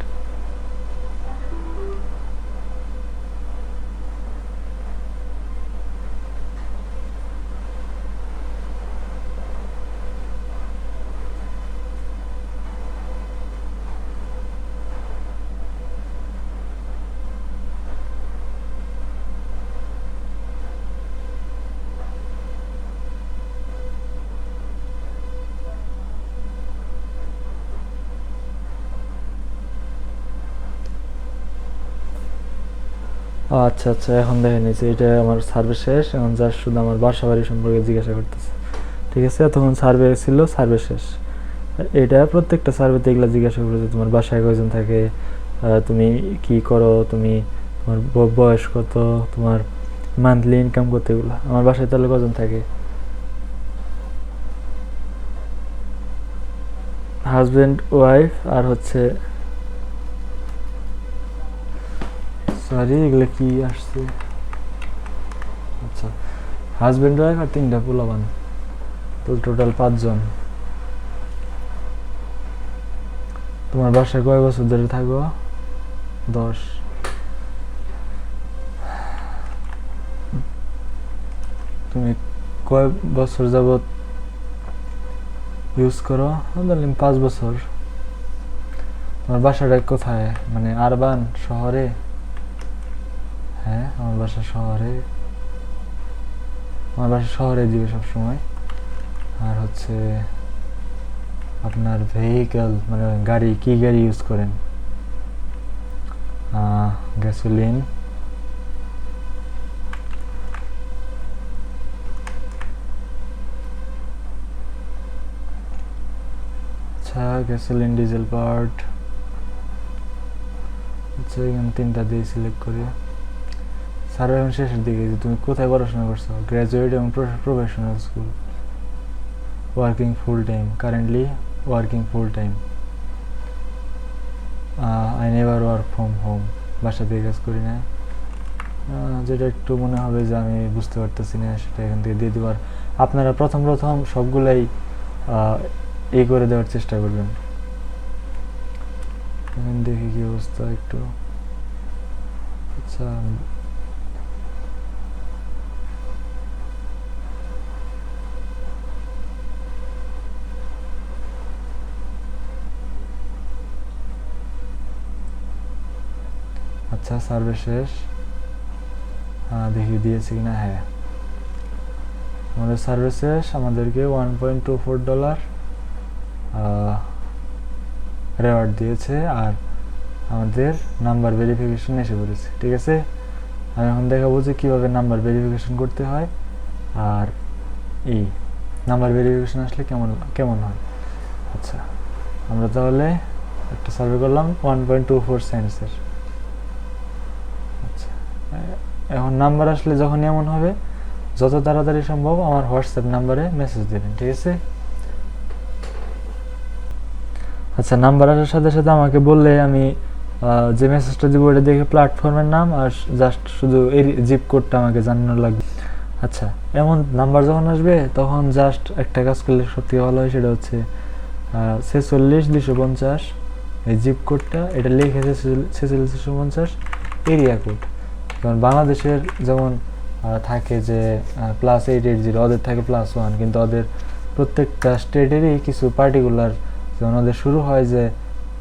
আচ্ছা আচ্ছা, এখন দেখে নিয়েছি, এটা আমার সার্ভে শেষ। এখন জাস্ট শুধু আমার বাসা বাড়ি সম্পর্কে জিজ্ঞাসা করতেছে। ঠিক আছে, তখন সার্ভে ছিল, সার্ভে শেষ। এটা প্রত্যেকটা সার্ভেতে এগুলো জিজ্ঞাসা করেছে, তোমার বাসায় কয়জন থাকে, তুমি কি করো, তোমার বয়স কত, তোমার মান্থলি ইনকাম কত, এগুলো। আমার বাসায় তাহলে কজন থাকে? হাজব্যান্ড, ওয়াইফ, আর হচ্ছে, সরি এগুলো কি আসছে, আচ্ছা, হাজব্যান্ড, ওয়াইফ আর 3টা পোলাপান, তো টোটাল 5 জন। তোমার বাসায় কয় বছর ধরে থাকো? 10। তুমি কয় বছর যাবত ইউজ করো? ধরলাম 5 বছর। তোমার বাসাটা কোথায়, মানে আরবান, শহরে? হ্যাঁ, আমার বাসা শহরে। আমার বাসা শহরে দিবে সবসময়। আর হচ্ছে আপনার ভেহিকেল, মানে গাড়ি, কি গাড়ি ইউজ করেন? গ্যাসোলিন। Gasoline diesel part. আচ্ছা এখানে 3টা দিয়ে সিলেক্ট করি। সার্ভে এখন শেষের দিকে, যে তুমি কোথায় পড়াশোনা করছো, গ্র্যাজুয়েট এবং professional school, working full time, currently working full time, I never work from home, বাসা থেকে কাজ করি না। যেটা একটু মনে হবে যে আমি বুঝতে পারতেছি না, সেটা এখান থেকে দিয়ে দেবার। আপনারা প্রথম সবগুলাই এই করে দেওয়ার চেষ্টা করবেন। এখন দেখি কি অবস্থা একটু। আচ্ছা আচ্ছা সার্ভে শেষ, দেখি দিয়েছে কিনা। হ্যাঁ আমাদের সার্ভে শেষ, আমাদেরকে $1.24 রেওয়ার্ড দিয়েছে, আর আমাদের নাম্বার ভেরিফিকেশন এসে পড়েছে। ঠিক আছে, আমি এখন দেখাবো যে কীভাবে নাম্বার ভেরিফিকেশন করতে হয়, আর এই নাম্বার ভেরিফিকেশন আসলে কেমন হয়। আচ্ছা আমরা তাহলে একটা সার্ভে করলাম 1.24 সেন্টসের। আচ্ছা এখন নাম্বার আসলে যখন এমন হবে, যত তাড়াতাড়ি সম্ভব আমার হোয়াটসঅ্যাপ নাম্বারে মেসেজ দেবেন। ঠিক আছে, আচ্ছা নাম্বার আসার সাথে সাথে আমাকে বললে আমি যে মেসেজটা দিব ওটা দেখে প্ল্যাটফর্মের নাম আর জাস্ট শুধু এই জিপ কোডটা আমাকে জানানো লাগবে। আচ্ছা এমন নাম্বার যখন আসবে তখন জাস্ট একটা কাজ করলে সবথেকে ভালো হয়, সেটা হচ্ছে 46,250 এই জিপ কোডটা, এটা লিখে 46,250 এরিয়া কোড। যেমন বাংলাদেশের যেমন থাকে যে +880, ওদের থাকে +1, কিন্তু ওদের প্রত্যেকটা স্টেটেরই কিছু পার্টিকুলার, যেমন ওদের শুরু হয় যে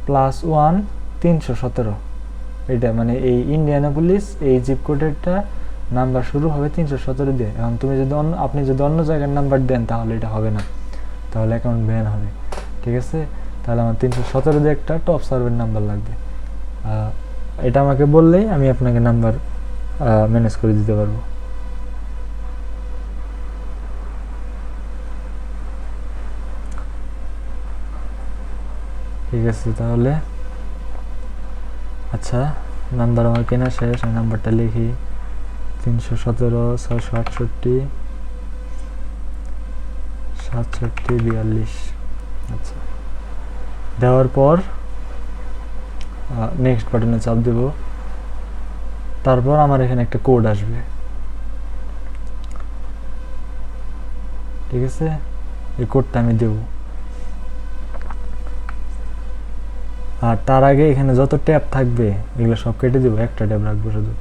+1 317, এটা মানে এই ইন্ডিয়ানাপোলিস এই জিপ কোডেরটা নাম্বার শুরু হবে 317 দিয়ে। এখন তুমি যদি আপনি যদি অন্য জায়গার নাম্বার দেন তাহলে এটা হবে না, তাহলে অ্যাকাউন্ট ব্যান হবে। ঠিক আছে, তাহলে আমার 317 দিয়ে একটা টপ সার্ভের নাম্বার লাগবে। এটা আমাকে বললেই আমি আপনাকে নাম্বার ম্যানেজ করে দিতে পারবো। ঠিক আছে তাহলে, আচ্ছা নাম্বার আমার কেনা শেষ, আমি নাম্বারটা লিখি 317-668-6742। আচ্ছা দেওয়ার পর নেক্সট বাটনে চাপ দেব, তারপর আমার এখানে একটা কোড আসবে। ঠিক আছে, এই কোডটা আমি দেব, আর তার আগে এখানে যত ট্যাব থাকবে এগুলো সব কেটে দেবো, একটা ট্যাব রাখবো শুধু।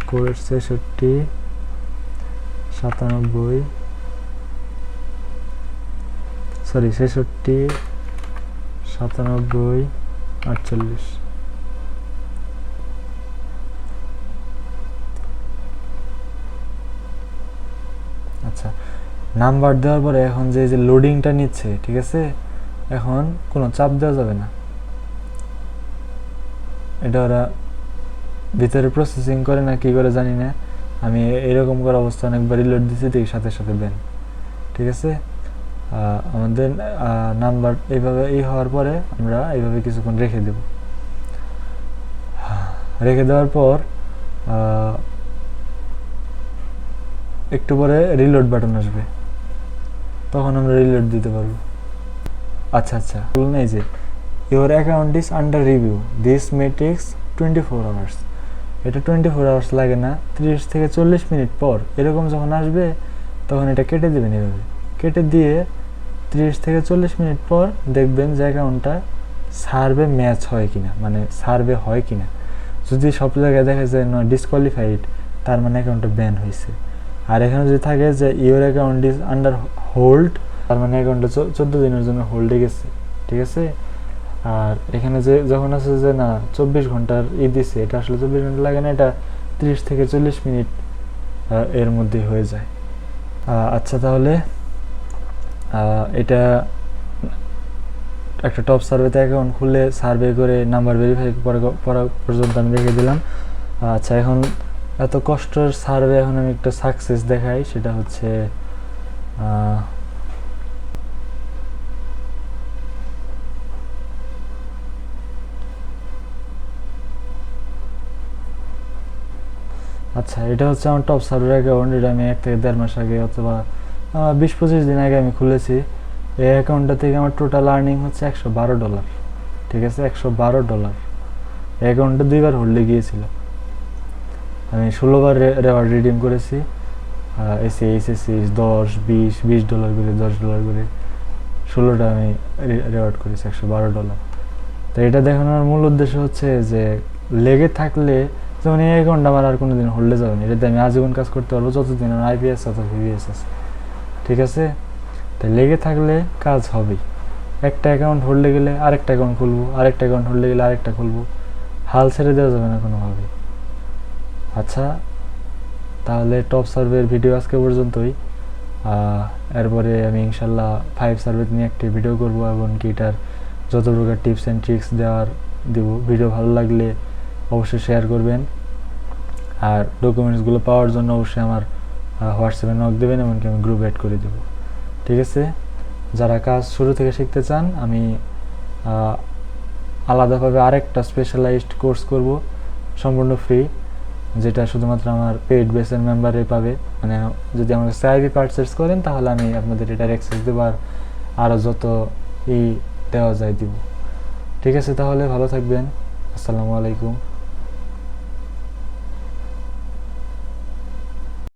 কোড 63-97-48। আচ্ছা নাম্বার দেওয়ার পরে এখন যে লোডিংটা নিচ্ছে, ঠিক আছে, এখন কোনো চাপ দেওয়া যাবে না, এটা ওরা ভিতরে প্রসেসিং করে না কি করে জানি না, আমি এরকম করে অবস্থা অনেকবার রিলোড দিচ্ছি, দেখি সাথে সাথে ব্যান। ঠিক আছে, আমাদের নাম্বার এইভাবে হওয়ার পরে আমরা এইভাবে কিছুক্ষণ রেখে দেব। রেখে দেওয়ার পর একটু পরে রিলোড বাটন আসবে, তখন আমরা রিলোড দিতে পারবো। আচ্ছা নেই যে your account is under review, this may tax 24 hours. এটা 24 আওয়ার্স লাগে না, 30 থেকে 40 মিনিট পর এরকম যখন আসবে তখন এটা কেটে দেবেন। এভাবে কেটে দিয়ে 30 থেকে 40 মিনিট পর দেখবেন যে অ্যাকাউন্টটা সার্ভে ম্যাচ হয় কিনা, মানে সার্ভে হয় কিনা। যদি সব জায়গায় দেখা যায় না ডিসকোয়ালিফাইড, তার মানে অ্যাকাউন্টটা ব্যান হয়েছে। আর এখানে যদি থাকে যে your account is under hold, তার মানে অ্যাকাউন্টটা 14 দিনের জন্য হোল্ডে গেছে। ঠিক আছে, আর এখানে যে যখন আছে যে না 24 ঘন্টার দিছে, এটা আসলে 24 ঘন্টা লাগে না, এটা 30 থেকে 40 মিনিট এর মধ্যে হয়ে যায়। আচ্ছা তাহলে এটা একটা টপ সার্ভেতে অ্যাকাউন্ট খুলে সার্ভে করে নাম্বার ভেরিফাই করা পর্যন্ত আমি রেখে দিলাম। আচ্ছা এখন এত কষ্টের সার্ভে এখন আমি একটা সাকসেস দেখাই, সেটা হচ্ছে আচ্ছা, এটা হচ্ছে আমার টপ সার্ভার অ্যাকাউন্ট। এটা আমি 1 থেকে 1.5 মাস আগে অথবা 20-25 দিন আগে আমি খুলেছি। এই অ্যাকাউন্টটা থেকে আমার টোটাল আর্নিং হচ্ছে $112। ঠিক আছে, $112। এই অ্যাকাউন্টটা 2বার হোল্ডে গিয়েছিল। আমি 16বার রেওয়ার্ড রিডিম করেছি। এসি এইচএসি $10, $20 করে, $10 করে 16টা আমি রেওয়ার্ড করেছি $112। তো এটা দেখানোর মূল উদ্দেশ্য হচ্ছে যে লেগে থাকলে, যেমন এই অ্যাকাউন্ট আমার আর কোনোদিন হোল্ডে যাবে না, এটাতে আমি আজীবন কাজ করতে পারবো যতদিন আমার আইপিএস অথবা ভিভিএস আছে। ঠিক আছে, তাই লেগে থাকলে কাজ হবেই। একটা অ্যাকাউন্ট হোল্ডে গেলে আরেকটা অ্যাকাউন্ট খুলবো, আরেকটা অ্যাকাউন্ট হোল্ডে গেলে আরেকটা খুলবো, হাল ছেড়ে দেওয়া যাবে না কোনোভাবেই। আচ্ছা, তাহলে টপ সার্ভের ভিডিও আজকে পর্যন্তই। এরপরে আমি ইনশাল্লাহ 5 সার্ভে নিয়ে একটি ভিডিও করবো এবং কি এটার যত প্রকার টিপস অ্যান্ড ট্রিক্স দেব। ভিডিও ভালো লাগলে অবশ্যই শেয়ার করবেন। আর ডকুমেন্টসগুলো পাওয়ার জন্য অবশ্যই আমার হোয়াটসঅ্যাপে নক দেবেন, এমনকি আমি গ্রুপ অ্যাড করে দেবো। ঠিক আছে, যারা কাজ শুরু থেকে শিখতে চান, আমি আলাদাভাবে আরেকটা স্পেশালাইজড কোর্স করব, সম্পূর্ণ ফ্রি, যেটা শুধুমাত্র আমার পেইড বেসের মেম্বারে পাবে। মানে যদি আমার কাছে আইভি পারচেস করেন তাহলে আমি আপনাদের এটার অ্যাক্সেস দেবো, আর আরও যত দেওয়া যায় দিব। ঠিক আছে, তাহলে ভালো থাকবেন। আসসালামু আলাইকুম।